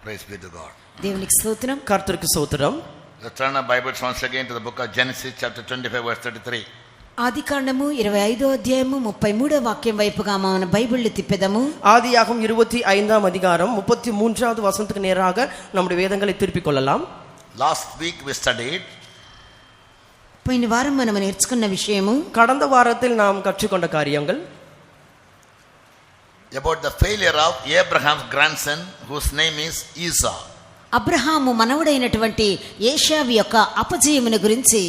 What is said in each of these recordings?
Praise be to God. దేవునికి స్తోత్రం. கர்த்தருக்கு ஸ்தோத்திரம். Let's turn our Bibles once again to the book of Genesis chapter 25 verse 33. ఆదికాండము 25వ అధ్యాయము 33వ వాక్యం వైపుగా మన బైబిల్ తిప్పెదము. ஆதியாகமம் 25ஆம் அதிகாரம் 33வது வசனத்துக்கு நேராக நம்முடைய வேதங்களை திருப்பிக் கொள்ளலாம். Last week we studied పోయిన వారం మనం నేర్చుకున్న విషయము, கடந்த வாரத்தில் நாம் கற்றுக்கொண்ட காரியங்கள் about the failure of Abraham's grandson whose name is Esau. Abraham మనవడైనటువంటి ఏశావు యొక్క అపజయమును గురించి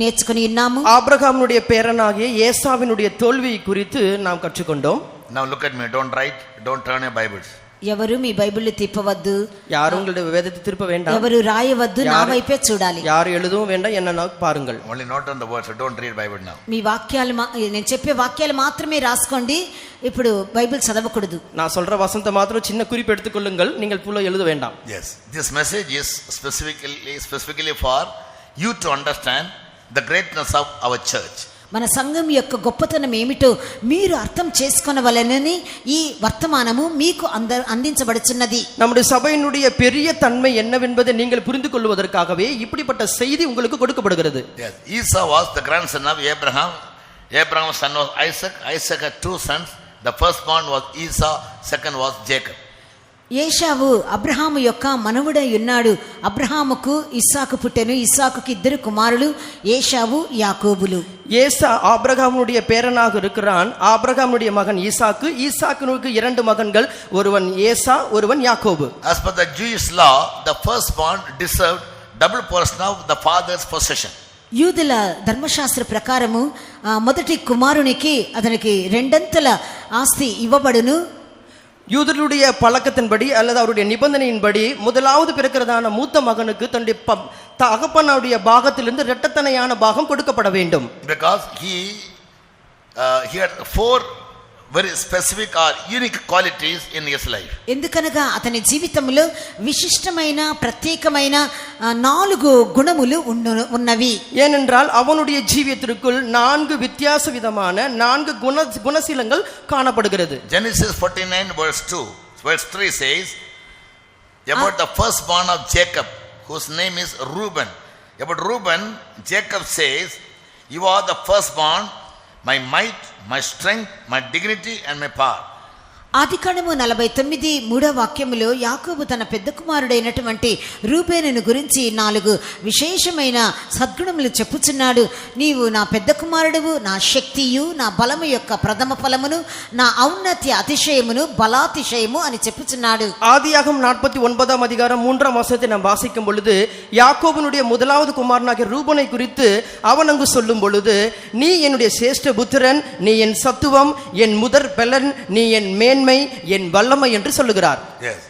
నేర్చుకుని ఉన్నాము. ஆபிரகாமுடைய பேரனாகிய ஏசாவினுடைய தோல்வி குறித்து நாம் கற்றுக்கொண்டோம். Now look at me, don't write, don't turn your Bibles. ఎవరు మీ బైబిల్ తిప్పవద్దు, யாரும் உங்களுடைய வேதத்தை திருப்ப வேண்டாம், ఎవరు రాయవద్దు, నా వైపే చూడాలి. யார் எழுதவும் வேண்டாம், என்ன பாருங்கள். Only note on the words, so don't read Bible now. మీ వాక్యాలు నేను చెప్పే వాక్యాలు మాత్రమే రాసుకోండి, ఇప్పుడు బైబిల్ చదవకూడదు. நான் சொல்ற வசனத்தை மாத்திரம் சின்ன குறிப்பு எடுத்துக்கொள்ளுங்கள், நீங்கள் ஃபுல்லா எழுத வேண்டாம். Yes, this message is specifically for you to understand the greatness of our church. మన సంఘం యొక్క గొప్పతనం ఏమిటో మీరు అర్థం చేసుకొనవలెనని ఈ వర్తమానము మీకు అందించబడుచున్నది. நம்முடைய சபையினுடைய பெரிய தன்மை என்னவென்பதை நீங்கள் புரிந்து கொள்வதற்காகவே இப்படிப்பட்ட செய்தி உங்களுக்கு கொடுக்கப்படுகிறது. Yes, Esau was the grandson of Abraham. Abraham's son was Isaac. Isaac had two sons. The firstborn was Esau, second was Jacob. ఏశావు అబ్రహాము యొక్క మనవడై ఉన్నాడు. అబ్రహాముకు ఇస్సాకు పుట్టెను. ఇస్సాకుకి ఇద్దరు కుమారులు, ఏశావు యాకోబులు. ஏசா ஆபிரகாமுடைய பேரனாக இருக்கிறான். ஆபிரகாமுடைய மகன் ஈசாக்கு, ஈசாக்குனுக்கு இரண்டு மகன்கள், ஒருவன் ஏசா, ஒருவன் யாக்கோபு. As per the Jewish law, the firstborn deserved double portion of the father's possession. యూదుల ధర్మశాస్త్ర ప్రకారము మొదటి కుమారునికి అతనికి రెండంతల ఆస్తి ఇవ్వబడును. யூதர்களுடைய பழக்கத்தின்படி அல்லது அவருடைய நிபந்தனையின்படி முதலாவது பிறக்கிறதான மூத்த மகனுக்கு தன்னுடைய தகப்பனுடைய பாகத்திலிருந்து இரட்டத்தனையான பாகம் கொடுக்கப்பட வேண்டும். Because he had four very specific or unique qualities in his life. ఎందుకనగా అతని జీవితంలో విశిష్టమైన ప్రత్యేకమైన 4 గుణములు ఉన్నవి. ஏனென்றால் அவனுடைய ஜீவியத்திற்குள் 4 வித்தியாச விதமான 4 குணசீலங்கள் காணப்படுகிறது. Genesis 49 verse 3 says about the firstborn of Jacob, whose name is Reuben. About Reuben, Jacob says, "You are the firstborn, my might, my strength, my dignity and my power." ఆదికాండము 49 3వ వాక్యములో యాకోబు తన పెద్ద కుమారుడైనటువంటి రూబేనును గురించి 4 విశేషమైన సద్గుణములు చెప్పుచున్నాడు. నీవు నా పెద్ద కుమారుడువు, నా శక్తియు, నా బలము యొక్క ప్రథమ ఫలమును, నా ఔన్నత్య అతిశయమును, బలాతిశయము అని చెప్పుచున్నాడు. ஆதியாகமம் 49ஆம் அதிகாரம் 3ஆம் வசனத்தை நாம் வாசிக்கும் பொழுது யாக்கோபுனுடைய முதலாவது குமாரனாகிய ரூபனை குறித்து அவன் அங்கு சொல்லும் பொழுது, நீ என்னுடைய சிரேஷ்ட புத்திரன், நீ என் சத்துவம், என் முதற் பெலன், நீ என் மேன்மை, என் வல்லமை என்று சொல்லுகிறார். Yes.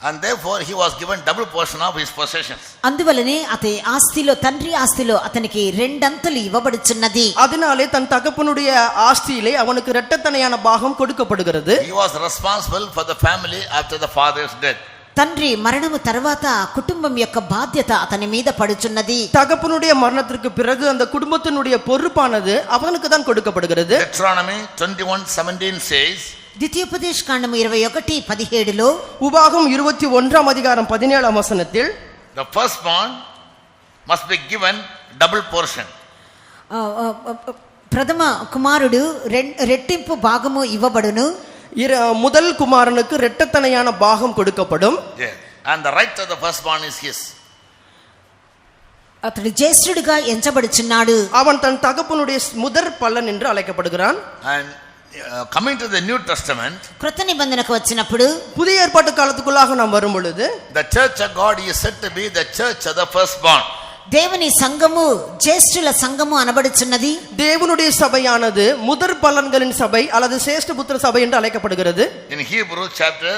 And therefore he was given double portion of his possessions. అందువలనే అతని ఆస్తిలో, తండ్రి ఆస్తిలో అతనికి రెండంతలు ఇవ్వబడుచున్నది. அதனாலே தன் தகப்பனுடைய ஆஸ்தியிலே அவனுக்கு இரட்டத்தனையான பாகம் கொடுக்கப்படுகிறது. He was responsible for the family after the father's death. తండ్రి మరణము తర్వాత కుటుంబం యొక్క బాధ్యత అతని మీద పడుచున్నది. தகப்பனுடைய மரணத்திற்கு பிறகு அந்த குடும்பத்தினுடைய பொறுப்பானது அவனுக்கு தான் கொடுக்கப்படுகிறது. Deuteronomy 21:17 says, ద్వితీయోపదేశ కాండము 21:17లో, உபாகம் 21ஆம் அதிகாரம் 17ஆம் வசனத்தில், the firstborn must be given double portion. ప్రథమ కుమారుడు రెట్టింపు భాగము ఇవ్వబడును. முதல் குமாரனுக்கு இரட்டத்தனையான பாகம் கொடுக்கப்படும். And the right of the firstborn is his. అతడు జ్యేష్ఠుడిగా ఎంచబడుచున్నాడు. அவன் தன் தகப்பனுடைய முதற் பலன் என்று அழைக்கப்படுகிறான். And coming to the New Testament, క్రొత్త నిబంధనకు వచ్చినప్పుడు, புதிய ஏற்பாட்டு காலத்துக்குள்ளாக நாம் வரும் பொழுது, the church of God is said to be the church of the firstborn. దేవుని సంఘము జ్యేష్ఠుల సంఘము అనబడుచున్నది. தேவனுடைய சபையானது முதற் பலன்களின் சபை அல்லது சிரேஷ்ட புத்திர சபை என்று அழைக்கப்படுகிறது. In Hebrew chapter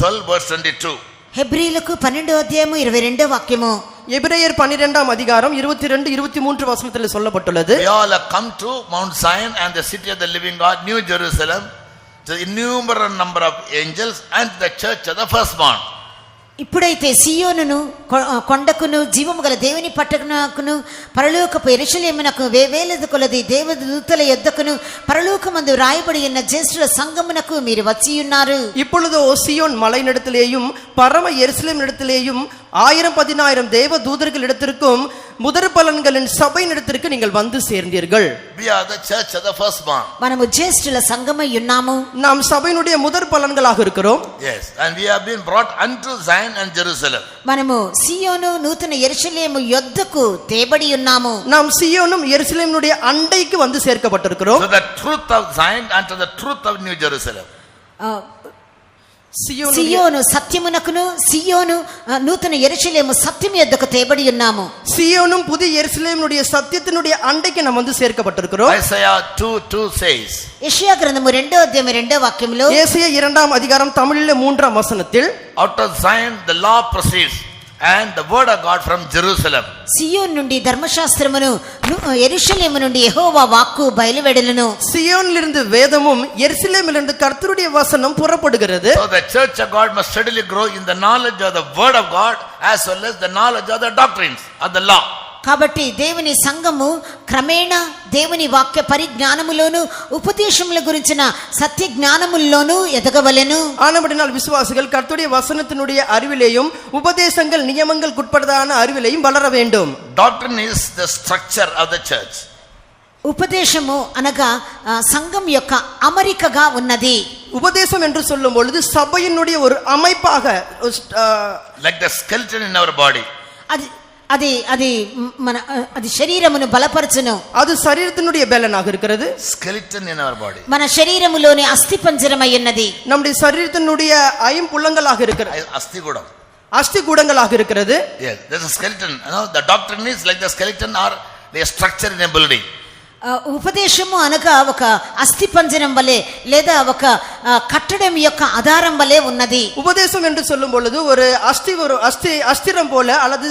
12 verse 22, హెబ్రీలకు 12వ అధ్యాయము 22వ వాక్యము, எபிரேயர் 12ஆம் அதிகாரம் 22 23 வசனத்தில் சொல்லப்பட்டுள்ளது. we all have come to Mount Zion and the city of the living God, New Jerusalem, the innumerable number of angels and the church of the firstborn. ఇప్పుడైతే సియోనును కొండకును జీవము గల దేవుని పట్టణకును పరలోకపు యెరూషలేమునకు వేవేల కొలది దేవదూతల యొద్దకును పరలోకమందు రాయబడి ఉన్న జ్యేష్ఠుల సంగమునకు మీరు వచ్చి ఉన్నారు. இப்பொழுதோ சியோன் மலையினிடத்திலேயும் பரம எருசலேம் இடத்திலேயும் 1000-10,000 தேவ தூதர்களிடத்திற்கும் முதற் பலன்களின் சபையினிடத்திற்கு நீங்கள் வந்து சேர்ந்தீர்கள். We are the church of the firstborn. మనము జ్యేష్ఠుల సంగమై ఉన్నాము. நாம் சபையினுடைய முதற் பலன்களாக இருக்கிறோம். Yes, and we have been brought unto Zion and Jerusalem. మనము సియోను నూతన యెరూషలేము యొద్దకు తేబడి ఉన్నాము. நாம் சியோனும் எருசலேமினுடைய அண்டைக்கு வந்து சேர்க்கப்பட்டிருக்கிறோம். So the truth of Zion unto the truth of New Jerusalem. సియోను సత్యమునకును సియోను నూతన యెరూషలేము సత్యము యొద్దకు తేబడి ఉన్నాము. சியோனும் புதிய எருசலேமினுடைய சத்தியத்தினுடைய அண்டைக்கு நாம் வந்து சேர்க்கப்பட்டிருக்கிறோம். Isaiah 2:2 says. యెషయా గ్రంథము 2వ అధ్యాయం 2వ వాక్యములో ஏசாயா 2ஆம் அதிகாரம் தமிழிலே 3ஆம் வசனத்தில் Out of Zion the law proceeds and the word of God from Jerusalem. సియోను నుండి ధర్మశాస్త్రమును యెరూషలేము నుండి యెహోవా వాక్కు బయలువెడలును. சியோனிலிருந்து வேதமும் எருசலேமிலிருந்து கர்த்தருடைய வசனம் புறப்படுகிறது. So the church of God must steadily grow in the knowledge of the word of God as well as the knowledge of the doctrines of the law. కాబట్టి దేవుని సంఘము క్రమేణా దేవుని వాక్య పరిజ్ఞానములోను ఉపదేశముల గురించిన సత్య జ్ఞానముల్లోనూ ఎదగవలెను. ஆனபடினால் விசுவாசிகள் கர்த்தருடைய வசனத்தினுடைய அறிவிலேயும் உபதேசங்கள் நியமங்கள் உட்பட்டதான அறிவிலேயும் வளர வேண்டும். Doctrine is the structure of the church. ఉపదేశము అనగా సంఘం యొక్క అమరికగా ఉన్నది. உபதேசம் என்று சொல்லும் பொழுது சபையினுடைய ஒரு அமைப்பாக like the skeleton in our body. అది అది మన అది శరీరమును బలపరచును. அது சரீரத்தினுடைய பலனாக இருக்கிறது. skeleton in our body. మన శరీరములోని అస్థిపంజరమై ఉన్నది. நம்முடைய சரீரத்தினுடைய ஐம்புலங்களாக இருக்கிறது. அஸ்திகூடம். அஸ்திகூடங்களாக இருக்கிறது. Yes, there's a skeleton. You know, the doctrine is like the skeleton or the structure in a building. ఉపదేశము అనగా ఒక అస్థి పంజరం వలె లేదా ఒక కట్టడం యొక్క ఆధారం వలె ఉన్నది. உபதேசம் என்று சொல்லும் பொழுது ஒரு அஸ்திரம் போல அல்லது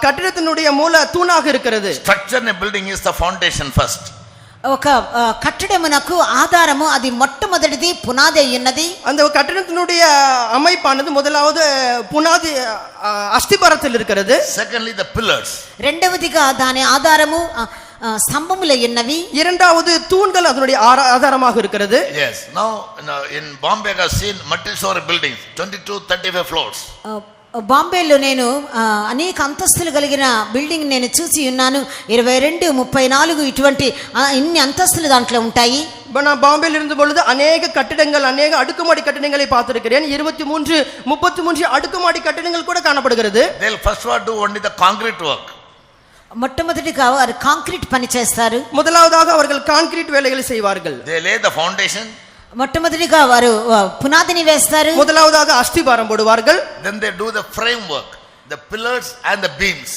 கட்டிடத்தினுடைய மூல தூணாக இருக்கிறது. Structure in a building is the foundation first. ఒక కట్టడమునకు ఆధారము అది మొట్టమొదటిది పునాది ఉన్నది. அந்த கட்டிடத்தினுடைய அமைப்பானது முதலாவது புனாதி அஸ்திபாரத்தில் இருக்கிறது. Secondly the pillars. రెండవదిగా దాని ఆధారము స్తంభములు ఉన్నవి. இரண்டாவது தூண்கள் அதனுடைய ஆதாரமாக இருக்கிறது. Yes, now in Bombay I have seen multi-story buildings, 22-35 floors. బాంబేలో నేను అనేక అంతస్తులు కలిగిన బిల్డింగ్ నేను చూసి ఉన్నాను. 22, 34 ఇటువంటి ఇన్ని అంతస్తులు దాంట్లో ఉంటాయి. நான் பாம்பேல இருந்த பொழுது அநேக கட்டிடங்கள் அநேக அடுக்குமாடி கட்டிடங்களை பார்த்திருக்கிறேன். 23, 33 அடுக்குமாடி கட்டிடங்கள் கூட காணப்படுகிறது. They'll first do only the concrete work. మొట్టమొదటిగా వారు కాంక్రీట్ పని చేస్తారు. முதலாவதாக அவர்கள் கான்கிரீட் வேலைகளை செய்வார்கள். They lay the foundation. మొట్టమొదటిగా వారు పునాదిని వేస్తారు. முதலாவதாக அஸ்திபாரம் போடுவார்கள். Then they do the framework, the pillars and the beams.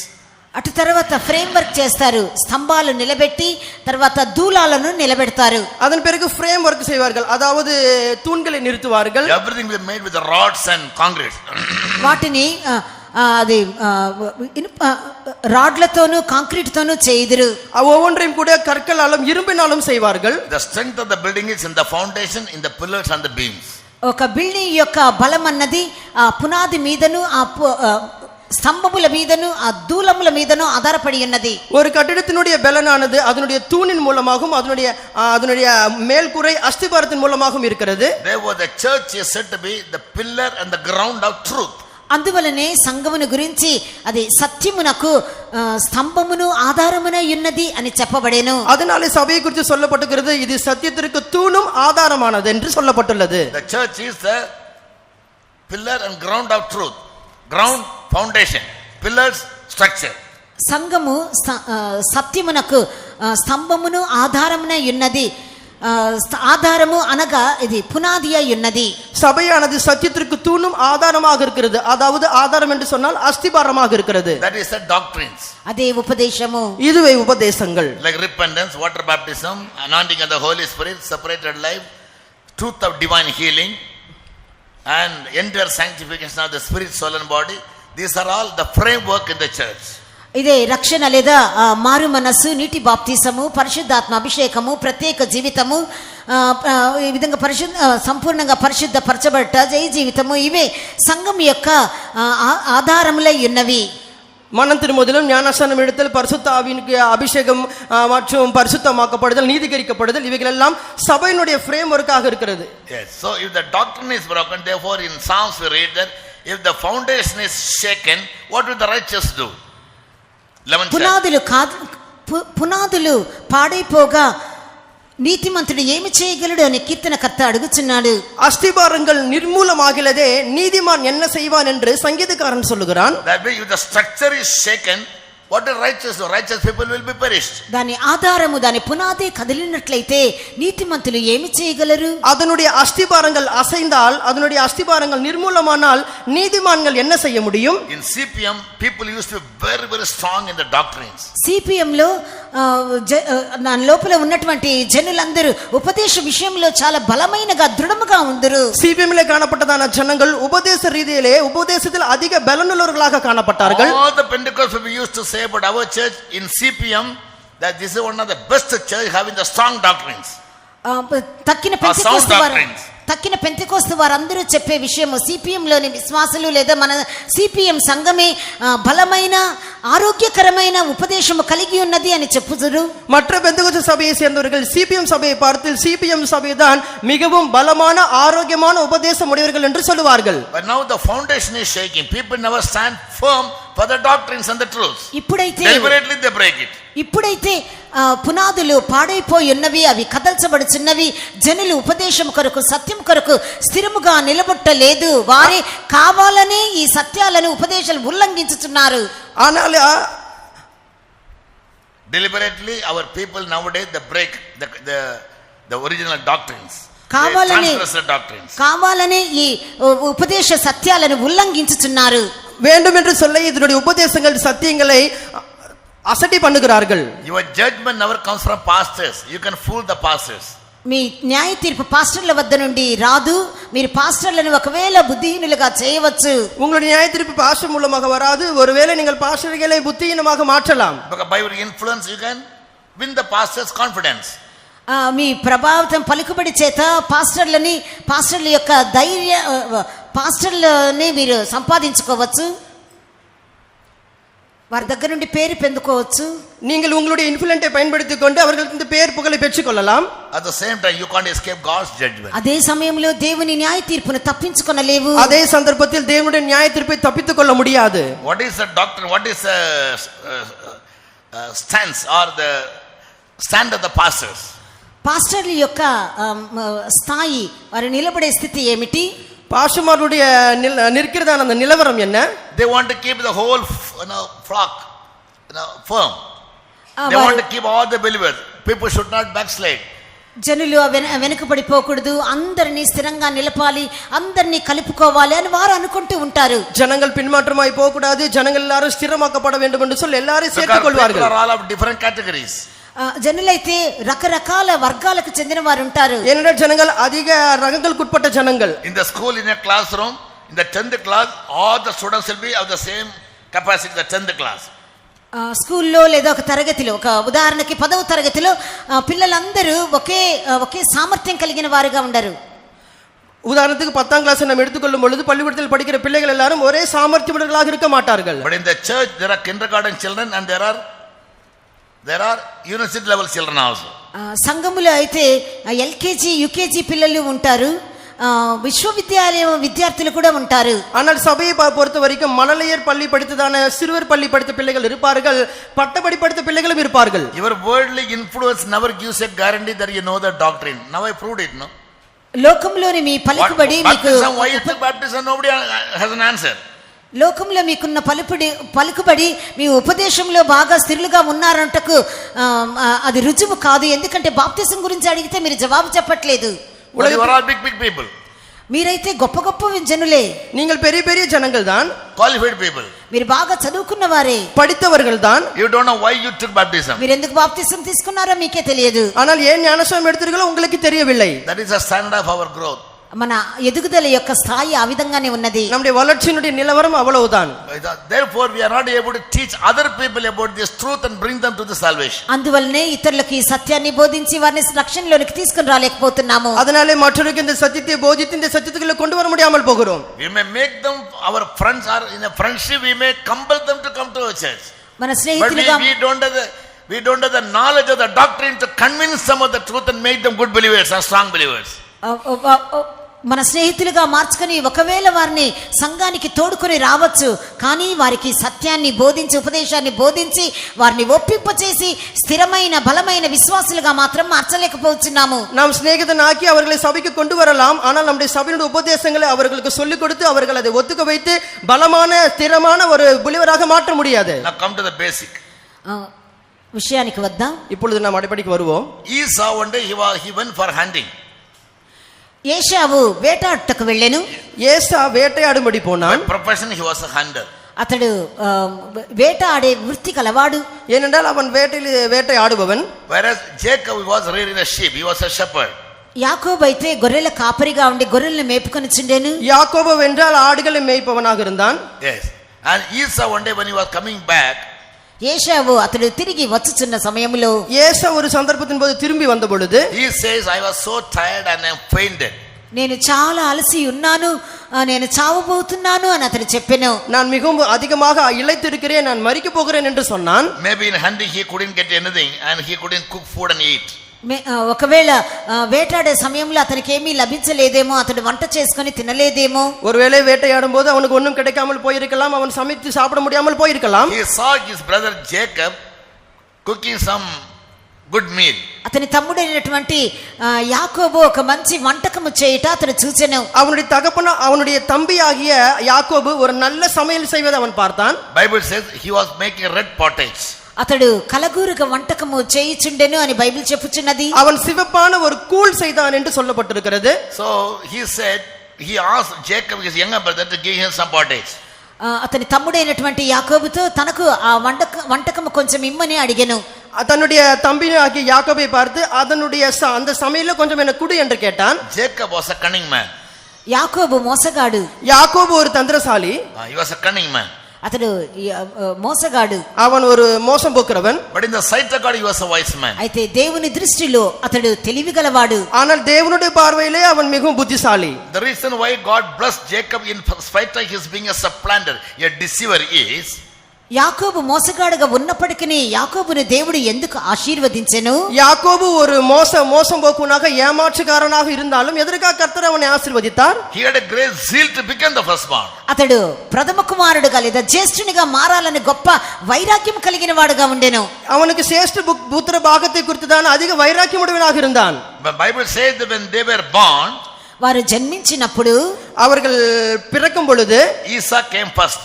అటు తర్వాత ఫ్రేమ్ వర్క్ చేస్తారు. స్తంభాలు నిలబెట్టి తర్వాత దూలాలను నిలబెడతారు. அதன் பிறகு ஃப்ரேம் வர்க் செய்வார்கள். அதாவது தூண்களை நிறுத்துவார்கள். Everything will be made with the rods and concrete. వాటిని అది రాడ్లతోనూ కాంక్రీట్ తోనూ చేయుదురు. ஒவ்வொன்றையும் கூட கற்களாலும் இரும்பினாலும் செய்வார்கள். The strength of the building is in the foundation, in the pillars and the beams. ఒక బిల్డింగ్ యొక్క బలం అన్నది ఆ పునాది మీదను ఆ ஸ்தம்பமுல மீதனு அதூலமுல மீதனு ஆதாரப்படி ఉన్నది. ஒரு கட்டிடத்தினுடைய பலனானது அதனுடைய தூணின் மூலமாகவும் அதனுடைய மேல்கூரை அஸ்திபாரத்தின் மூலமாகவும் இருக்கிறது. Therefore the church is said to be the pillar and the ground of truth. అందువలనే సంఘమును గురించి అది సత్యమునకు స్తంభమును ఆధారమునై ఉన్నది అని చెప్పబడెను. அதனாலே சபையை குறித்து சொல்லப்பட்டிருக்கிறது இது சத்தியத்திற்கு தூணும் ஆதாரமானது என்று சொல்லப்பட்டுள்ளது. The church is the pillar and ground of truth. Ground, foundation, pillars, structure. సంఘము సత్యమునకు స్తంభమును ఆధారమునై ఉన్నది. ఆధారము అనగా ఇది పునాది అయి ఉన్నది. சபையானது சத்தியத்திற்கு தூணும் ஆதாரமாக இருக்கிறது. அதாவது ஆதாரம் என்று சொன்னால் அஸ்திபாரமாக இருக்கிறது. That is the doctrines. అదే ఉపదేశము. இதுவே உபதேசங்கள். Like repentance, water baptism, anointing of the Holy Spirit, separated life, truth of divine healing, and entire sanctification of the spirit, soul and body. These are all the framework in the church. ఇదే రక్షణ లేదా మారు మనస్సు, నీటి బాప్తిసము, పరిశుద్ధాత్మ అభిషేకము, ప్రత్యేక జీవితము, ఈ విధంగా సంపూర్ణంగా పరిశుద్ధపరచబడట, జయ జీవితము, ఇవే సంఘం యొక్క ఆధారములై ఉన్నవి. மனத்தின் முதலும் ஞானஸ்நானம் எடுத்தல், பரிசுத்த ஆவியினுக்கு அபிஷேகம் மற்றும் பரிசுத்தமாக்கப்படுதல், நீதிகரிக்கப்படுதல், இவைகள் எல்லாம் சபையினுடைய ஃப்ரேம் ஒர்க்காக இருக்கிறது. Yes. So if the doctrine is broken, therefore in Psalms we read that if the foundation is shaken, what will the righteous do? 11th పునాదులు పాడైపోగా నీతిమంతుడు ఏమి చేయగలడు అని కీర్తనకర్త అడుగుచున్నాడు. அஸ்திபாரங்கள் நிர்மூலமாகிறதே, நீதிமான் என்ன செய்வான் என்று சங்கீதக்காரன் சொல்லுகிறான். That way if the structure is shaken, what the righteous do? Righteous people will be perished. దాని ఆధారము, దాని పునాదే కదిలినట్లయితే నీతిమంతులు ఏమి చేయగలరు? அதனுடைய அஸ்திபாரங்கள் அசைந்தால், அதனுடைய அஸ்திபாரங்கள் நிர்மூலமானால் நீதிமான்கள் என்ன செய்ய முடியும்? In CPM people used to be very very strong in the doctrines. CPM లో దాని లోపల ఉన్నటువంటి జనులందరూ ఉపదేశ విషయంలో చాలా బలమైనగా దృఢముగా ఉందరు. சிபிஎம் லே காணப்பட்டதான ஜனங்கள் உபதேச ரீதியிலே உபதேசத்தில் அதிக பலனுள்ளவர்களாக காணப்பட்டார்கள். All the Pentecostal people used to say about our church in CPM that this is one of the best church having the strong doctrines. తక్కిన పెంతెకోస్తు వారందరూ చెప్పే విషయము సిపిఎం లోని విశ్వాసులు లేదా మన సిపిఎం సంఘమే బలమైన ఆరోగ్యకరమైన ఉపదేశము కలిగి ఉన్నది అని చెప్పుదురు. மற்ற பெந்தகோஸ்து சபையை சேர்ந்தவர்கள் சிபிஎம் சபையை பார்த்து சிபிஎம் சபை தான் மிகவும் பலமான ஆரோக்கியமான உபதேசம் உடையவர்கள் என்று சொல்லுவார்கள். But now the foundation is shaking. People never stand firm for the doctrines and the truths. Deliberately they break it. ఇప్పుడైతే పునాదులు పాడైపోయి ఉన్నవి, అవి కదల్చబడుచున్నవి. జనులు ఉపదేశం కొరకు, సత్యం కొరకు స్థిరముగా నిలబట్టలేదు. వారే కావాలనే ఈ సత్యాలను ఉపదేశాలు ఉల్లంఘించుతున్నారు. Deliberately our people nowadays they break the original doctrines. కావాలనే ఈ ఉపదేశ సత్యాలను ఉల్లంఘించుతున్నారు. வேண்டும் என்று சொல்ல இதனுடைய உபதேசங்கள் சத்தியங்களை அசட்டை பண்ணுகிறார்கள். Your judgment never comes from pastors. You can fool the pastors. మీ న్యాయ తీర్పు పాస్టర్ల వద్ద నుండి రాదు. మీరు పాస్టర్లను ఒకవేళ బుద్ధిహీనులుగా చేయవచ్చు. உங்களுடைய நியாய தீர்ப்பு பாஸ்டர் மூலமாக வராது. ஒருவேளை நீங்கள் பாஸ்டர்களை புத்திஹீனமாக மாற்றலாம். By your influence you can win the pastors' confidence. మీ ప్రభావితం పలుకుబడి చేత పాస్టర్ల యొక్క పాస్టర్లని మీరు సంపాదించుకోవచ్చు. వారి దగ్గర నుండి పేరు పొందుకోవచ్చు. நீங்கள் உங்களுடைய இன்ஃப்ளூயன்ஸை பயன்படுத்திக் கொண்டு அவர்களுக்கு பேர் புகழை பெற்றுக் கொள்ளலாம். At the same time you can't escape God's judgment. అదే సమయంలో దేవుని న్యాయ తీర్పును తప్పించుకొనలేవు. அதே சந்தர்ப்பத்தில் தேவனுடைய நியாய தீர்ப்பை தப்பித்துக் கொள்ள முடியாது. What is the doctrine? What is the stance or the stand of the pastors? పాస్టర్ల యొక్క స్థాయి, వారి నిలబడే స్థితి ఏమిటి? பாஸ்டர்மாருடைய நிற்கிறதான அந்த நிலவரம் என்ன? They want to keep the whole flock firm. They want to keep all the believers. People should not backslide. జనులు వెనుకబడిపోకూడదు, అందరినీ స్థిరంగా నిలపాలి, అందరినీ కలుపుకోవాలి అని వారు అనుకుంటూ ఉంటారు. ஜனங்கள் பின்மாற்றமாய் போக கூடாது, ஜனங்கள் எல்லாரும் ஸ்திரமாக்கப்பட வேண்டும் என்று சொல்லி எல்லாரும் சேர்த்துக் கொள்வார்கள். All of different categories. జనులైతే రకరకాల వర్గాలకు చెందిన వారు ఉంటారు. ఏనంటే జనங்கள் அதிக ரகங்களுக்கு உட்பட்ட ஜனங்கள். In the school, in a classroom, in the 10th class, all the students will be of the same capacity, the 10th class. స్కూల్లో లేదా ఒక తరగతిలో, ఒక ఉదాహరణకి 10వ తరగతిలో పిల్లలందరూ ఒకే సామర్థ్యం కలిగిన వారుగా ఉండరు. உதாரணத்துக்கு 10ஆம் கிளாஸ் நாம் எடுத்துக்கொள்ளும் பொழுது பள்ளிக்கூடத்தில் படிக்கிற பிள்ளைகள் எல்லாரும் ஒரே சாமர்த்தியமுள்ளவர்களாக இருக்க மாட்டார்கள். But in the church there are kindergarten children and there are university level children also. సంఘములో అయితే ఎల్కేజీ యూకేజీ పిల్లలు ఉంటారు, విశ్వవిద్యాలయ విద్యార్థులు కూడా ఉంటారు. ஆனால் சபையை பொறுத்த வரைக்கும் மழலையர் பள்ளி படித்ததான சிறுவர் பள்ளி படித்த பிள்ளைகள் இருப்பார்கள், பட்டப்படி படித்த பிள்ளைகளும் இருப்பார்கள். Your worldly influence never gives a guarantee that you know the doctrine. Now I proved it, no? లోకంలోని మీ పలుకుబడి మీకు why is the baptism? Nobody has an answer. లోకంలో మీకున్న పలుకుబడి మీ ఉపదేశంలో బాగా స్థిరులుగా ఉన్నారంటకు అది రుజువు కాదు. ఎందుకంటే బాప్తిసం గురించి అడిగితే మీరు జవాబు చెప్పట్లేదు. big people. మీరైతే గొప్ప గొప్ప జనులే. நீங்கள் பெரிய பெரிய ஜனங்கள் தான். Qualified people. మీరు బాగా చదువుకున్న వారే, படித்தவர்கள் தான். You don't know why you took baptism. మీరు ఎందుకు బాప్తిసం తీసుకున్నారో మీకే తెలియదు. ஆனால் ஏன் ஞானஸ்நானம் எடுத்தீர்களோ உங்களுக்கு தெரியவில்லை. That is a standard of our growth. మన ఎదుగుదల యొక్క స్థాయి ఆ విధంగానే ఉన్నది. நம்முடைய வளர்ச்சியினுடைய நிலவரம் அவ்வளவுதான். Therefore we are not able to teach other people about this truth and bring them to the salvation. అందువల్లనే ఇతరులకు ఈ సత్యాన్ని బోధించి వారిని రక్షణలోనికి తీసుకొని రాలేకపోతున్నాము. அதனாலே மற்றவர்களுக்கு இந்த சத்தியத்தை போதித்து இந்த சத்தியத்துக்குள்ள கொண்டு வர முடியாமல் போகிறோம். We may make them our friends, or in a friendship we may compel them to come to our church. మన But స్నేహితులుగా we don't have the knowledge of the doctrine to convince them of the truth and make them good believers and strong believers. మన స్నేహితులుగా మార్చుకొని ఒకవేళ వారిని సంఘానికి తోడుకొని రావచ్చు, కానీ వారికి సత్యాన్ని బోధించి ఉపదేశాన్ని బోధించి వారిని ఒప్పింపచేసి స్థిరమైన బలమైన విశ్వాసులుగా మాత్రం మార్చలేకపోతున్నాము. நாம் சிநேகிதனாக்கி அவர்களை சபைக்கு கொண்டு வரலாம், ஆனால் நம்முடைய சபையினுடைய உபதேசங்களை அவர்களுக்கு சொல்லிக் கொடுத்து அவர்கள் அதை ஒத்துக்க வைத்து பலமான ஸ்திரமான ஒரு பிலிவராக மாற்ற முடியாது. Now come to the basic. విషయానికి వద్దాం. இப்பொழுது நாம் அடிப்படைக்கு வருவோம். Esau one day he went for hunting. ఏశావు వేటాడటకు వెళ్ళెను. ஏசா வேட்டையாடும்படி போனான். By profession he was a hunter. అతడు వేటాడే వృత్తి కలవాడు. ஏனென்றால் அவன் வேட்டையாடுபவன். Whereas Jacob was rearing a sheep, he was a shepherd. యాకోబు అయితే గొర్రెల కాపరిగా ఉండి గొర్రెలను మేపుకొని చుండెను. யாக்கோபு வென்றால் ஆடுகளை மேய்ப்பவனாக இருந்தான். Yes. And Esau one day when he was coming back, ఏశావు అతడు తిరిగి వచ్చుచున్న సమయంలో ஏசா ஒரு சந்தர்ப்பத்தின் போது திரும்பி வந்த பொழுது he says, I was so tired and I fainted. నేను చాలా అలసి ఉన్నాను, నేను చావబోతున్నాను అని అతడు చెప్పెను. நான் மிகவும் அதிகமாக இளைத்திருக்கிறேன், நான் மரிக்க போகிறேன் என்று சொன்னான். Maybe in hunting he couldn't get anything and he couldn't cook food and eat. ఒకవేళ వేటాడే సమయంలో అతనికి ఏమీ లభించలేదేమో, అతడు వంట చేసుకొని తినలేదేమో. ஒருவேளை வேட்டையாடும் போது அவனுக்கு ஒன்றும் கிடைக்காமல் போயிருக்கலாம், அவன் சமைத்து சாப்பிட முடியாமல் போயிருக்கலாம். He saw his brother Jacob cooking some good meal. అతని తమ్ముడైనటువంటి యాకోబు ఒక మంచి వంటకము చేయుట అతడు చూచెను. அவனுடைய தகப்பன அவனுடைய தம்பியாகிய யாக்கோபு ஒரு நல்ல சமையல் செய்வதை அவன் பார்த்தான். Bible says he was making red pottage. అతడు కలగూరక వంటకము చేయుచుండెను అని బైబిల్ చెప్పుచున్నది. அவன் சிவப்பான ஒரு கூழ் செய்தான் என்று சொல்லப்பட்டிருக்கிறது. So he said, he asked Jacob his younger brother to give him some pottage. అతని తమ్ముడైనటువంటి యాకోబుతో తనకు ఆ వంటకము కొంచెం ఇమ్మని అడిగెను. தன்னுடைய தம்பியாகிய யாக்கோபை பார்த்து அதனுடைய அந்த சமையல கொஞ்சம் எனக்கு குடு என்று கேட்டான். Jacob was a cunning man. యాకోబు మోసగాడు. యాకోబు ஒரு தந்திரசாலி. He was a cunning man. అతడు మోసగాడు. அவன் ஒரு மோசம் போக்குறவன். But in the sight of God he was a wise man. అయితే దేవుని దృష్టిలో అతడు తెలివిగలవాడు. ஆனால் தேவனுடைய பார்வையிலே அவன் மிகவும் புத்திசாலி. The reason why God blessed Jacob in spite of his being a supplanter, a deceiver, is యాకోబు మోసగాడుగా ఉన్నప్పటికీ యాకోబుని దేవుడు ఎందుకు ఆశీర్వదించెను? యాకోబు ஒரு மோசம் போக்குவனாக ஏமாற்றுக்காரனாக இருந்தாலும் எதற்காக கர்த்தர் அவனை ஆசீர்வதித்தார்? He had a great zeal to become the firstborn. అతడు ప్రథమ కుమారుడుగా లేదా జ్యేష్ఠునిగా మారాలని గొప్ప వైరాగ్యం కలిగిన వాడుగా ఉండెను. அவனுக்கு சேஷ்ட புத்திர பாகத்தை குறித்துதான் அதிக வைராக்கியம் உடையவனாக இருந்தான். The Bible says that when they were born, వారు జన్మించినప్పుడు அவர்கள் பிறக்கும் பொழுது Esau came first.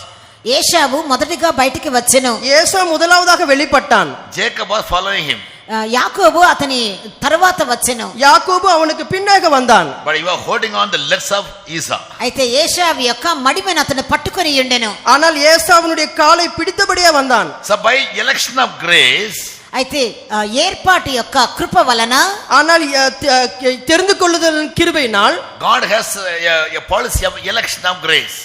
ఏశావు మొదటిగా బయటికి వచ్చెను. ஏசா முதலாவதாக வெளிப்பட்டான். Jacob was following him. యాకోబు అతని తరువాత వచ్చెను. యాకోబు அவனுக்கு பின்னாக வந்தான். But he was holding on the legs of Esau. అయితే ఏశావు యొక్క మడిమెను అతను పట్టుకొని ఉండెను. ஆனால் ஏசாவுடைய காலை பிடித்தபடியே வந்தான். So by election of grace, అయితే ఏర్పాటు యొక్క కృప వలన, ஆனால் தெரிந்து கொள்ளுதல் கிருபையினால், God has a policy of election of grace.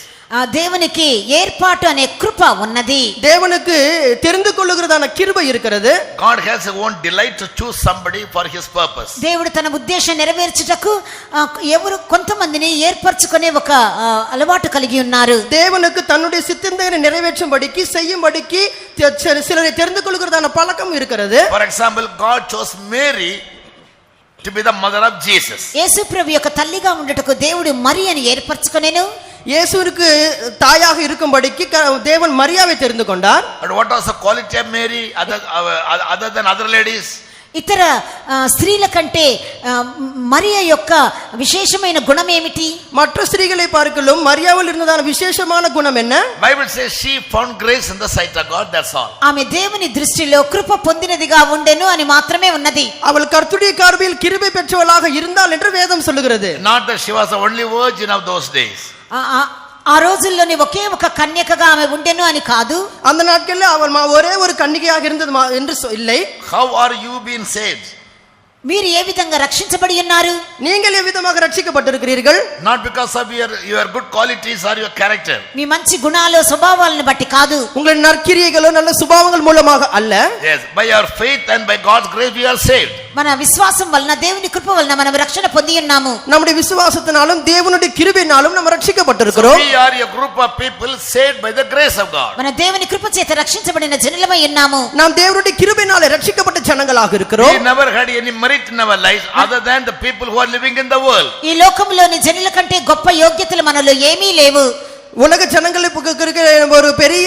దేవునికి ఏర్పాటు అనే కృప ఉన్నది. தேவனுக்கு தெரிந்து கொள்ளுகிறதான கிருபை இருக்கிறது. God has his own delight to choose somebody for his purpose. దేవుడు తన ఉద్దేశం నెరవేర్చుటకు ఎవరు కొంతమందిని ఏర్పరచుకునే ఒక అలవాటు కలిగి ఉన్నారు. தேவனுக்கு தன்னுடைய சித்தத்தை நிறைவேற்றும்படிக்கு செய்யும்படிக்கு சிலரை தெரிந்து கொள்ளுகிறதான பழக்கம் இருக்கிறது. For example, God chose Mary to be the mother of Jesus. యేసు ప్రభు యొక్క తల్లిగా ఉండుటకు దేవుడు మరియను ఏర్పరచుకొనెను. இயேசுவுக்கு தாயாக இருக்கும்படிக்கு தேவன் மரியாவை தெரிந்து கொண்டார். But what was the quality of Mary other than other ladies? ఇతర స్త్రీల కంటే మరియ యొక్క విశేషమైన గుణం ఏమిటి? மற்ற ஸ்திரீகளை பார்க்கலும் மரியாவில் இருந்ததான விசேஷமான குணம் என்ன? Bible says she found grace in the sight of God, that's all. ఆమె దేవుని దృష్టిలో కృప పొందినదిగా ఉండెను అని మాత్రమే ఉన్నది. அவள் கர்த்தருடைய பார்வையில் கிருபை பெற்றவளாக இருந்தாள் என்று வேதம் சொல்லுகிறது. Not that she was the only virgin of those days. ఆ రోజుల్లోని ఒకే ఒక కన్యకగా ఆమె ఉండెను అని కాదు. அந்த நாட்களில் அவள் ஒரே ஒரு கன்னிகையாக இருந்தது என்று இல்லை. How are you being saved? మీరు ఏ విధంగా రక్షించబడి ఉన్నారు? நீங்கள் எவ்விதமாக ரட்சிக்கப்பட்டிருக்கிறீர்கள்? Not because of your good qualities or your character. మీ మంచి గుణాలు స్వభావాలను బట్టి కాదు. உங்கள் நற்கிரியைகளோ நல்ல சுபாவங்கள் மூலமாக அல்ல. Yes, by our faith and by God's grace we are saved. మన విశ్వాసం వలన దేవుని కృప వలన మనం రక్షణ పొంది ఉన్నాము. நம்முடைய விசுவாசத்தினாலும் தேவனுடைய கிருபையினாலும் நாம் ரட்சிக்கப்பட்டிருக்கிறோம். We are a group of people saved by the grace of God. మన దేవుని కృప చేత రక్షించబడిన జనులమై ఉన్నాము. நாம் தேவனுடைய கிருபையினாலே ரட்சிக்கப்பட்ட ஜனங்களாக இருக்கிறோம். We never had any merit in our lives other than the people who are living in the world. ఈ లోకంలోని జనుల కంటే గొప్ప యోగ్యతలు మనలో ఏమీ లేవు. உலக ஜனங்களுக்கு ஒரு பெரிய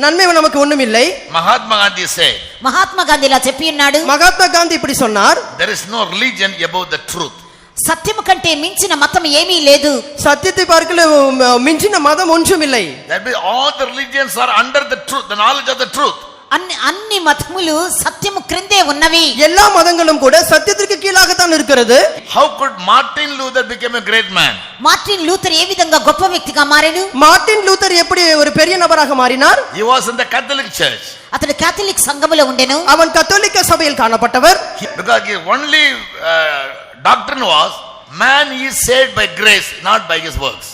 நன்மை நமக்கு ஒண்ணும் இல்லை. Mahatma Gandhi said, Mahatma Gandhi ఇలా చెప్పి ఉన్నాడు, மகாத்மா காந்தி இப்படி சொன்னார், there is no religion above the truth. సత్యము కంటే మించిన మతం ఏమీ లేదు. சத்தியத்தை பார்க்கல மிஞ்சின மதம் ஒன்றும் இல்லை. That means all the religions are under the truth, the knowledge of the truth. అన్ని మతములు సత్యము క్రిందే ఉన్నవి. எல்லா மதங்களும் கூட சத்தியத்திற்கு கீழாக தான் இருக்கிறது. How could Martin Luther become a great man? Martin Luther ఏ విధంగా గొప్ప వ్యక్తిగా మారాడు? மார்ட்டின் லூதர் எப்படி ஒரு பெரிய நபராக மாறினார்? He was in the Catholic church. అతడు కేథలిక్ సంఘములో ఉండెను. அவன் கத்தோலிக்க சபையில் காணப்பட்டவர். Because his only doctrine was man is saved by grace, not by his works.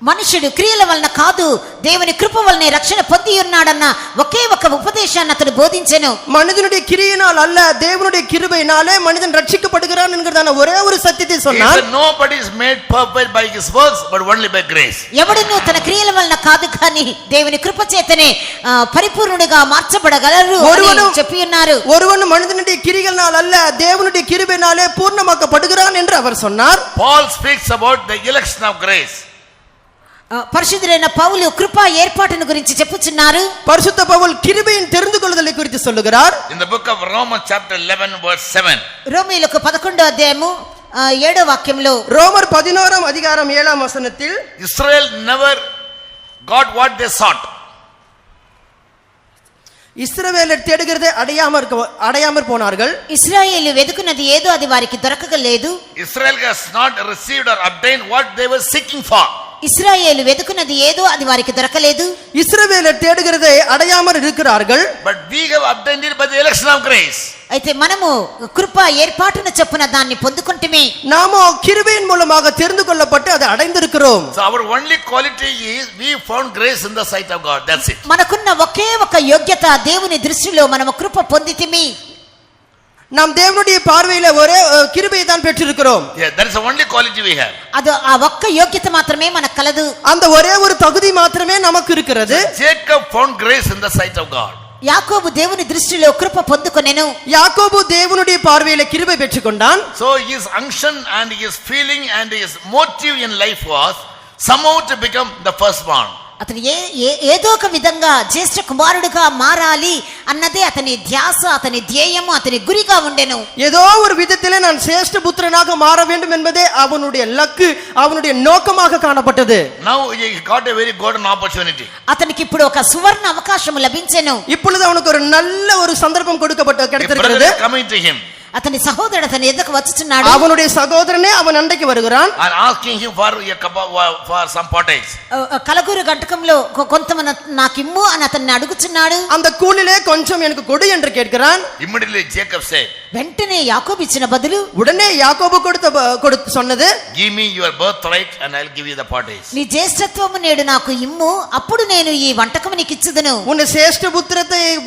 మనుషుడు క్రియల వలన కాదు దేవుని కృప వలన రక్షణ పొంది ఉన్నాడన్న ఒకే ఒక ఉపదేశాన్ని అతడు బోధించెను. மனிதனுடைய கிரியையினால் அல்ல தேவனுடைய கிருபையினாலே மனிதன் ரட்சிக்கப்படுகிறான் என்கிறதான ஒரே ஒரு சத்தியத்தை சொன்னார். Nobody is made perfect by his works but only by grace. ఎవడును తన క్రియల వలన కాదు కానీ దేవుని కృప చేతనే పరిపూర్ణుడిగా మార్చబడగలరు అని చెప్పి ఉన్నారు. ஒருவன் மனிதனுடைய கிரியைகளினால் அல்ல தேவனுடைய கிருபையினாலே பூர்ணமாக்கப்படுகிறான் என்று அவர் சொன்னார். Paul speaks about the election of grace. పరిశుద్ధుడైన పౌలు కృపా ఏర్పాటును గురించి చెప్పుచున్నారు. பரிசுத்த பவுல் கிருபையின் தெரிந்து கொள்ளுதலை குறித்து சொல்லுகிறார். In the book of Romans chapter 11 verse 7. రోమీయులకు 11వ అధ్యాయము 7వ వాక్యంలో, ரோமர் 11ஆம் அதிகாரம் 7ஆம் வசனத்தில், Israel never got what they sought. இஸ்ரவேலர் தேடுகிறதை அடையாமற் போனார்கள். ఇశ్రాయేలు వెదుకున్నది ఏదో అది వారికి దొరకలేదు. Israel has not received or obtained what they were seeking for. ఇశ్రాయేలు వెదుకున్నది ఏదో అది వారికి దొరకలేదు. இஸ்ரவேலர் தேடுகிறதை அடையாமற் இருக்கிறார்கள். But we have obtained it by the election of grace. అయితే మనము కృపా ఏర్పాటును చొప్పున దాన్ని పొందుకుంటమే. நாமோ கிருபையின் மூலமாக தெரிந்து கொள்ளப்பட்டு அதை அடைந்திருக்கிறோம். So our only quality is we found grace in the sight of God. That's it. మనకున్న ఒకే ఒక యోగ్యత దేవుని దృష్టిలో మనము కృప పొందితిమి. நாம் தேவனுடைய பார்வையில ஒரே கிருபையை தான் பெற்றிருக்கிறோம். Yeah, that is the only quality we have. అది ఆ ఒక్క యోగ్యత మాత్రమే మనకు కలదు. அந்த ஒரே ஒரு தகுதி மாத்திரமே நமக்கு இருக்கிறது. Jacob found grace in the sight of God. యాకోబు దేవుని దృష్టిలో కృప పొందుకొనెను. யாக்கோபு தேவனுடைய பார்வையில கிருபை பெற்றுக்கொண்டான். So his unction and his feeling and his motive in life was somehow to become the firstborn. అతను ఏదో ఒక విధంగా జ్యేష్ఠ కుమారుడుగా మారాలి అన్నదే అతని ధ్యాస, అతని ధ్యేయము, అతని గురిగా ఉండెను. ஏதோ ஒரு விதத்திலே நான் சிரேஷ்ட புத்திரனாக மாற வேண்டும் என்பதே அவனுடைய லக்கு, அவனுடைய நோக்கமாக காணப்பட்டது. Now he got a very golden opportunity. అతనికి ఇప్పుడు ఒక సువర్ణ అవకాశం లభించెను. இப்பொழுது அவனுக்கு ஒரு நல்ல ஒரு சந்தர்ப்பம் கிடைத்திருக்கிறது. Coming to him. అతని సహోదరుడు అతని ఎదుకు వచ్చుచున్నాడు. அவனுடைய சகோதரனே அவன் அண்டைக்கு வருகிறான். And asking him for some pottage. కలగూరు గంటకంలో కొంత నాకిమ్ము అని అతన్ని అడుగుచున్నాడు. அந்த கூலிலே கொஞ்சம் எனக்கு கொடு என்று கேட்கிறான். Immediately Jacob said, వెంటనే యాకోబు ఇచ్చిన బదులు உடனே யாக்கோபு கொடுத்து சொன்னது, give me your birthright and I'll give you the pottage. నీ జ్యేష్ఠత్వము నేడు నాకు ఇమ్ము, అప్పుడు నేను ఈ వంటకము నీకు ఇచ్చుదును. உன்னை சிரேஷ்ட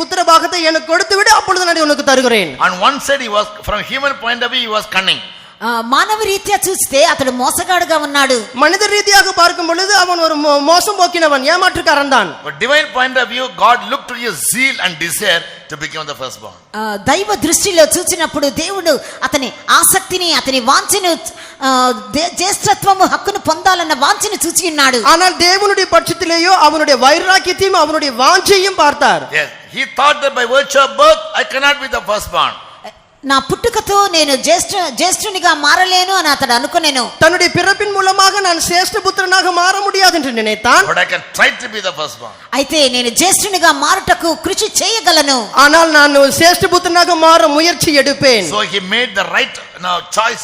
புத்திர பாகத்தை எனக்கு கொடுத்து விடு, அப்பொழுது நான் உனக்கு தருகிறேன். On one side he was, from human point of view he was cunning. మానవ రీత్యా చూస్తే అతడు మోసగాడుగా ఉన్నాడు. மனித ரீதியாக பார்க்கும் பொழுது அவன் ஒரு மோசம் போக்கினவன், ஏமாற்றுக்காரன் தான். But divine point of view God looked to his zeal and desire to become the firstborn. దైవ దృష్టిలో చూచినప్పుడు దేవుడు అతని ఆసక్తిని, అతని వాంఛను, జ్యేష్ఠత్వము హక్కును పొందాలన్న వాంఛను చూచి ఉన్నాడు. ஆனால் தேவனுடைய பட்சத்திலேயோ அவனுடைய வைராக்கியத்தையும் அவனுடைய வாஞ்சையும் பார்த்தார். Yes, he thought that by virtue of birth I cannot be the firstborn. నా పుట్టుకతో నేను జ్యేష్ఠునిగా మారలేను అని అతడు అనుకునేను. தன்னுடைய பிறப்பின் மூலமாக நான் சிரேஷ்ட புத்திரனாக மாற முடியாது என்று நினைத்தான். But I can try to be the firstborn. అయితే నేను జ్యేష్ఠునిగా మారుటకు కృషి చేయగలను. ஆனால் நான் சிரேஷ்ட புத்திரனாக மாற முயற்சி எடுப்பேன். So he made the right choice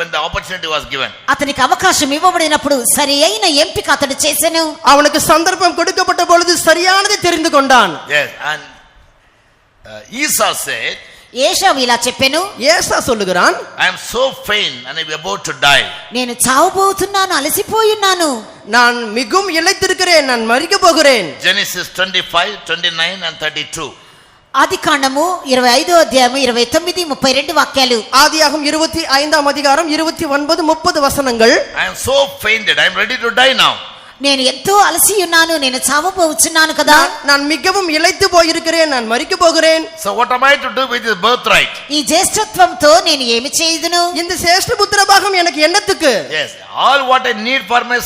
when the opportunity was given. అతనికి అవకాశం ఇవ్వబడినప్పుడు సరి అయిన ఎంపిక అతడు చేసెను. அவனுக்கு சந்தர்ப்பம் கொடுக்கப்பட்ட பொழுது சரியானதை தெரிந்து கொண்டான். Yes, and Esau said, ఏశావు ఇలా చెప్పెను, ஏசா சொல்லுகிறான், I am so faint and I am about to die. నేను చావబోతున్నాను, అలసిపోయున్నాను. நான் மிகவும் இளைத்திருக்கிறேன், நான் மரிக்க போகிறேன். Genesis 25, 29 and 32. ఆది కాండము 25వ అధ్యాయము 29, 32 వాక్యాలు. ஆதியாகமம் 25ஆம் அதிகாரம் 29, 30 வசனங்கள். I am so fainted, I am ready to die now. నేను ఎంతో అలసి ఉన్నాను, నేను చావబోతున్నాను కదా. நான் மிகவும் இளைத்து போயிருக்கிறேன், நான் மரிக்க போகிறேன். So what am I to do with this birthright? ఈ జ్యేష్ఠత్వంతో నేను ఏమి చేయుదును? இந்த சேஷ்ட புத்திர பாகம் எனக்கு என்னத்துக்கு? Yes, all what I need for my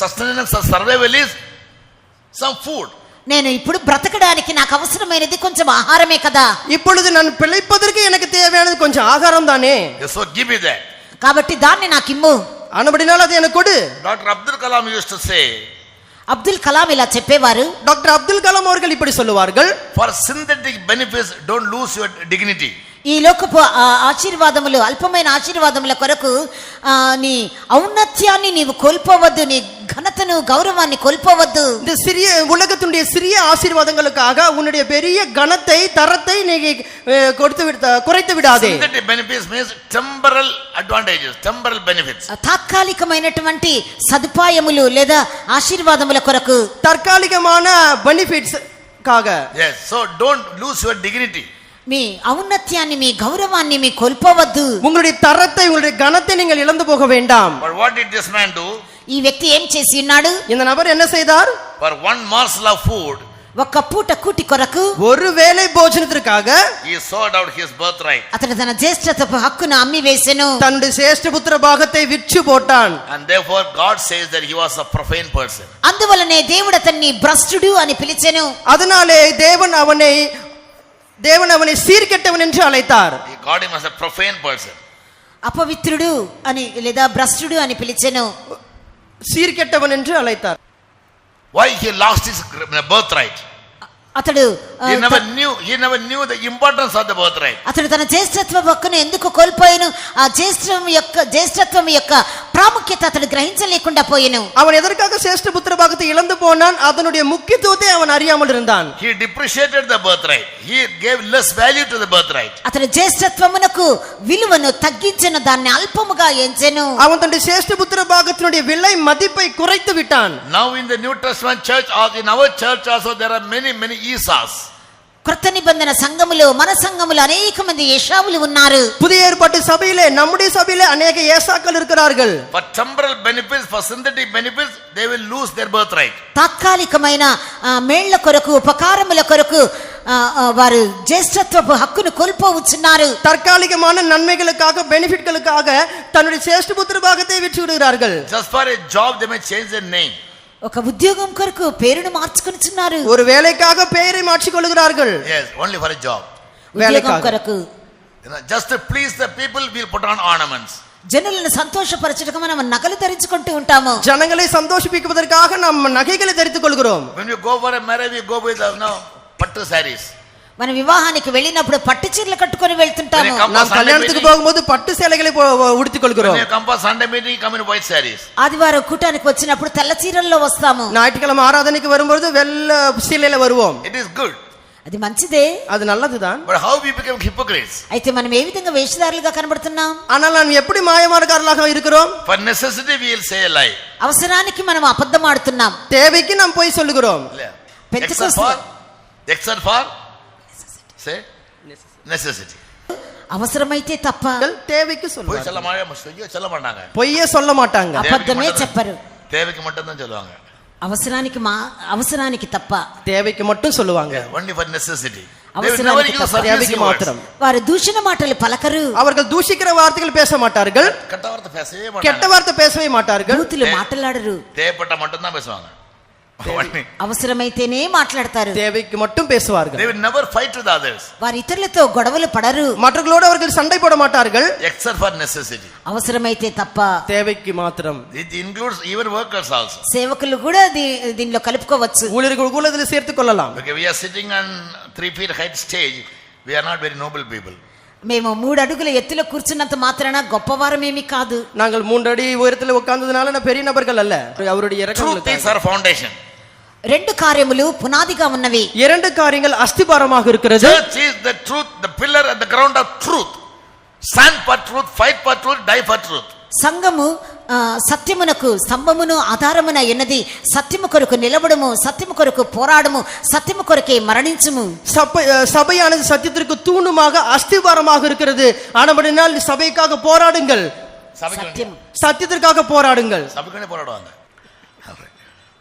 sustenance or survival is some food. నేను ఇప్పుడు బ్రతకడానికి నాకు అవసరమైనది కొంచెం ఆహారమే కదా. இப்பொழுது நான் பிழைப்பதற்கு எனக்கு தேவையானது கொஞ்சம் ஆகாரம் தானே. Yes, so give me that. కాబట్టి దాన్ని నాకు ఇమ్ము. ஆனபடினால அது எனக்கு கொடு. Dr. Abdul Kalam used to say, Abdul Kalam ఇలా చెప్పేవారు, டாக்டர் அப்துல் கலாம் அவர்கள் இப்படி சொல்லுவார்கள், for synthetic benefits don't lose your dignity. ఈ లోకపు ఆశీర్వాదములు, అల్పమైన ఆశీర్వాదముల కొరకు నీ ఔన్నత్యాన్ని నీవు కోల్పోవద్దు, నీ ఘనతను గౌరవాన్ని కోల్పోవద్దు. இந்த சிறிய உலகத்துடைய சிறிய ஆசீர்வாதங்களுக்காக உன்னுடைய பெரிய கனத்தை தரத்தை நீ குறைத்து விடாதே. Synthetic benefits means temporal advantages, temporal benefits. తాత్కాలికమైనటువంటి సదుపాయములు లేదా ఆశీర్వాదముల కొరకు, தற்காலிகமான பெனிஃபிட்ஸ் காக. Yes, so don't lose your dignity. మీ ఔన్నత్యాన్ని, మీ గౌరవాన్ని మీ కోల్పోవద్దు. உங்களுடைய தரத்தை, உங்களுடைய கனத்தை நீங்கள் இழந்து போக வேண்டாம். But what did this man do? ఈ వ్యక్తి ఏం చేసి ఉన్నాడు? இந்த நபர் என்ன செய்தார்? For one morsel of food, ఒక్క పూట కూటి కొరకు, ஒரு வேளை போஜனத்திற்காக he sold out his birthright. అతడు తన జ్యేష్ఠత్వపు హక్కును అమ్మి వేసెను. தன்னுடைய சேஷ்ட புத்திர பாகத்தை விற்று போட்டான். And therefore God says that he was a profane person. అందువలనే దేవుడు అతన్ని భ్రష్టుడు అని పిలిచెను. அதனாலே தேவன் அவனை சீர்கெட்டவன் என்று அழைத்தார். He called him as a profane person. అపవిత్రుడు అని లేదా భ్రష్టుడు అని పిలిచెను. சீர்கெட்டவன் என்று அழைத்தார். Why he lost his birthright? అతడు He never knew the importance of the birthright. అతడు తన జ్యేష్ఠత్వ హక్కును ఎందుకు కోల్పోయాను? ఆ జ్యేష్ఠత్వం యొక్క ప్రాముఖ్యత అతడు గ్రహించలేకుండా పోయెను. அவன் எதற்காக சேஷ்ட புத்திர பாகத்தை இழந்து போனான்? அதனுடைய முக்கியத்துவத்தை அவன் அறியாமல் இருந்தான். He depreciated the birthright. He gave less value to the birthright. అతడు జ్యేష్ఠత్వమునకు విలువను తగ్గించెను, దాన్ని అల్పముగా ఎంచెను. அவன் தன்னுடைய சேஷ்ட புத்திர பாகத்தினுடைய விலை மதிப்பை குறைத்து விட்டான். Now in the New Testament church, or in our church also, there are many Esau's. క్రొత్త నిబంధన సంఘములో, మన సంఘములో అనేక మంది ఏశావులు ఉన్నారు. புதிய ஏற்பாட்டு சபையிலே, நம்முடைய சபையிலே अनेक ஏசாக்கள் இருக்கிறார்கள். For temporal benefits, for synthetic benefits, they will lose their birthright. తాత్కాలికమైన మేళ్ల కొరకు, ఉపకారముల కొరకు వారు జ్యేష్ఠత్వపు హక్కును కోల్పోవచ్చున్నారు. தற்காலிகமான நன்மைகளுக்காக, பெனிஃபிட்களுக்காக தன்னுடைய சேஷ்ட புத்திர பாகத்தை விற்று விடுகிறார்கள். Just for a job, they may change their name. ఒక ఉద్యోగం కొరకు పేరును మార్చుకొనిచున్నారు. ஒரு வேலைக்காக பெயரை மாற்றிக் கொள்கிறார்கள். Yes, only for a job. ఉద్యోగం కొరకు, just to please the people, we'll put on ornaments. జనులను సంతోషపరచడానికి మనం నగలు ధరించుకుంటూ ఉంటాము. ஜனங்களை சந்தோஷிப்பிப்பதற்காக நாம் நகைகளை தரித்துக் கொள்கிறோம். When we go for a marriage, we go with pattu sarees. మన వివాహానికి వెళ్ళినప్పుడు పట్టు చీరలు కట్టుకొని వెళ్తుంటాము. நாம் கல்யாணத்துக்கு போகும்போது பட்டு சேலைகளை உடுத்திக் கொள்கிறோம். When you come for Sunday meeting, come in white sarees. ఆదివారం కూటానికి వచ్చినప్పుడు తెల్ల చీరల్లో వస్తాము. ஞாயிற்றுக்கிழமை ஆராதனைக்கு வரும்போது வெள்ளை சீலையில வருவோம். It is good. అది మంచిదే, அது நல்லதுதான். But how we become hypocrites? అయితే మనం ఏ విధంగా వేషధారులుగా కనబడుతున్నాం? ஆனால் நாம் எப்படி மாயமார்க்காரர்களாக இருக்கிறோம்? For necessity, we will say a lie. అవసరానికి మనం అబద్ధం ఆడుతున్నాం. தேவைக்கு நாம் போய் சொல்லுகிறோம். Except for say necessity. అవసరమైతే తప్ప தேவைக்கு போய் சொல்ல மாட்டாங்க. பொய்யே சொல்ல மாட்டாங்க. అబద్ధమే చెప్పరు. தேவைக்கு மட்டும் தான் சொல்லுவாங்க. అవసరానికి తప్ప, தேவைக்கு மட்டும் சொல்லுவாங்க. Only for necessity. தேவைக்கு மாத்திரம். వారు దూషణ మాటలు పలకరు. அவர்கள் தூஷிக்கிற வார்த்தைகள் பேச மாட்டார்கள். கெட்ட வார்த்தை பேசவே மாட்டார்கள். బూతులు మాట్లాడరు. தேவைப்பட்ட மட்டும் தான் பேசுவாங்க. అవసరమైతేనే మాట్లాడతారు. தேவைக்கு மட்டும் பேசுவார்கள். They will never fight with others. వారు ఇతరులతో గొడవలు పడరు. மற்றவர்களோடு அவர்கள் சண்டை போட மாட்டார்கள். Except for necessity. అవసరమైతే తప్ప. தேவைக்கு மாத்திரம். It includes even workers also. సేవకులు కూడా దీనిలో కలుపుకోవచ్చు. ஊழியர்கள் கூட இதில் சேர்த்துக் கொள்ளலாம். Okay, we are sitting on 3 feet height stage. We are not very noble people. మేము 3 అడుగుల ఎత్తులో కూర్చున్నంత మాత్రాన గొప్పవారమేమి కాదు. நாங்கள் 3 அடி உயரத்தில் உட்கார்ந்ததனால பெரிய நபர்கள் அல்ல. அவருடைய இரக்கம். Truth is our foundation. రెండు కార్యములు పునాదిగా ఉన్నవి. இரண்டு காரியங்கள் அஸ்திபாரமாக இருக்கிறது. Church is the truth, the pillar and the ground of truth. Stand for truth, fight for truth, die for truth. సంఘము సత్యమునకు స్తంభమును ఆధారమున ఉన్నది. సత్యము కొరకు నిలబడము, సత్యము కొరకు పోరాడము, సత్యము కొరకే మరణించుము. சபையானது சத்தியத்திற்கு தூணுமாக அஸ்திபாரமாக இருக்கிறது. ஆனபடினால் சபைக்காக போராடுங்கள், సత్యం சத்தியத்திற்காக போராடுங்கள். சபைக்குனே போராடுவாங்க.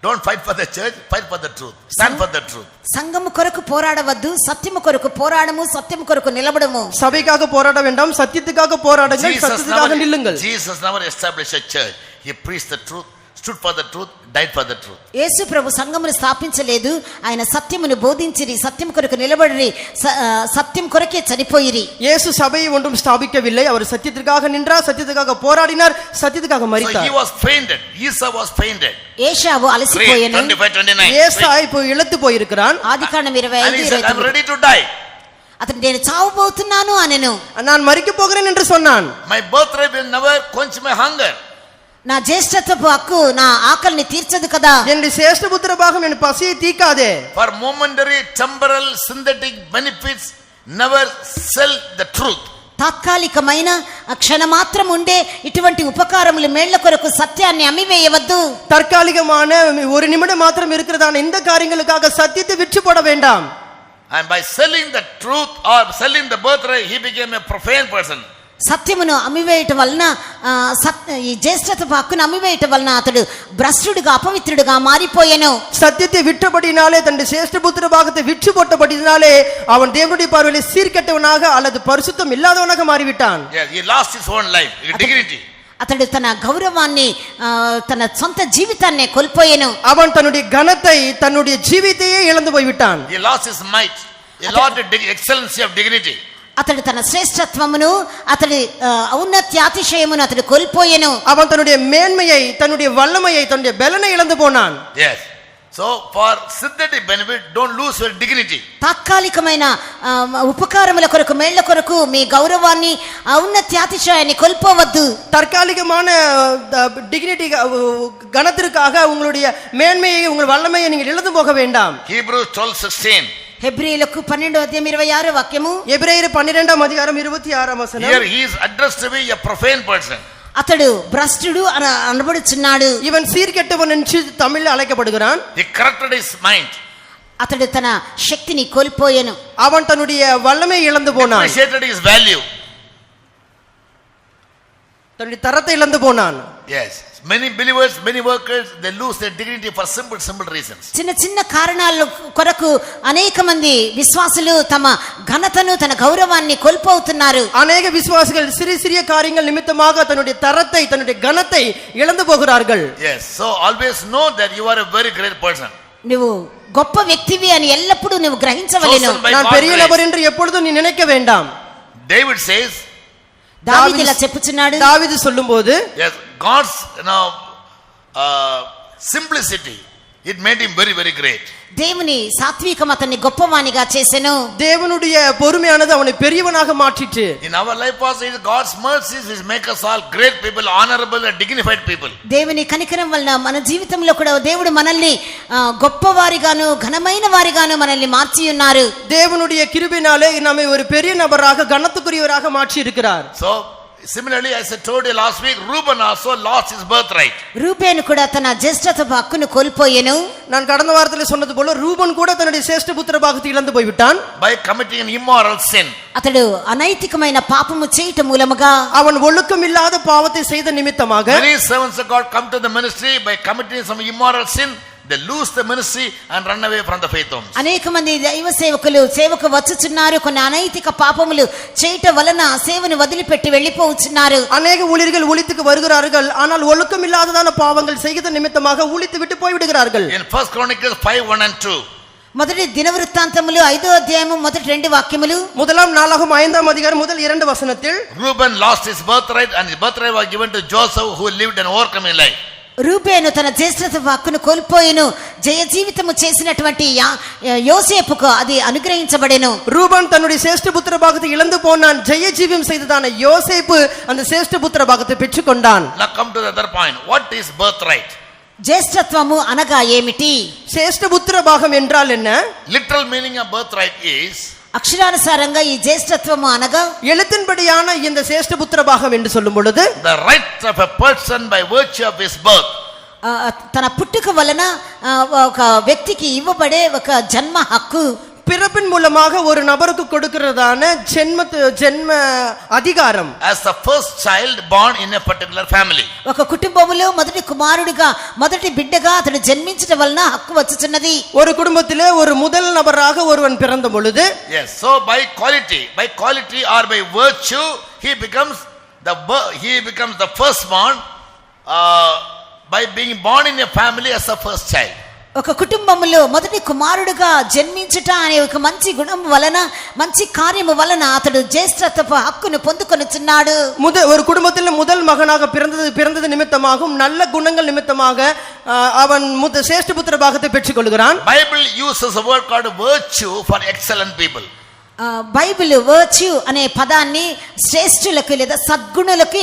Don't fight for the church, fight for the truth. Stand for the truth. సంఘము కొరకు పోరాడవద్దు, సత్యము కొరకు పోరాడము, సత్యము కొరకు నిలబడము. சபைக்காக போராட வேண்டாம், சத்தியத்துக்காக போராடுங்கள், சத்தியத்துக்காக நில்லுங்கள். Jesus never established a church. He preached the truth, stood for the truth, died for the truth. యేసు ప్రభు సంఘమును స్థాపించలేదు. ఆయన సత్యమును బోధించిరి, సత్యం కొరకు నిలబడిరి, సత్యం కొరకే చనిపోయిరి. இயேசு சபையை ஒன்றும் ஸ்தாபிக்கவில்லை. அவர் சத்தியத்திற்காக நின்றார், சத்தியத்துக்காக போராடினார், சத்தியத்துக்காக So மரித்தார். he was fainted. Esau was fainted. ஏசாவு அலசிపోయెను. 25-29. ஏசா இப்போ இழுத்து போயிருக்கிறான். ఆదికాండం And he said, I'm 25:29 ready to die. అతను నేను చావబోతున్నాను అనెను. நான் మరిக்க போகிறேன் என்று சொன்னான். My birthright will never quench my hunger. నా జ్యేష్ఠత్వపు హక్కు నా ఆకలిని తీర్చదు కదా. என்னுடைய சேஷ்ட புத்திர பாகம் என் பசியை தீக்காதே. For momentary, temporal, synthetic benefits, never sell the truth. తాత్కాలికమైన క్షణమాత్రం ఉండే ఇటువంటి ఉపకారములు మేళ్ల కొరకు సత్యాన్ని అమ్మివేయవద్దు. தற்காலிகமான ஒரு நிமிடம் மாத்திரம் இருக்கிறதான இந்த காரியங்களுக்காக சத்தியத்தை விற்று போட வேண்டாம். And by selling the truth or selling the birthright, he became a profane person. సత్యమును అమ్మివేయటం వలన ఈ జ్యేష్ఠత్వపు హక్కును అమ్మివేయటం వలన అతడు భ్రష్టుడిగా అపవిత్రుడిగా మారిపోయెను. சத்தியத்தை விற்றபடினாலே தன்னுடைய சேஷ்ட புத்திர பாகத்தை விற்று போட்டபடினாலே அவன் தேவனுடைய பார்வையிலே சீர்கெட்டவனாக அல்லது பரிசுத்தம் இல்லாதவனாக மாறிவிட்டான். Yes, he lost his own life, his dignity. అతడు తన గౌరవాన్ని తన సొంత జీవితాన్ని కోల్పోయెను. அவன் தன்னுடைய கனத்தை தன்னுடைய ஜீவித்தையே இழந்து போய்விட்டான். He lost his might. He lost the excellency of dignity. అతడు తన శ్రేష్ఠత్వమును, అతడి ఔన్నత్యాతిశయమును అతడు కోల్పోయెను. அவன் தன்னுடைய மேன்மையை, தன்னுடைய வல்லமையை, தன்னுடைய பலனை இழந்து போனான். Yes. So for synthetic benefit, don't lose your dignity. తాత్కాలికమైన ఉపకారముల కొరకు మేళ్ల కొరకు మీ గౌరవాన్ని, ఔన్నత్యాతిశయాన్ని కోల్పోవద్దు. தற்காலிகமான டிக்னிட்டி கனத்திற்காக உங்களுடைய மேன்மையை, உங்கள் வல்லமையை நீங்கள் இழந்து போக வேண்டாம். Hebrews 12:16. హెబ్రీయులకు 12:26 వాక్యము. எபிரேயர் 12:26 Here he is addressed to be a profane person. అతడు భ్రష్టుడు అనబడుచున్నాడు. இவன் சீர்கெட்டவன் என்று தமிழில் அழைக்கப்படுகிறான். He corrupted his mind. అతడు తన శక్తిని కోల్పోయెను. அவன் தன்னுடைய வல்லமை இழந்து போனான். Depreciated his value. தன்னுடைய தரத்தை இழந்து போனான். Yes. Many believers, many workers, they lose their dignity for simple reasons. చిన్న చిన్న కారణాల కొరకు అనేక మంది విశ్వాసులు తమ ఘనతను, తన గౌరవాన్ని కోల్పోతున్నారు. అనేక విశ్వాసిகள் சிறிய சிறிய காரியங்கள் நிமித்தமாக தன்னுடைய தரத்தை, தன்னுடைய கனத்தை இழந்து போகிறார்கள். Yes. So always know that you are a very great person. నువ్వు గొప్ప వ్యక్తివి అని ఎల్లప్పుడూ నువ్వు గ్రహించవలెను. நான் பெரிய நபர் என்று எப்பொழுதும் நீ நினைக்க வேண்டாம். David says, దావీదు ఇలా చెప్పుచున్నాడు. దావీదు சொல்லும்போது, yes, God's simplicity, it made him very, very great. దేవుని సాత్వికం అతన్ని గొప్పవానిగా చేసెను. தேவனுடைய பொறுமையானது அவனை பெரியவனாக மாற்றிற்று. In our life also, God's mercies will make us all great people, honorable and dignified people. దేవుని కనికరం వలన మన జీవితంలో కూడా దేవుడు మనల్ని గొప్పవారిగాను, ఘనమైన వారిగాను మనల్ని మార్చి ఉన్నారు. தேவனுடைய கிருபையினாலே நம்மை ஒரு பெரிய நபராக, கனத்துக்குரியவராக மாற்றி இருக்கிறார். So similarly, as I told you last week, Reuben also lost his birthright. Reuben కూడా తన జ్యేష్ఠత్వపు హక్కును కోల్పోయెను. நான் கடந்த வாரத்தில் சொன்னது போல ரூபன் கூட தன்னுடைய சேஷ்ட புத்திர பாகத்தை இழந்து போய்விட்டான். By committing an immoral sin. అతడు అనైతికమైన పాపము చేయటం మూలముగా, அவன் ஒழுக்கம் இல்லாத பாவத்தை செய்த நிமித்தமாக, Many servants of God come to the ministry by committing some immoral sin. They lose the ministry and run away from the faith homes. అనేక మంది దైవ సేవకు వచ్చుచున్నారు. కొన్ని అనైతిక పాపములు చేయటం వలన సేవను వదిలిపెట్టి వెళ్ళిపోవచ్చున్నారు. அநேக ஊழியர்கள் ஊழியத்துக்கு வருகிறார்கள், ஆனால் ஒழுக்கம் இல்லாததான பாவங்கள் செய்த நிமித்தமாக ஊழித்து விட்டு போய்விடுகிறார்கள். In 1 Chronicles 5:1-2. మొదటి దినవృత్తాంతములు 5వ అధ్యాయము మొదటి 2 వాక్యములు. முதலாம் நாளாகமம் 5ஆம் அதிகாரம் முதல் 2 வசனத்தில், Reuben lost his birthright and his birthright was given to Joseph, who lived an overcoming life. Reuben తన జ్యేష్ఠత్వపు హక్కును కోల్పోయెను. జయ జీవితము చేసినటువంటి యోసేపుకు అది అనుగ్రహించబడెను. ரூபன் தன்னுடைய சேஷ்ட புத்திர பாகத்தை இழந்து போனான். ஜெய ஜீவியம் செய்ததான யோசேப்பு அந்த சேஷ்ட புத்திர பாகத்தை பெற்றுக்கொண்டான். Now come to the other point. What is birthright? జ్యేష్ఠత్వము అనగా ఏమిటి? சேஷ்டபுத்திர பாகம் என்றால் என்ன? Literal meaning of birthright is అక్షరానుసారంగా ఈ జ్యేష్ఠత్వము అనగా எழுத்தின்படியான இந்த சேஷ்டபுத்திர பாகம் என்று சொல்லும் பொழுது the right of a person by virtue of his birth. తన పుట్టుక వలన ఒక వ్యక్తికి ఇవ్వబడే ఒక జన్మ హక్కు, பிறப்பின் மூலமாக ஒரு நபருக்கு கொடுக்கிறதான ஜென்ம அதிகாரம். As the first child born in a particular family. ఒక కుటుంబములో మొదటి కుమారుడిగా మొదటి బిడ్డగా అతడు జన్మించడం వలన హక్కు వచ్చుచున్నది. ஒரு குடும்பத்திலே ஒரு முதல் நபராக ஒருவன் பிறந்த பொழுது Yes, so by quality or by virtue he becomes the firstborn by being born in a family as the first child. ఒక కుటుంబములో మొదటి కుమారుడుగా జన్మించుట అనే ఒక మంచి గుణం వలన, మంచి కార్యము వలన అతడు జ్యేష్ఠత్వ హక్కును పొందుకొనుచున్నాడు. ஒரு குடும்பத்தில் முதல் மகனாக பிறந்தது நிமித்தமாகவும் நல்ல குணங்கள் நிமித்தமாக அவன் சேஷ்டபுத்திர பாகத்தை பெற்றுக் கொள்கிறான். Bible uses a word called virtue for excellent people. Bible virtue అనే పదాన్ని శ్రేష్ఠులకు లేదా సద్గుణులకు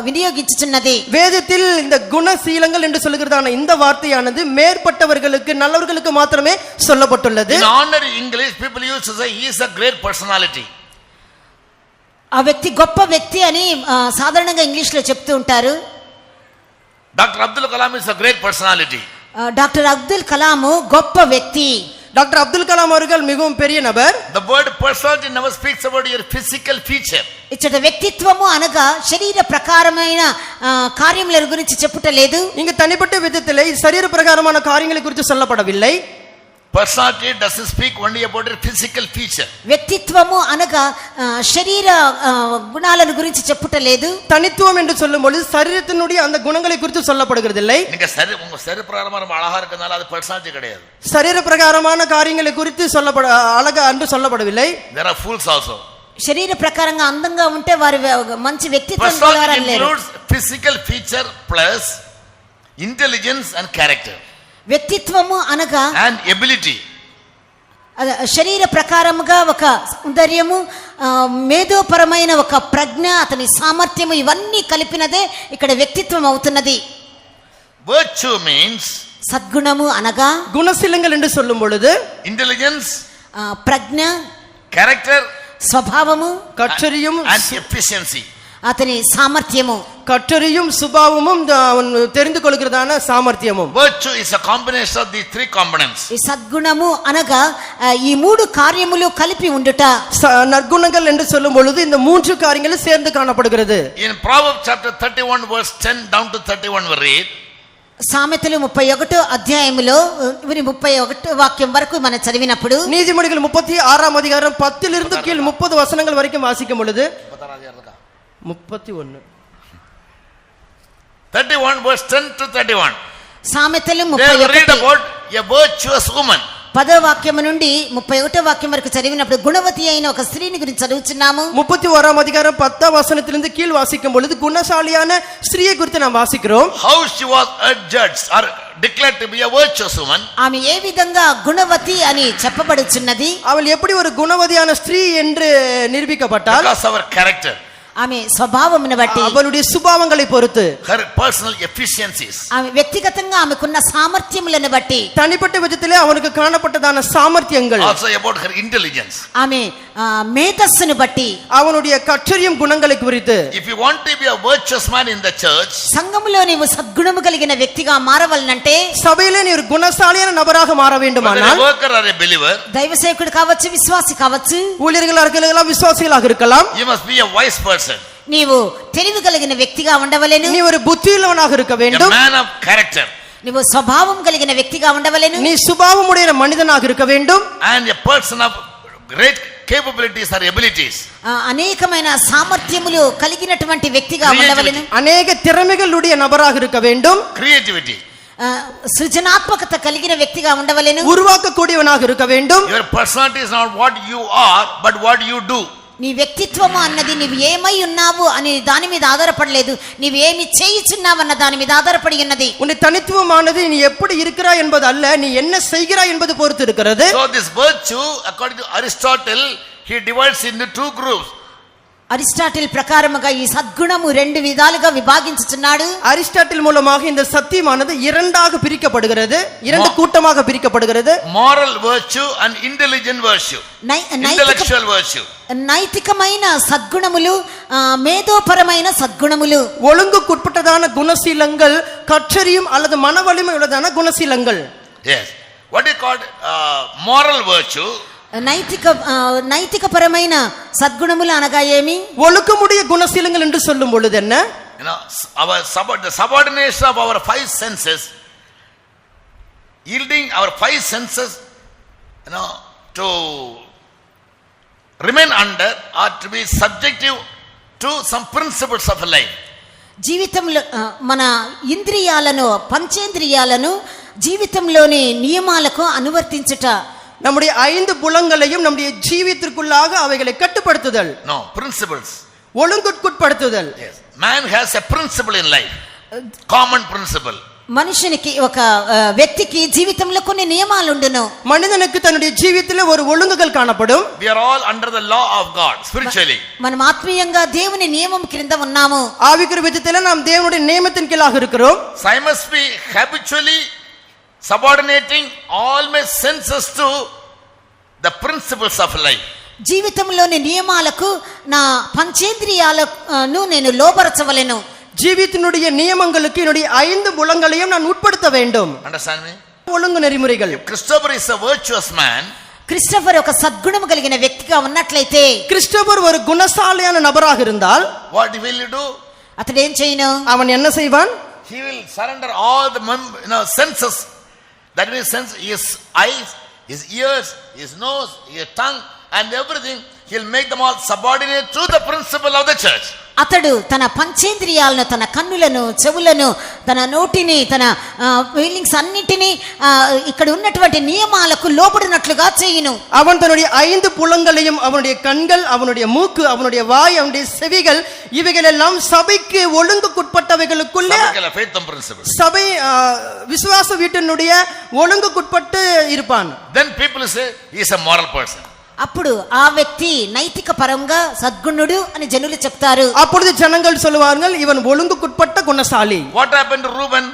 వినియోగించుచున్నది. வேதத்தில் இந்த குணசீலங்கள் என்று சொல்லுகிறதான இந்த வார்த்தையானது மேற்பட்டவர்களுக்கு நல்லவர்களுக்கு மாத்திரமே சொல்லப்பட்டுள்ளது. In ordinary English people use to say he is a great personality. ఆ వ్యక్తి గొప్ప వ్యక్తి అని సాధారణంగా ఇంగ్లీష్ లో చెప్తూ ఉంటారు. Dr. Abdul Kalam is a great personality. Doctor Abdul Kalam గొప్ప వ్యక్తి. டாக்டர் அப்துல் கலாம் அவர்கள் மிகவும் பெரிய நபர். The word personality never speaks about your physical feature. ఇచ్చట వ్యక్తిత్వము అనగా శరీర ప్రకారమైన కార్యముల గురించి చెప్పుట లేదు. இங்க தனிப்பட்ட விதத்திலே శరీర ప్రకారமான காரியங்களை குறித்து சொல்லப்படவில்லை. Personality doesn't speak only about your physical feature. వ్యక్తిత్వము అనగా శరీర గుణాలను గురించి చెప్పుట లేదు. தனித்துவம் என்று சொல்லும்போது சரீரத்தினுடைய அந்த குணங்களை குறித்து சொல்லப்படுகிறது இல்லை. நீங்க உங்க சரீர பிரகாரமா அழகா இருக்கனால அது personality கிடையாது. சரீர பிரகாரமான காரியங்களை குறித்து அழகா என்று சொல்லப்படவில்லை. There are fools also. శరీర ప్రకారంగా అందంగా ఉంటే వారి మంచి వ్యక్తిత్వం Personality includes physical feature plus intelligence and character. వ్యక్తిత్వము అనగా and ability. శరీర ప్రకారముగా ఒక సౌందర్యము, మేధోపరమైన ఒక ప్రజ్ఞ, అతని సామర్థ్యము ఇవన్నీ కలిపినదే ఇక్కడ వ్యక్తిత్వం అవుతున్నది. Virtue means సద్గుణము అనగా குணசீலங்கள் என்று சொல்லும் பொழுது intelligence, ప్రజ్ఞ, character, స్వభావము, கற்றறியும் and efficiency. అతని సామర్థ్యము, கற்றறியும் சுபாவமும் தெரிந்து கொள்கிறதான சாமர்த்தியமும். Virtue is a combination of these three components. ఈ సద్గుణము అనగా ఈ మూడు కార్యములు కలిపి ఉండుట. நற்குணங்கள் என்று சொல்லும் பொழுது இந்த மூன்று காரியங்களும் சேர்ந்து காணப்படுகிறது. In Proverbs chapter 31 verse 10 down to 31 we read, సామెతలు 31 అధ్యాయములో 31 వాక్యం వరకు మనం చదివినప్పుడు, நீதிமொழிகள் 36 அதிகாரம் 10 இருந்து கீழ் 30 வசனங்கள் வரைக்கும் வாசிக்கும் பொழுது 31 verse 10 to 31 సామెతలు they read about a virtuous woman. 10వ వాక్యం నుండి 31వ వాక్యం వరకు చదివినప్పుడు గుణవతి అయిన ఒక స్త్రీని గురించి చదువుచున్నాము. 31 அதிகாரம் 10 வசனத்திலிருந்து கீழ் வாசிக்கும் பொழுது குணசாலியான ஸ்திரியை குறித்து நாம் வாசிக்கிறோம். How she was adjudged or declared to be a virtuous woman. ఆమె ఏ విధంగా గుణవతి అని చెప్పబడుచున్నది? அவள் எப்படி ஒரு குணவதியான ஸ்திரீ என்று நிரூபிக்கப்பட்டாள்? Because of her character. ఆమె స్వభావమును బట్టి, அவளுடைய சுபாவங்களை பொறுத்து, her personal efficiencies. ఆమె వ్యక్తిగతంగా ఆమెకున్న సామర్థ్యములను బట్టి, தனிப்பட்ட விதத்திலே அவனுக்கு காணப்பட்டதான சாமர்த்தியங்கள், also about her intelligence. ఆమె మేధస్సును బట్టి, அவனுடைய கற்றறியும் குணங்களை குறித்து. If you want to be a virtuous man in the church, సంఘములో నీవు సద్గుణము కలిగిన వ్యక్తిగా మారవలనంటే, சபையிலே நீ ஒரு குணசாலியான நபராக மாற வேண்டுமானால், a worker or a believer, దైవ సేవకుడు కావచ్చు, విశ్వాసి కావచ్చు, ஊழியர்களாக இருக்கலாம், விசுவாசிகளாக இருக்கலாம், you must be a wise person. నీవు తెలివి కలిగిన వ్యక్తిగా ఉండవలెను. நீ ஒரு புத்தியுள்ளவனாக இருக்க A வேண்டும். man of character. నీవు స్వభావం కలిగిన వ్యక్తిగా ఉండవలెను. நீ சுபாவமுடைய மனிதனாக இருக்க வேண்டும். And a person of great capabilities or abilities. అనేకమైన సామర్థ్యములు కలిగినటువంటి వ్యక్తిగా ఉండవలెను. అనేక திறமைகளுடைய நபராக இருக்க வேண்டும். Creativity. సృజనాత్మకత కలిగిన వ్యక్తిగా ఉండవలెను. உருவாக்கக்கூடியவனாக இருக்க வேண்டும். Your personality is not what you are but what you do. నీ వ్యక్తిత్వము అన్నది నీవు ఏమై ఉన్నావు అని దాని మీద ఆధారపడలేదు, నీవు ఏమి చేయుచున్నావు అన్న దాని మీద ఆధారపడి ఉన్నది. உன்னுடைய தனித்துவமானது நீ எப்படி இருக்கிறாய் என்பது அல்ல, நீ என்ன செய்கிறாய் என்பது பொறுத்து இருக்கிறது. So this virtue, according to Aristotle, he divides into two groups. Aristotle ప్రకారముగా ఈ సద్గుణము రెండు విధాలుగా విభాగించుచున్నాడు. அரிஸ்டாட்டில் மூலமாக இந்த சத்தியமானது இரண்டாக பிரிக்கப்படுகிறது, இரண்டு கூட்டமாக பிரிக்கப்படுகிறது. Moral virtue and intelligent virtue. Intellectual virtue. నైతికమైన సద్గుణములు, మేధోపరమైన సద్గుణములు. ஒழுங்குக்குட்பட்டதான குணசீலங்கள், கற்றறியும் அல்லது மனவலிமை உள்ளதான குணசீலங்கள். Yes. What is called moral virtue? నైతికపరమైన సద్గుణములు అనగా ఏమి? ஒழுக்கமுடைய குணசீலங்கள் என்று சொல்லும் பொழுது என்ன? You know, the subordination of our five senses, yielding our five senses, you know, to remain under or to be subjective to some principles of life. జీవితంలో మన ఇంద్రియాలను, పంచేంద్రియాలను జీవితంలోని నియమాలకు అనువర్తించుట. நம்முடைய ஐந்து புலங்களையும் நம்முடைய ஜீவித்திற்குள்ளாக அவைகளை கட்டுப்படுத்துதல். No, principles. ஒழுங்குட்படுத்துதல். Yes. Man has a principle in life. Common principle. మనుషునికి, ఒక వ్యక్తికి జీవితంలో కొన్ని నియమాలు ఉండును. மனிதனுக்கு தன்னுடைய ஜீவிதத்திலே ஒரு ஒழுங்குகள் காணப்படும். We are all under the law of God spiritually. మనం ఆత్మీయంగా దేవుని నియమం క్రింద ఉన్నాము. ஆவிக்குரிய விதத்திலே நாம் தேவனுடைய நியமத்தின் கீழாக இருக்கிறோம். So I must be habitually subordinating all my senses to the principles of life. జీవితంలోని నియమాలకు నా పంచేంద్రియాలను నేను లోబరచవలెను. ஜீவித்தினுடைய நியமங்களுக்கு என்னுடைய ஐந்து புலங்களையும் நான் உட்படுத்த வேண்டும். Understand me? ஒழுங்கு நெறிமுறைகள். Christopher is a virtuous man. Christopher ఒక సద్గుణము కలిగిన వ్యక్తిగా ఉన్నట్లయితే, கிறிஸ்டோபர் ஒரு குணசாலியான நபராக இருந்தால், what will you do? అతడు ఏం చేయను? அவன் என்ன செய்வான்? He will surrender all the senses. That means sense, his eyes, his ears, his nose, his tongue and everything, he'll make them all subordinate to the principle of the church. అతడు తన పంచేంద్రియాలను, తన కన్నులను, చెవులను, తన నోటిని, తన ఫీలింగ్స్ అన్నిటినీ ఇక్కడ ఉన్నటువంటి నియమాలకు లోబడినట్లుగా చేయును. அவன் தன்னுடைய ஐந்து புலங்களையும், அவனுடைய கண்கள், அவனுடைய மூக்கு, அவனுடைய வாய், அவனுடைய செவிகள், இவைகள் எல்லாம் சபைக்கு ஒழுங்குக்குட்பட்டவைகளுக்குள்ளே, சபை விசுவாச வீட்டினுடைய ஒழுங்குக்குட்பட்டு இருப்பான். Then people say he is a moral person. అప్పుడు ఆ వ్యక్తి నైతిక పరంగా సద్గుణుడు అని జనులు చెప్తారు. அப்பொழுது ஜனங்கள் சொல்வார்கள், இவன் ஒழுங்குக்குட்பட்ட குணசாலி. What happened to Reuben?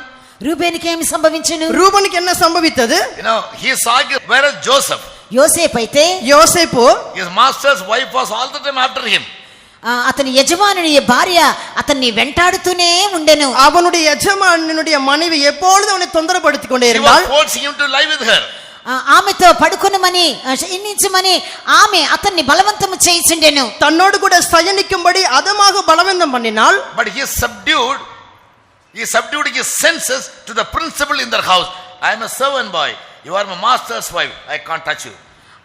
రూబేనుకి ఏమి సంభవించెను? ரூபனுக்கு என்ன சம்பவித்தது? You know, he saw where is Joseph? యోసేపు అయితే, யோசேப்பு, his master's wife was all the time after him. అతని యజమానుని భార్య అతన్ని వెంటాడుతూనే ఉండెను. அவனுடைய యజమానుடைய மனைவி எப்பொழுதும் அவனை தொந்தரப்படுத்திக் கொண்டே She இருந்தாள். was forcing him to lie with her. ఆమెతో పడుకొనమని, ఎన్నించమని ఆమె అతన్ని బలవంతము చేయించుండెను. தன்னோடு கூட சயனிக்கும்படி அதமாக பலவந்தம் பண்ணினாள். But he subdued his senses to the principle in their house. I am a servant boy, you are my master's wife, I can't touch you.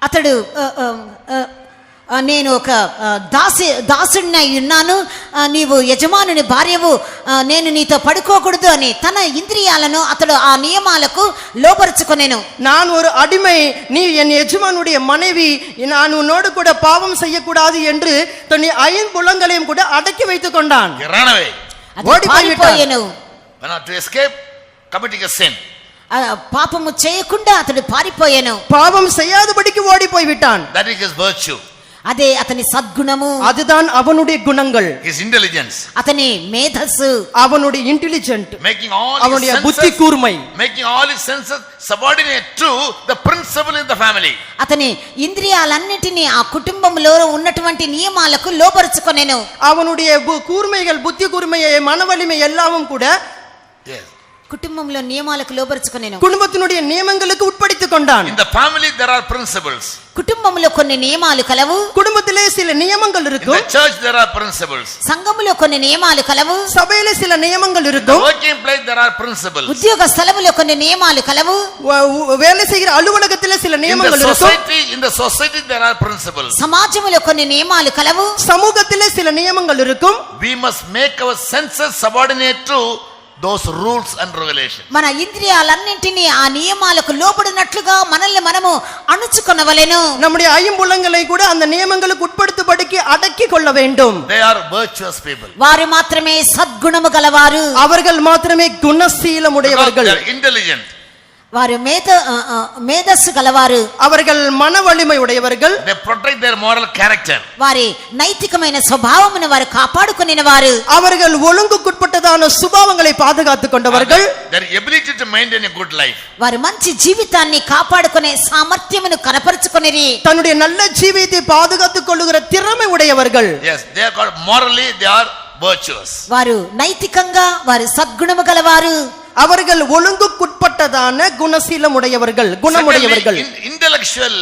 అతడు నేను ఒక దాసుడినై ఉన్నాను, నీవు యజమానుని భార్యవు, నేను నీతో పడుకోకూడదు అని తన ఇంద్రియాలను అతడు ఆ నియమాలకు లోపరుచుకొనెను. நான் ஒரு அடிமை, நீ என் எஜமானுடைய மனைவி, நான் உன்னோடு கூட பாவம் செய்யக்கூடாது என்று தன் ஐம்புலங்களையும் கூட அடக்கி வைத்துக் கொண்டான். He ran away. ஓடி போய்விட்டான். To escape committing a sin. పాపము చేయకుండా అతడు పారిపోయాను. பாவம் செய்யாதபடிக்கு ஓடி போய்விட்டான். That is his virtue. అదే అతని సద్గుణము. அதுதான் அவனுடைய குணங்கள். His intelligence. అతని మేధస్సు. அவனுடைய இன்டெலிஜென்ட். Making all அவனுடைய his புத்தி கூர்மை. Making all his senses subordinate to the principle in the family. అతని ఇంద్రియాలన్నిటినీ ఆ కుటుంబంలో ఉన్నటువంటి నియమాలకు లోపరుచుకొనెను. அவனுடைய கூர்மைகள், புத்தி கூர்மையை, மனவலிமை எல்லாமும் கூட కుటుంబంలో నియమాలకు లోబరుచుకొనెను. కుటుంబத்தினுடைய నియమங்களுக்கு உட்படுத்திக் கொண்டான். In the family there are principles. కుటుంబంలో కొన్ని నియమాలు కలవు. குடும்பத்திலே சில நியமங்கள் இருக்கும். In the church there are principles. సంఘములో కొన్ని నియమాలు కలవు. சபையிலே சில நியமங்கள் இருக்கும். In the working place there are principles. ఉద్యోగ స్థలములో కొన్ని నియమాలు కలవు. வேலை செய்கிற அலுவலகத்திலே சில நியமங்கள் இருக்கும். In the society there are principles. సమాజములో కొన్ని నియమాలు కలవు. சமூகத்திலே சில நியமங்கள் இருக்கும். We must make our senses subordinate to those rules and regulations. మన ఇంద్రియాలన్నింటినీ ఆ నియమాలకు లోబడినట్లుగా మనల్ని మనము అణుచుకొనవలెను. நம்முடைய ஐம்புலங்களை கூட அந்த நியமங்களுக்கு உட்படுத்தும்படிக்கு அடக்கி கொள்ள வேண்டும். They are virtuous people. వారు మాత్రమే సద్గుణము గలవారు. அவர்கள் மாத்திரமே குணசீலம் உடையவர்கள். They are intelligent. వారు మేధస్సు గలవారు, அவர்கள் மன வலிமை உடையவர்கள், they protect their moral character, వారి నైతికమైన స్వభావమును వారు కాపాడుకొనిన వారు, அவர்கள் ஒழுங்குக்குட்பட்டதான சுபாவங்களை பாதுகாத்துக் கொண்டவர்கள், their ability to maintain a good life, వారు మంచి జీవితాన్ని కాపాడుకునే సామర్థ్యమును కనపరుచుకొనిరి, தன்னுடைய நல்ல ஜீவியத்தை பாதுகாத்துக் கொள்ளுகிற திறமை உடையவர்கள். yes, they are called morally, they are virtuous. వారు నైతికంగా వారు సద్గుణము గలవారు, அவர்கள் ஒழுங்குக்குட்பட்டதான குணசீலம் உடையவர்கள், குணமுடையவர்கள். Secondly, intellectual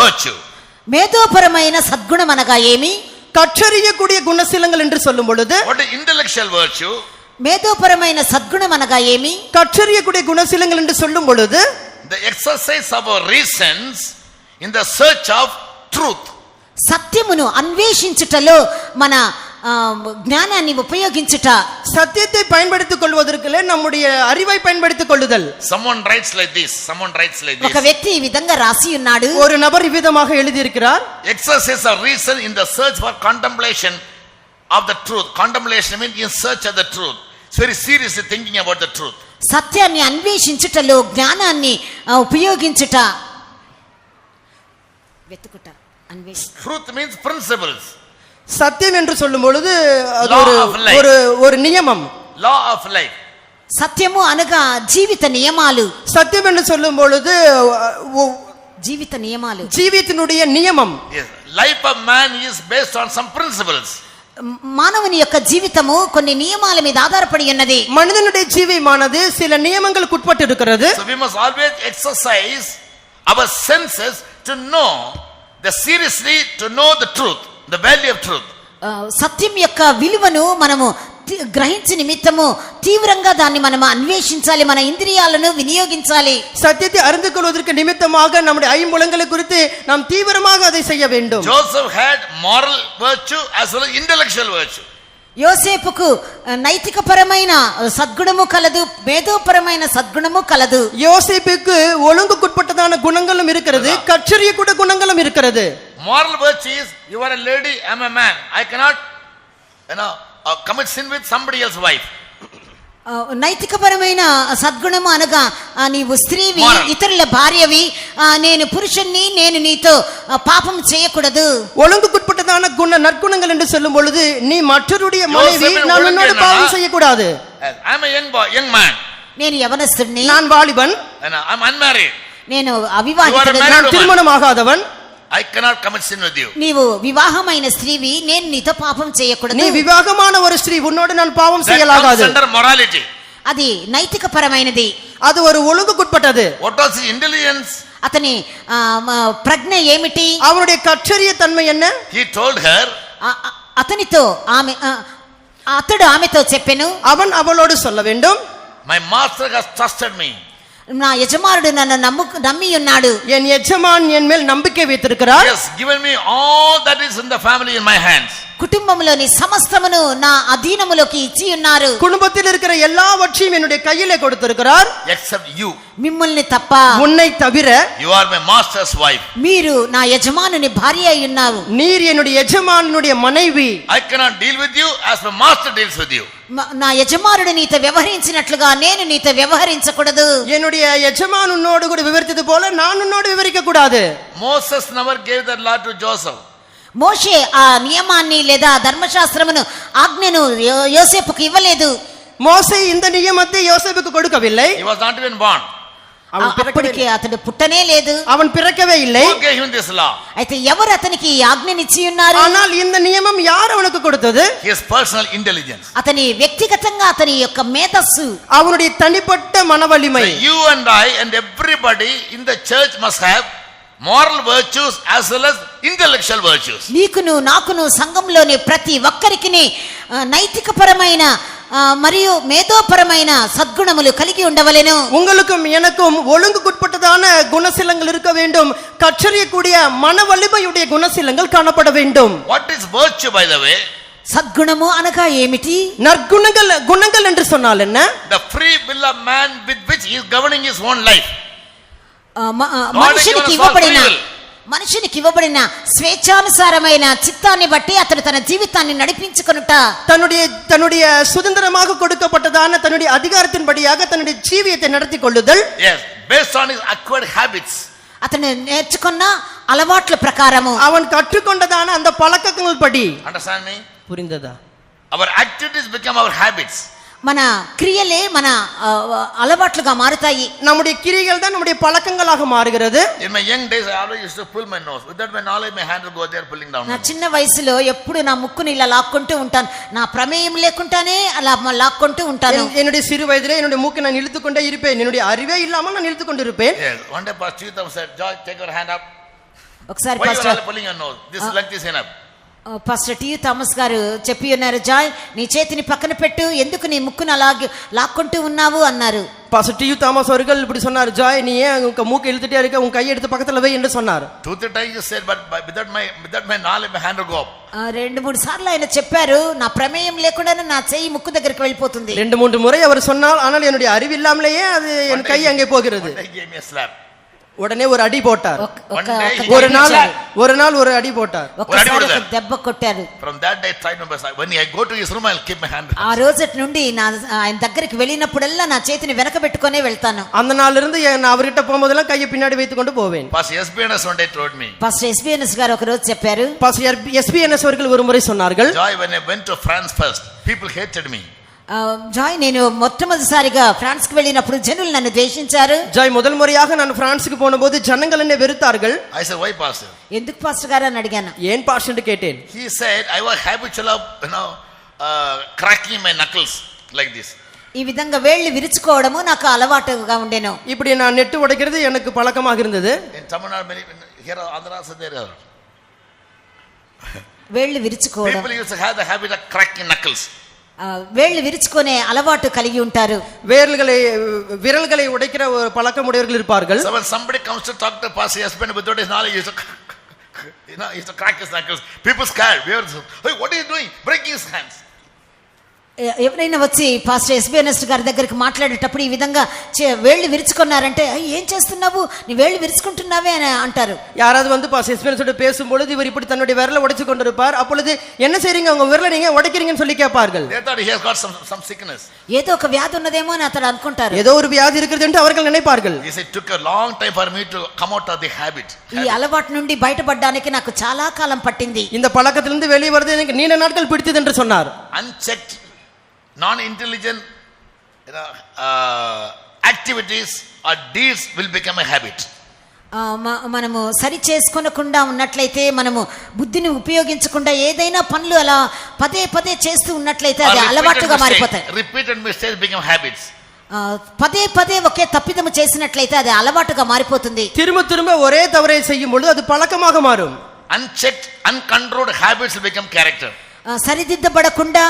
virtue, మేధోపరమైన సద్గుణం అనగా ఏమి? கற்றறியக்கூடிய குணசீலங்கள் என்று சொல்லும் பொழுது, what is intellectual virtue? మేధోపరమైన సద్గుణం అనగా ఏమి? கற்றறியக்கூடிய குணசீலங்கள் என்று சொல்லும் பொழுது, The exercise of our reasons in the search of truth. సత్యమును అన్వేషించుటలో మన జ్ఞానాన్ని ఉపయోగించుట, சத்தியத்தை பயன்படுத்திக் கொள்வதற்குள்ளே நம்முடைய அறிவை பயன்படுத்திக் கொள்ளுதல். Someone writes like this, someone writes like ఒక this. వ్యక్తి ఈ విధంగా రాసి ఉన్నాడు. ஒரு நபர் இவ்விதமாக எழுதியிருக்கிறார். Exercise of reason in the search for contemplation of the truth. Contemplation means in search of the truth. It's very seriously thinking about the truth. సత్యాన్ని అన్వేషించుటలో జ్ఞానాన్ని ఉపయోగించుట, వెతుకుట, Truth means principles, சத்தியம் என்று சொல்லும் பொழுது அது Law of life. ஒரு நியமம். law of life. సత్యము అనగా జీవిత నియమాలు, சத்தியம் என்று சொல்லும் பொழுது జీవిత నియమాలు, ஜீவியத்தினுடைய நியமம். Yes, life of man is based on some principles. మానవుని యొక్క జీవితము కొన్ని నియమాల మీద ఆధారపడి ఉన్నది. மனிதனுடைய ஜீவியமானது சில நியமங்களுக்கு உட்பட்டு இருக்கிறது. So we must always exercise our senses to know seriously, to know the truth, the value of truth. సత్యం యొక్క విలువను మనము గ్రహించి నిమిత్తము తీవ్రంగా దాన్ని మనం అన్వేషించాలి, మన ఇంద్రియాలను వినియోగించాలి. சத்தியத்தை அறிந்து கொள்வதற்கு நிமித்தமாக நம்முடைய ஐம்புலங்களை குறித்து நாம் தீவிரமாக அதை செய்ய வேண்டும். Joseph had moral virtue as well as intellectual virtue. యోసేపుకు నైతికపరమైన సద్గుణము కలదు, మేధోపరమైన సద్గుణము కలదు. யோசேப்புக்கு ஒழுங்குக்குட்பட்டதான குணங்களும் இருக்கிறது, கற்றறியக்கூடிய குணங்களும் இருக்கிறது. Moral virtue is, you are a lady, I am a man, I cannot commit sin with somebody else's wife. నైతికపరమైన సద్గుణము అనగా నీవు స్త్రీవి, ఇతరుల భార్యవి, నేను పురుషుణ్ణి, నేను నీతో పాపం చేయకూడదు. ஒழுங்குக்குட்பட்டதான நற்குணங்கள் என்று சொல்லும் பொழுது, நீ மற்றவருடைய மனைவி, நான் உன்னோடு பாவம் செய்யக்கூடாது. I am a young man, నేను యవనస్తుడిని, நான் வாலிபன், I am unmarried, నేను అవివాహితుడిని, நான் திருமணமாகாதவன், I cannot commit sin with you. నీవు వివాహమైన స్త్రీవి, నేను నీతో పాపం చేయకూడదు. நீ விவாகமான ஒரு ஸ்திரீ, உன்னோடு நான் பாவம் செய்யலாகாது. Under morality. అది నైతికపరమైనది, அது ஒரு ஒழுங்குக்குட்பட்டது. What was his intelligence? అతని ప్రజ్ఞ ఏమిటి? அவனுடைய கற்றறிய தன்மை என்ன? He told her, అతనితో అతడు ఆమెతో చెప్పెను, அவன் அவளோடு சொல்ல வேண்டும், my master has trusted me. నా యజమానుడు నన్ను నమ్మి ఉన్నాడు, என் எஜமான் என் மேல் நம்பிக்கை வைத்திருக்கிறார். He has given me all that is in the family in my hands. కుటుంబంలోని సమస్తమును నా అధీనములోకి ఇచ్చి ఉన్నారు. குடும்பத்தில் இருக்கிற எல்லாவற்றையும் என்னுடைய கையிலே கொடுத்திருக்கிறார். Except you. మిమ్మల్ని తప్ప, உன்னை தவிர, You are my master's wife. మీరు నా యజమానుని భార్య అయి ఉన్నారు. நீர் என்னுடைய எஜமானுடைய மனைவி. I cannot deal with you as my master deals with you. నా యజమానుడు నీతో వ్యవహరించినట్లుగా నేను నీతో వ్యవహరించకూడదు. என்னுடைய எஜமான் உன்னோடு கூட விவரித்தது போல நான் உன்னோடு விவரிக்க கூடாது. Moses never gave that law to Joseph. మోషే ఆ నియమాన్ని లేదా ధర్మశాస్త్రమును ఆజ్ఞను యోసేపుకు ఇవ్వలేదు. மோசே இந்த நியமத்தை யோசேப்புக்கு கொடுக்கவில்லை. He was not even born. అప్పటికే అతడు పుట్టనే లేదు. அவன் பிறக்கவே இல்லை. Who gave him this law? అయితే ఎవరు అతనికి ఈ ఆజ్ఞనిచ్చి ఉన్నారు? ஆனால் இந்த நியமம் யார் அவனுக்கு கொடுத்தது? His personal intelligence. అతని వ్యక్తిగతంగా అతని యొక్క మేధస్సు, அவனுடைய தனிப்பட்ட மனவலிமை. So you and I and everybody in the church must have moral virtues as well as intellectual virtues. నీకును నాకును సంఘంలోని ప్రతి ఒక్కరికి నైతికపరమైన మరియు మేధోపరమైన సద్గుణములు కలిగి ఉండవలెను. உங்களுக்கும் எனக்கும் ஒழுங்குக்குட்பட்டதான குணசீலங்கள் இருக்க வேண்டும். கற்றறியக்கூடிய மனவலிமையுடைய குணசீலங்கள் காணப்பட வேண்டும். What is virtue, by the way? సద్గుణము అనగా ఏమిటి? குணங்கள் என்று சொன்னால் என்ன? The free will of man with which he is governing his own life. మనుషునికి ఇవ్వబడిన మనుషునికి ఇవ్వబడిన స్వేచ్ఛానుసారమైన చిత్తాన్ని బట్టి అతడు తన జీవితాన్ని నడిపించుకొనుట தன்னுடைய சுதந்திரமாக கொடுக்கப்பட்டதான தன்னுடைய அதிகாரத்தின்படியாக தன்னுடைய ஜீவியத்தை நடத்தி கொள்ளுதல். Yes, based on his acquired habits. అతను నేర్చుకున్న అలవాట్ల ప్రకారము, அவன் కట్టుకొండదాన அந்த பழக்கங்கள் படி. Understand me? புரிந்ததா? Our activities become our habits. మన క్రియలే మన అలవాట్లుగా మారుతాయి. நம்முடைய கிரியைகள் தான் நம்முடைய பழக்கங்களாக மாறுகிறது. In my young days I always used to pull my nose. Without my knowledge my hand will go there pulling down. నా చిన్న వయసులో ఎప్పుడు నా ముక్కుని ఇలా లాక్కుంటూ ఉంటాను. నా ప్రమేయం లేకుండానే అలా లాక్కుంటూ ఉంటాను. என்னுடைய சிறு வயதிலே என்னுடைய மூக்கை நான் இழுத்து கொண்டே இருப்பேன். என்னுடைய அறிவே இல்லாமல் நான் இழுத்து கொண்டு இருப்பேன். Yes, one day Pastor Yutham said, "Joy, take your hand up." ఒకసారి Why you pastor are pulling your nose? This length is enough. Pastor T Thomas గారు చెప్పి ఉన్నారు, జాయ్ నీ చేతిని పక్కన పెట్టు, ఎందుకు నీ ముక్కును అలాగే లాక్కుంటూ ఉన్నావు అన్నారు. பாஸ்டர் டி தாமஸ் அவர்கள் இப்படி சொன்னார், ஜாய் நீ ஏன் உங்க மூக்கை இழுத்துட்டே இருக்க, உன் கையை எடுத்து பக்கத்துல வை என்று சொன்னார். 2-3 times you said, but without my knowledge my hand will go up. 2-3 సార్లు ఆయన చెప్పారు, నా ప్రమేయం లేకుండానే నా చెయ్యి ముక్కు దగ్గరికి వెళ్ళిపోతుంది. 2-3 முறை அவர் சொன்னால், ஆனால் என்னுடைய அறிவு இல்லாமலேயே அது என் கை அங்கே போகிறது. He gave me a slap. உடனே ஒரு அடி போட்டார். ஒரு நாள் ஒரு அடி போட்டார். ఒకసారి దెబ్బ కొట్టారు. From that day I tried my best. When I go to his room I'll keep my hand. ఆ రోజటి నుండి ఆయన దగ్గరికి వెళ్ళినప్పుడల్లా నా చేతిని వెనక పెట్టుకొనే వెళ్తాను. அந்த நாள்ல இருந்து நான் அவர்கிட்ட போகும்போதெல்லாம் கையை பின்னாடி வைத்து கொண்டு போவேன். Pastor SBNS one day told me. Pastor S B N S గారు ఒక రోజు చెప్పారు. பாஸ்டர் எஸ்பிஎன்எஸ் அவர்கள் ஒரு முறை சொன்னார்கள், Joy, when I went to France first people hated me. Joy నేను మొట్టమొదటిసారిగా ఫ్రాన్స్ కి వెళ్ళినప్పుడు జనులు నన్ను ద్వేషించారు. ஜாய் முதல் முறையாக நான் பிரான்சுக்கு போனபோது ஜனங்கள் என்னை வெறுத்தார்கள். I said, why pastor? ఎందుకు పాస్టర్ గారు అని అడిగాను. ஏன் பாஸ்டர் என்று கேட்டேன். He said I was habitual of cracking my knuckles like this. ఈ విధంగా వేళ్ళు విరుచుకోవడము నాకు అలవాటుగా ఉండేను. இப்படி நான் நெட்டு உடைக்கிறது எனக்கு பழக்கமாக இருந்தது. In Tamil Nadu here Andhra also there are వేళ్ళు విరుచుకోవడం. people used to have the habit of cracking knuckles. వేళ్ళు విరుచుకునే అలవాటు కలిగి ఉంటారు. விரல்களை உடைக்கிற ஒரு பழக்கம் உடையவர்கள் இருப்பார்கள். So when somebody comes to talk to pastor husband without his knowledge, he used to crack his knuckles. People scared. Hey, what are you doing? Breaking his hands. ఎవరైనా వచ్చి పాస్టర్ ఎస్బిఎన్ఎస్ గారి దగ్గరికి మాట్లాడేటప్పుడు ఈ విధంగా వేళ్ళు విరుచుకున్నారంటే, ఏం చేస్తున్నావు, నీ వేళ్ళు విరుచుకుంటున్నావే అని అంటారు. யாராவது வந்து பாஸ்டர் எஸ்பிஎன்எஸ் பேசும்பொழுது இவர் இப்படி தன்னுடைய விரலை உடைச்சு கொண்டிருப்பார். அப்பொழுது என்ன செய்றீங்க, உங்க விரலை நீங்க உடைக்கிறீங்கன்னு சொல்லி கேட்பார்கள். They thought he has got some sickness. ఏదో ఒక వ్యాధి ఉన్నదేమో అని అతను అనుకుంటారు. ఏదో ஒரு வியாதி இருக்கிறது என்று அவர்கள் நினைப்பார்கள். He said it took a long time for me to come out of the habit. ఈ అలవాటు నుండి బయటపడడానికి నాకు చాలా కాలం పట్టింది. இந்த பழக்கத்திலிருந்து வெளியே வரது எனக்கு நீண்ட நாட்கள் பிடித்தது என்று சொன்னார். Unchecked non-intelligent activities or deeds will become a habit. మనము సరి చేసుకొనకుండా ఉన్నట్లయితే, మనము బుద్ధిని ఉపయోగించకుండా ఏదైనా పనులు అలా పదే పదే చేస్తూ ఉన్నట్లయితే అది అలవాటుగా మారిపోతాయి. Repeated mistakes become habits. పదే పదే ఒకే తప్పిదము చేసినట్లయితే అది అలవాటుగా మారిపోతుంది. திரும்ப திரும்ப ஒரே தவறை செய்யும் பொழுது அது பழக்கமாக மாறும். Unchecked uncontrolled habits will become character. సరిదిద్దబడకుండా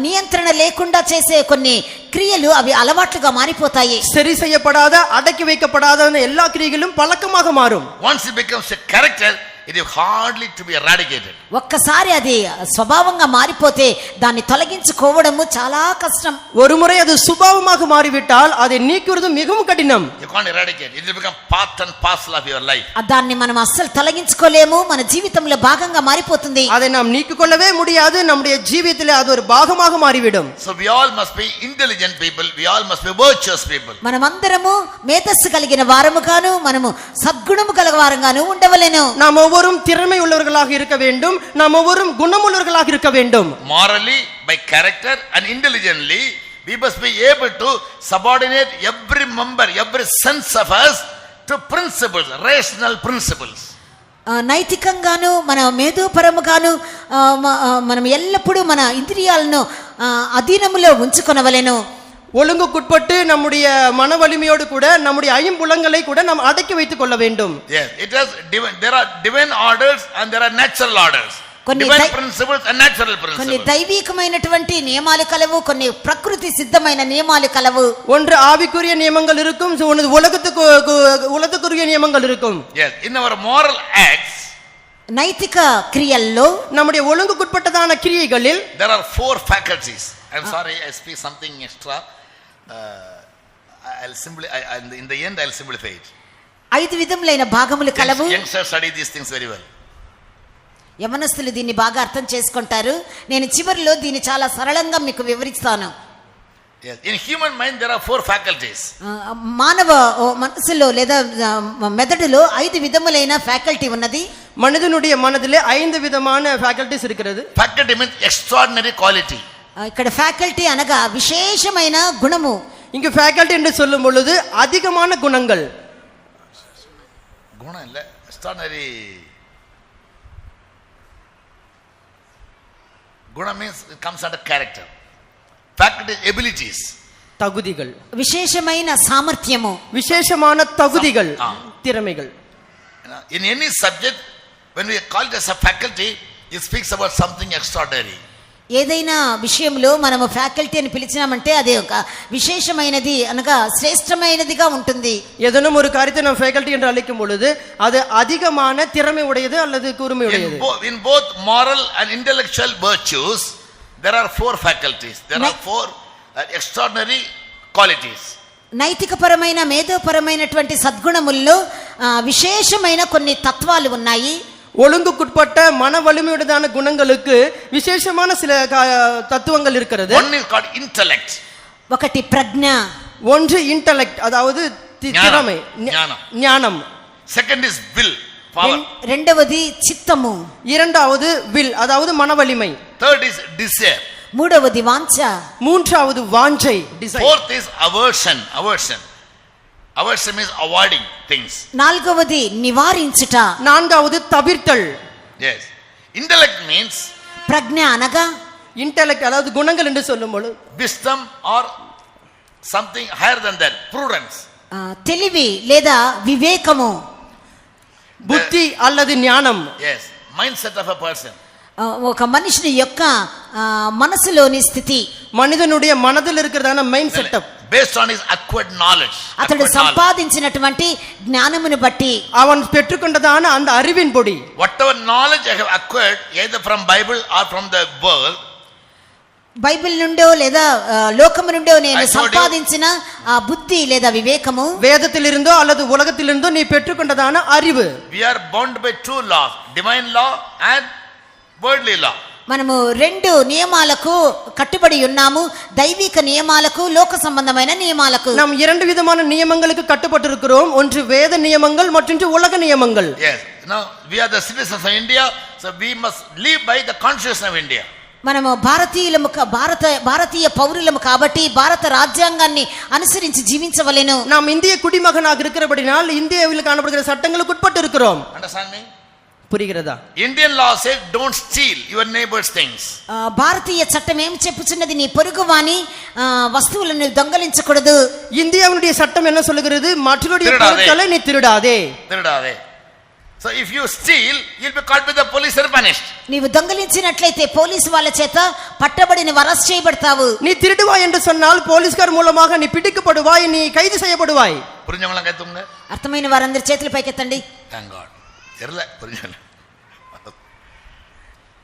నియంత్రణ లేకుండా చేసే కొన్ని క్రియలు అవి అలవాట్లుగా మారిపోతాయి. సరి చేయబడాద అడకి వైக்கப்படாத எல்லா క్రియలు పలకமாக మారుం. Once it becomes a character, it is hardly to be eradicated. ఒక్కసారి అది స్వభావంగా మారిపోతే దాన్ని తొలగించుకోవడము చాలా కష్టం. ஒரு முறை அது சுபாவமாக மாறிவிட்டால் அதை நீக்குவது மிகவும் கடினம். You can't eradicate. It will become part and parcel of your life. దాన్ని మనం అస్సలు తొలగించుకోలేము, మన జీవితంలో భాగంగా మారిపోతుంది. அதை நாம் நீக்கிக்கொள்ளவே முடியாது. நம்முடைய జీవితంలో அது ஒரு భాగமாக మారిவிடும். So we all must be intelligent people. We all must be virtuous people. మనమందరము మేధస్సు కలిగిన వారముగాను, మనము సద్గుణము గల వారంగాను ఉండవలెను. நாம் ஒவ்வொரும் திறமை உள்ளவர்களாக இருக்க வேண்டும். நாம் ஒவ்வொரும் குணமுள்ளவர்களாக இருக்க வேண்டும். Morally, by character and intelligently, we must be able to subordinate every member, every sense of us to principles, rational principles. నైతికంగాను మన మేధోపరముగాను మనం ఎల్లప్పుడూ మన ఇంద్రియాలను అధీనములో ఉంచుకొనవలెను. ஒழுங்குக்குட்பட்டு நம்முடைய மன வலிமையோடு கூட நம்முடைய ஐம்புலங்களை கூட நாம் அடக்கி வைத்துக் கொள்ள வேண்டும். Yes, it has there are divine orders and there are natural orders. Divine principles and natural principles. కొన్ని దైవికమైనటువంటి నియమాలు కలవు, కొన్ని ప్రకృతి సిద్ధమైన నియమాలు కలవు. ஒன்று ஆவிக்குரிய நியமங்கள் இருக்கும், ஒன்று உலகத்துக்குரிய நியமங்கள் இருக்கும். Yes, in our moral acts, నైతిక క్రియల్లో நம்முடைய ஒழுங்குக்குட்பட்டதான கிரியைகளில் there are 4 faculties. I'm sorry, I speak something extra. In the end I'll simplify it. 5 విధములైన భాగములు కలవు. Youngsters study these things very well. యవనస్తులు దీన్ని బాగా అర్థం చేసుకుంటారు. నేను చివరిలో దీన్ని చాలా సరళంగా మీకు వివరిస్తాను. Yes. In human mind there are 4 faculties. మానవ మనసులో లేదా మెదడులో 5 విధములైన ఫ్యాకల్టీ ఉన్నది. மனிதனுடைய மனதிலே 5 விதமான ஃபேக்கல்டிஸ் இருக்கிறது. Faculty means extraordinary quality. ఇక్కడ ఫ్యాకల్టీ అనగా విశేషమైన గుణము. இங்கு ஃபேக்கல்டி என்று சொல்லும் பொழுது அதிகமான குணங்கள். குணம் இல்ல, extraordinary. குணம் means it comes under character. Faculty abilities. தகுதிகள். విశేషమైన సామర్థ్యము. விசேஷமான தகுதிகள், திறமைகள். In any subject when we call it as a faculty, it speaks about something extraordinary. ఏదైనా విషయంలో మనము ఫ్యాకల్టీ అని పిలిచినామంటే అది ఒక విశేషమైనది అనగా శ్రేష్టమైనదిగా ఉంటుంది. ஏதேனும் ஒரு காரியத்தை நாம் ஃபேக்கல்டி என்று அழைக்கும் பொழுது அது அதிகமான திறமை உடையது அல்லது கூர்மை உடையது. In both moral and intellectual virtues there are 4 faculties. There are 4 extraordinary qualities. నైతికపరమైన మేధోపరమైనటువంటి సద్గుణముల్లో విశేషమైన కొన్ని తత్వాలు ఉన్నాయి. ஒழுங்குக்குட்பட்ட மன வலிமையுடையதான குணங்களுக்கு விசேஷமான சில தத்துவங்கள் இருக்கிறது. One is called intellect. ఒకటి ప్రజ్ఞ. ஒன்று இன்டெலெக்ட் அதாவது திறமை, ஞானம். Second is will, power. రెండవది చిత్తము. இரண்டாவது வில் அதாவது மன வலிமை. Third is desire. మూడవది వాంఛ. மூன்றாவது வாஞ்சை, desire. Fourth is aversion. Aversion means avoiding things. నాలుగవది నివారించుట. நான்காவது தவிர்த்தல். Yes. Intellect means ప్రజ్ఞ అనగా இன்டெலெக்ட் அதாவது குணங்கள் என்று சொல்லும்போது wisdom or something higher than that, prudence. తెలివి లేదా వివేకము. புத்தி அல்லது ஞானம். Yes, mindset of a person. ఒక మనిషిని యొక్క మనసులోని స్థితి, మనిదనుடைய మనదిல் இருக்கிறதான mind setup based on his acquired knowledge. అతడు సంపాదించినటువంటి జ్ఞానమును బట్టి அவன் பெற்றுக்கொண்டதான அந்த அறிவின் பொடி Whatever knowledge I have acquired either from Bible or from the world, Bible నుండో లేదా లోకము నుండో నేను సంపాదించిన ఆ బుద్ధి లేదా వివేకము, వేదத்திலிருந்தோ அல்லது உலகத்திலிருந்தோ நீ பெற்றுக்கொண்டதான அறிவு. we are bound by 2 laws, divine law and worldly law. మనము 2 నియమాలకు కట్టుబడి ఉన్నాము, దైవిక నియమాలకు లోక సంబంధమైన నియమాలకు. நாம் 2 విధமான నియమங்களுக்கு కట్టుబడిருக்கிறோம். ஒன்று வேத நியமங்கள், மற்றொன்று உலக நியமங்கள். Yes, now we are the citizens of India, so we must live by the constitution of India. మనము భారతీయ పౌరులము కాబట్టి భారత రాజ్యాంగాన్ని అనుసరించి జీవించవలెను. நாம் இந்திய குடிமகனாக இருக்கிறபடினால் இந்தியாவில் காணப்படுகிற சட்டங்களுக்கு உட்பட்டு இருக்கிறோம். Understand me? புரிகிறதா? Indian law says don't steal your neighbor's things. భారతీయ చట్టం ఏం చెప్పుచున్నది, నీ పొరుగువాని వస్తువులను దొంగలించకూడదు. இந்தியாவுடைய சட்டம் என்ன சொல்லுகிறது? மற்றவருடைய பொருட்களை நீ திருடாதே. So if you steal, you'll be caught by the police and punished. నీవు దొంగలించినట్లయితే పోలీసు వాళ్ళ చేత పట్టబడి నీవు అరెస్ట్ చేయబడతావు. நீ திருடுவாய் என்று சொன்னால் போலீஸ்கார் மூலமாக நீ பிடிக்கப்படுவாய், நீ கைது செய்யப்படுவாய். புரிஞ்சவங்களா கைத்துங்க? అర్థమైన వారందరి చేతులు పైకెత్తండి. Thank God. தெரியல புரிஞ்சல.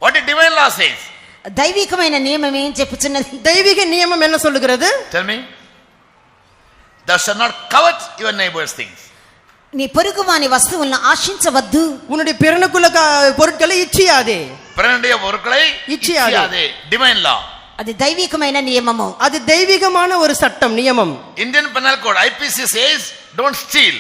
What did divine law says? దైవికమైన నియమం ఏం చెప్పుచున్నది? దైవిక నియమం என்ன சொல்லுகிறது? Tell me. Thou shalt not covet your neighbor's things. నీ పొరుగువాని వస్తువులను ఆశించవద్దు. உன்னுடைய பிறனுக்குள்ள பொருட்களை இச்சியாதே. பிறனுடைய பொருட்களை இச்சியாதே. Divine law. అది దైవికమైన నియమము. அது தெய்வீகமான ஒரு சட்டம், நியமம். Indian Penal Code IPC says don't steal.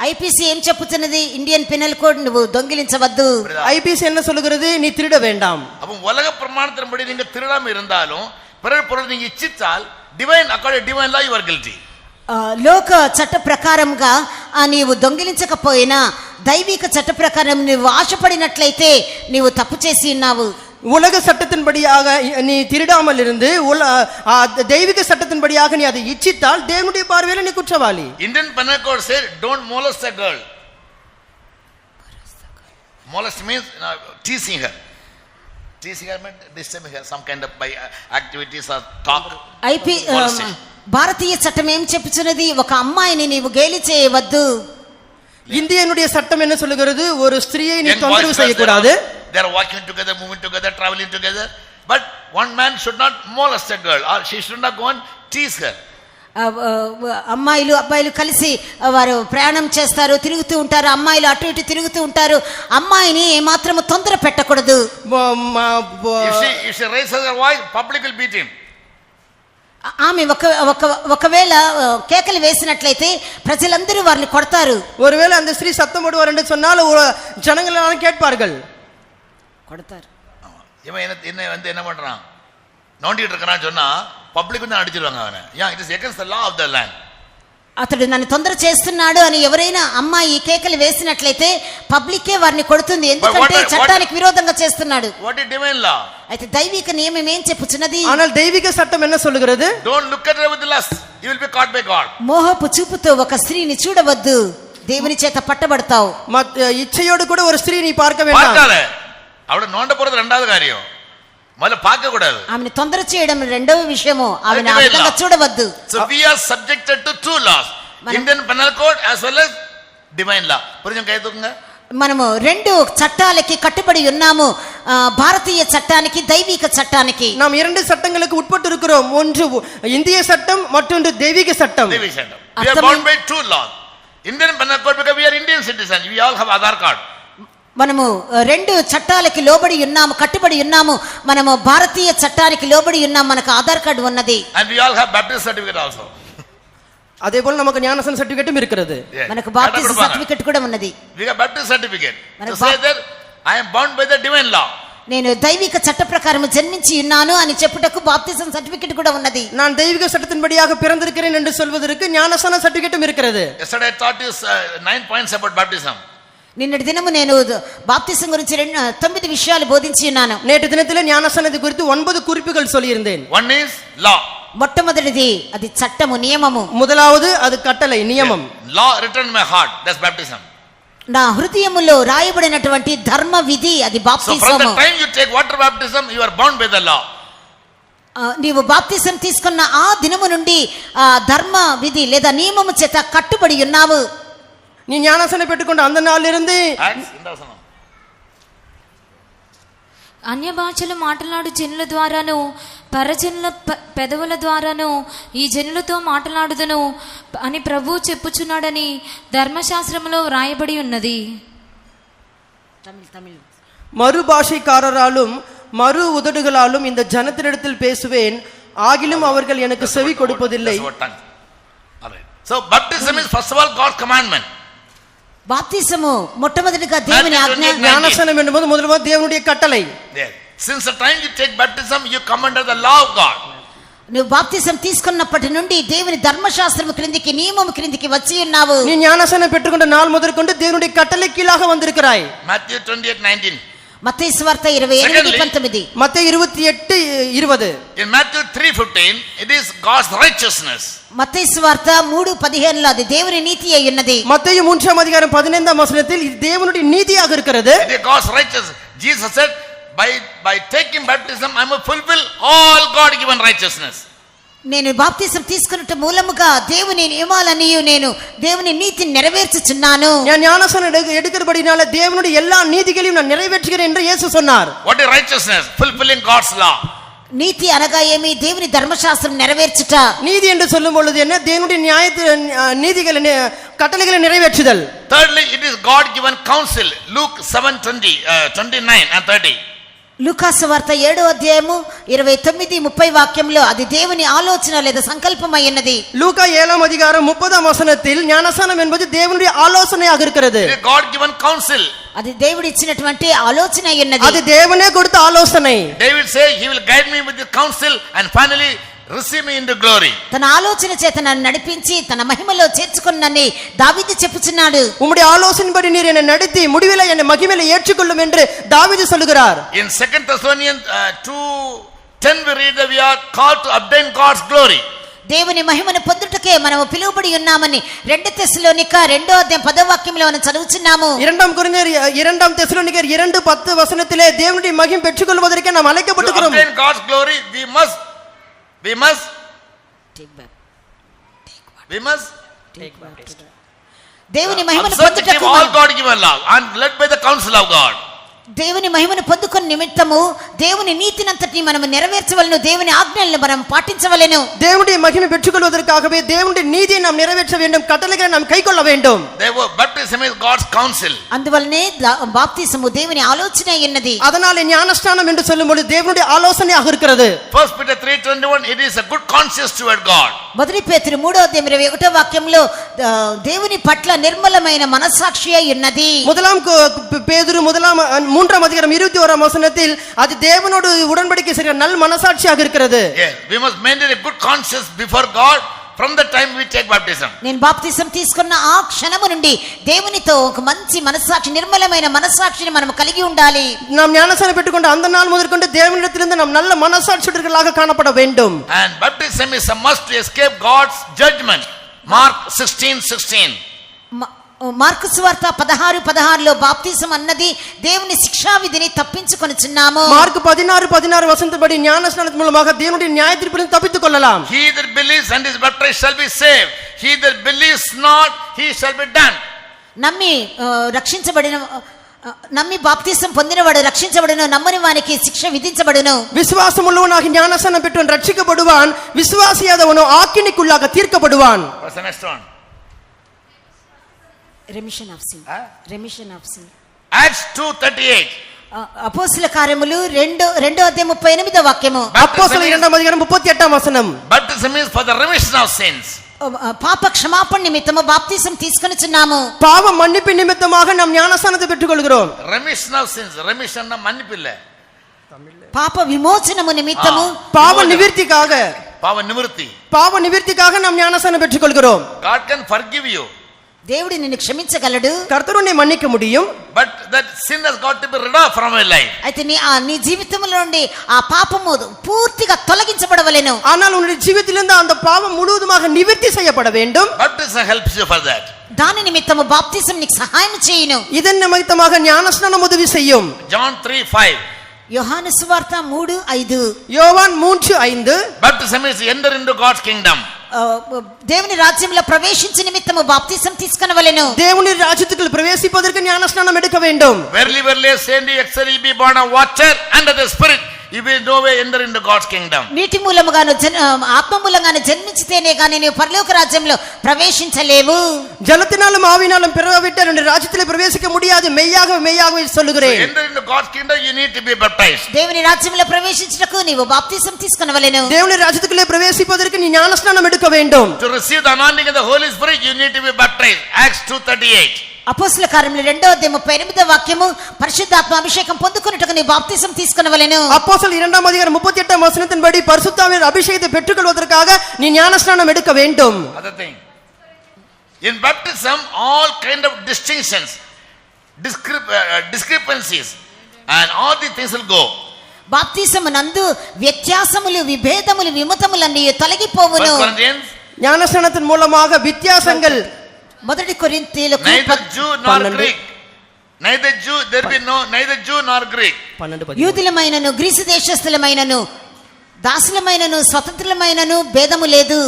IPC ఏం చెప్పుతున్నది? ఇండియన్ పెనల్ కోడ్ నువ్వు దొంగిలించవద్దు. ஐபிசி என்ன சொல்லுகிறது? நீ திருட வேண்டாம். அப்ப உலக பிரமாணத்தின்படி நீங்க திருடாம இருந்தாலும் பிறர் பொருள் நீங்க இச்சித்தால் divine according divine law you are guilty. లోక చట్ట ప్రకారంగా నీవు దొంగిలించకపోయినా దైవిక చట్ట ప్రకారం నువ్వు ఆశపడినట్లయితే నీవు తప్పు చేసి ఉన్నావు. உலக சட்டத்தின்படியாக நீ திருடாமல் இருந்து தெய்வீக சட்டத்தின்படியாக நீ அதை இச்சித்தால் தேவனுடைய பார்வையில நீ குற்றவாளி. Indian penal code says don't molest a girl. Molest means teasing her. Teasing her means disturbing her some kind of by activities or talk. భారతీయ చట్టం ఏం చెప్పుచున్నది? ఒక అమ్మాయిని నీవు గేలి చేయవద్దు. இந்தியனுடைய சட்டம் என்ன சொல்லுகிறது? ஒரு ஸ்திரியை நீ தொந்தரவு செய்யக்கூடாது. They are walking together, moving together, traveling together, but one man should not molest a girl or she should not go and tease her. అమ్మాయిలు అబ్బాయిలు కలిసి వారు ప్రయాణం చేస్తారు, తిరుగుతూ ఉంటారు. అమ్మాయిలు అటు ఇటు తిరుగుతూ ఉంటారు. అమ్మాయిని ఏమాత్రము తొందర పెట్టకూడదు. If she raises her voice, public will beat him. ఆమె ఒకవేళ కేకలు వేసినట్లయితే ప్రజలందరూ వారిని కొడతారు. ஒருவேளை அந்த ஸ்திரீ சத்தம் போடுவார் என்று சொன்னால் ஜனங்கள் எல்லாம் கேட்பார்கள், కొడతారు. இவன் என்ன பண்றான், நோண்டிட்டு இருக்கிறான்னு சொன்னா பப்ளிக் வந்து அடிச்சிருவாங்க அவனை. it is against the law of the land. అతడు నన్ను తొందర చేస్తున్నాడు అని ఎవరైనా అమ్మాయి కేకలు వేసినట్లయితే పబ్లికే వారిని కొడుతుంది, ఎందుకంటే చట్టానికి విరోధంగా చేస్తున్నాడు. What is divine law? అయితే దైవిక నియమం ఏం చెప్పుచున్నది? ஆனால் தெய்வீக சட்டம் என்ன சொல்லுகிறது? Don't look at her with lust, you will be caught by God. మోహపు చూపుతో ఒక స్త్రీని చూడవద్దు, దేవుని చేత పట్టబడతావు. இச்சையோடு கூட ஒரு ஸ்திரீ நீ பார்க்க வேண்டாம். பார்க்காத, அவளை நோண்ட போறது ரெண்டாவது காரியம், முதல்ல பார்க்க கூடாது. ఆమెను తొందర చేయడం రెండవ విషయము, ఆమెను ఆ విధంగా చూడవద్దు. So we are subjected to two laws, Indian penal code as well as divine law. புரிஞ்சு கை தூக்குங்க. మనము రెండు చట్టాలకి కట్టుబడి ఉన్నాము, భారతీయ చట్టానికి దైవిక చట్టానికి. நாம் இரண்டு சட்டங்களுக்கு உட்பட்டு இருக்கிறோம், ஒன்று இந்திய சட்டம், மற்றொன்று தெய்வீக சட்டம். We are bound by two laws. Indian penal code because we are Indian citizens, we all have Aadhaar card. మనము రెండు చట్టాలకి లోబడి ఉన్నాము, కట్టుబడి ఉన్నాము. మనము భారతీయ చట్టానికి లోబడి ఉన్నాము, మనకు ఆధార్ కార్డు ఉన్నది. And we all have baptism certificate also. அதே போல நமக்கு ஞானஸ்நான சர்டிபிகேட்டும் இருக்கிறது. మనకు బాప్టిజం సర్టిఫికెట్ కూడా ఉన్నది. We have baptism certificate to say that I am bound by the divine law. నేను దైవిక చట్ట ప్రకారం జన్మించి ఉన్నాను అని చెప్పుటకు బాప్టిజం సర్టిఫికెట్ కూడా ఉన్నది. நான் தெய்வீக சட்டத்தின்படியாக பிறந்திருக்கிறேன் என்று சொல்வதற்கு ஞானஸ்நான சர்டிபிகேட்டும் இருக்கிறது. Yesterday I taught you 9 points about baptism. నిన్నటి దినము నేను బాప్తిసం గురించి 9 విషయాలు బోధించి ఉన్నాను. நேற்று தினத்திலே ஞானஸ்நானத்தை குறித்து 9 குறிப்புகள் சொல்லியிருந்தேன். One is law. మొట్టమొదటిది అది చట్టము, నియమము. முதலாவது அது கட்டளை, నియమం. Law written in my heart, that's baptism. నా హృదయములో రాయబడినటువంటి ధర్మ విధి, అది So from బాప్తిసము. the time you take water baptism, you are bound by the law. నీవు బాప్తిసం తీసుకున్న ఆ దినము నుండి ధర్మ విధి లేదా నియమము చేత కట్టుబడి ఉన్నావు. நீ ஞானஸ்நானம் பெற்றுக்கொண்ட அந்த நாளிலிருந்து అన్య భాషలు మాట్లాడు జనుల ద్వారాను పరజనుల పెదవుల ద్వారాను ఈ జనులతో మాట్లాడుదును అని ప్రభువు చెప్పుచున్నాడని ధర్మశాస్త్రములో రాయబడి ఉన్నది. மறு பாஷைக்காரராலும் மறு உதடுகளாலும் இந்த ஜனத்தினிடத்தில் பேசுவேன், ஆகிலும் அவர்கள் எனக்கு செவி கொடுப்பதில்லை. So baptism is first of all God's commandment. బాప్తిసము మొట్టమొదటిగా దేవుని ఆజ్ఞ. ஞானஸ்நானம் என்பது முதலாவது தேவனுடைய கட்டளை. Since the time you take baptism, you come under the law of God. నువ్వు బాప్తిసం తీసుకున్నప్పటి నుండి దేవుని ధర్మశాస్త్రము క్రిందికి, నియమము క్రిందికి వచ్చి ఉన్నావు. நீ ஞானஸ்நானம் பெற்றுக்கொண்ட நாள் முதற்கொண்டு தேவனுடைய கட்டளை கீழாக வந்திருக்கிறாய். Matthew 28:19. మత్తయి సువార్త 28:19. மத்தேயு 28:20. In Matthew 3:15, it is God's righteousness. మత్తయి సువార్త 3:15 అది దేవుని నీతి అయి ఉన్నది. மத்தேயு 3:15 இது தேவனுடைய நீதியாக இருக்கிறது. It is God's righteousness. Jesus said, by taking baptism I will fulfill all God given righteousness. నేను బాప్తిసం తీసుకున్నట్టు మూలముగా దేవుని నియమాలన్నీ నేను దేవుని నీతిని నెరవేర్చుచున్నాను. நான் ஞானஸ்நானம் எடுக்கிறபடினால தேவனுடைய எல்லா நீதிகளையும் நான் நிறைவேற்றுகிறேன் என்று இயேசு சொன்னார். What is righteousness? Fulfilling God's law. నీతి అనగా ఏమి? దేవుని ధర్మశాస్త్రం నెరవేర్చుట. நீதி என்று சொல்லும் பொழுது என்ன? தேவனுடைய நீதிகளை கட்டளைகளை நிறைவேற்றுதல். Thirdly, it is God given counsel. Luke 7:20, 29 and 30. లూకాసు వార్త 7:29-30 వాక్యంలో అది దేవుని ఆలోచన లేదా సంకల్పమై ఉన్నది. லூக்கா 7:30 ஞானஸ்நானம் என்பது தேவனுடைய ஆலோசனையாக இருக்கிறது. It is God given counsel. అది దేవుడు ఇచ్చినటువంటి ఆలోచన అయి ఉన్నది. அது தேவனே கொடுத்த ஆலோசனை. David say he will guide me with his counsel and finally receive me into glory. తన ఆలోచన చేత నన్ను నడిపించి తన మహిమలో చేర్చుకొన్నని దావీదు చెప్పుచున్నాడు. உம்முடைய ஆலோசனைப்படி நீர் என்னை நடத்தி முடிவிலே என்னை மகிமையிலே ஏற்றுக்கொள்ளும் என்று தாவீது சொல்கிறார். In 2 Thessalonians 2:10 we read that we are called to obtain God's glory. దేవుని మహిమను పొందుటకే మనము పిలువబడి ఉన్నామని 2 తెస్సలోనిక 2:10 వాక్యంలో మనం చదువుచున్నాము. 2 కొరింథీయులు 2 తెస్సలోనికర్ 2:10 దేవుని మహిమ పెట్టుకొల్లువదరికే நாம் అழைக்கப்பட்டிருக்கிறோம். To obtain God's glory we must take దేవుని మహిమను all పొందుటకు God given law and led by the counsel of God. దేవుని మహిమను పొందుకున్న నిమిత్తము దేవుని నీతినంతటిని మనం నెరవేర్చవలెను, దేవుని ఆజ్ఞలను మనం పాటించవలెను. தேவனுடைய மகிமை பெற்றுக்கொள்வதற்காகவே தேவனுடைய நீதியை நாம் நிறைவேற்ற வேண்டும், கட்டளைகளை நாம் கைக்கொள்ள வேண்டும். Therefore, baptism is God's counsel. అందువల్లనే బాప్తిసము దేవుని ఆలోచన ఉన్నది. அதனாலே ஞானஸ்நானம் என்று சொல்லும்போது தேவனுடைய ஆலோசனையாக இருக்கிறது. 1 Peter 3:21, it is a good conscience toward God. మొదటి పేతురు 3:21 వాక్యంలో దేవుని పట్ల నిర్మలమైన మనస్సాక్షి అయి ఉన్నది. முதலாம் பேதுரு 3ஆம் அதிகாரம் 21ஆம் வசனத்தில் அது தேவனோடு உடன்படிக்கை செய்கிற நல் மனசாட்சியாக இருக்கிறது. Yes, we must maintain a good conscience before God from the time we take baptism. నేను బాప్తిసం తీసుకున్న ఆ క్షణము నుండి దేవునితో ఒక మంచి మనస్సాక్షి, నిర్మలమైన మనస్సాక్షిని మనం కలిగి ఉండాలి. நாம் ஞானஸ்நானம் பெற்றுக்கொண்ட அந்த நாள் முதற்கொண்டு தேவனிடத்திலிருந்து நாம் நல்ல மனசாட்சியுள்ளவர்களாக காணப்பட வேண்டும். And baptism is a must to escape God's judgment. Mark 16:16. Mark సువార్త 16:16లో బాప్తిసం అన్నది దేవుని శిక్షా విధిని తప్పించుకొనుచున్నాము. మార్కు 16:16 వచనపడి జ్ఞానస్నానం మూలமாக దేవుని న్యాయ తీర్పును తప్పించుకు కొల్లலாம். He that believes and is baptized shall be saved. He that believes not, he shall be damned. నమ్మి బాప్తిసం పొందినవాడు రక్షించబడును, నమ్మని వానికి శిక్ష విధించబడును. విశ్వాసముள்ளవనాగి జ్ఞానస్నానం పెట్టువన్ రక్షించబడువాన్, విశ్వాసియాదవను ఆకినికుల్లాగా తీర్చబడువాన్. What's the next one? Remission of sin. Acts 2:38. అపోస్తల కార్యములు 2:38 వాక్యము. అపోస్తల 2వ అధ్యాయం 38వ వచనం. Baptism is for the remission of sins. పాప క్షమాపణ నిమిత్తము బాప్తిసం తీసుకొనుచున్నాము. பாவ மன்னிப்பு நிமித்தமாக நாம் ஞானஸ்நானத்தை பெற்றுக்கொள்கிறோம். Remission of sins, remission na மன்னிப்பு இல்ல, పాప విమోచనము నిమిత్తము, பாவ நிவர்த்திக்காக, பாவ நிவர்த்திக்காக நாம் ஞானஸ்நானம் பெற்றுக்கொள்கிறோம். God can forgive you. దేవుడు నిన్ను క్షమించగలడు, కర్తరు నిన్ను మన్నిక முடியும். But that sin has got to be rid of from your life. అయితే నీ జీవితంలో నుండి ఆ పాపము పూర్తిగా తొలగించబడవలెను. ஆனால் உன்னுடைய ஜீவிதத்திலிருந்து அந்த பாவம் முழுவதுமாக நிவர்த்தி செய்யப்பட வேண்டும். Baptism helps you for that. దాని నిమిత్తము బాప్తిసం నీకు సహాయం చేయును. இதன் நிமித்தமாக ஞானஸ்நானம் உதவி செய்யும். John 3:5. యోహాను సువార్త 3:5. யோவான் 3:5. Baptism is enter into God's kingdom. దేవుని రాజ్యంలో ప్రవేశించే నిమిత్తము బాప్తిసం తీసుకొనవలెను. దేవుని రాజ్యத்துக்குள் பிரவேசிப்பதற்கு ஞானஸ்நானம் எடுக்க வேண்டும். Verily, verily, I say unto you, except ye be born of water and of the Spirit, you will no way enter into God's kingdom. నీటి మూలముగాను ఆత్మ మూలంగాను జన్మించితేనే గాని నీవు పరలోక రాజ్యంలో ప్రవేశించలేవు. జలத்தினாலும் ஆவியினாலும் பிறவாவிட்டால் இந்த ராஜ்யத்திலே பிரவேசிக்க முடியாது. மெய்யாகவே சொல்லுகிறேன். So enter into God's kingdom, you need to be baptized. దేవుని రాజ్యంలో ప్రవేశించుటకు నీవు బాప్తిసం తీసుకొనవలెను. దేవుని రాజ్యத்துக்குள்ளே பிரவேசிப்பதற்கு நீ ஞானஸ்நானம் எடுக்க வேண்டும். To receive the anointing of the Holy Spirit, you need to be baptized. Acts 2:38. అపోస్తల కార్యములు 2:38 వాక్యము, పరిశుద్ధాత్మ అభిషేకం పొందుకొనుటకు నీ బాప్తిసం తీసుకొనవలెను. அப்போஸ்தலர் 2ஆம் அதிகாரம் 38ஆம் வசனத்தின்படி பரிசுத்தாவின் அபிஷேகத்தை பெற்றுக்கொள்வதற்காக நீ ஞானஸ்நானம் எடுக்க வேண்டும். Other thing, in baptism all kind of distinctions, discrepancies and all these things will go. బాప్తిసము నందు వ్యత్యాసములు, విభేదములు, విమతములన్నీ తొలగిపోవును. ஞானஸ்நானத்தின் மூலமாக வித்தியாசங்கள், మొదటి కొరింథీయులకు neither Jew nor Greek, neither Jew, there be no neither Jew nor Greek. యూదులమైనను గ్రీసు దేశస్థులమైనను దాసులమైనను స్వతంత్రులమైనను భేదము లేదు.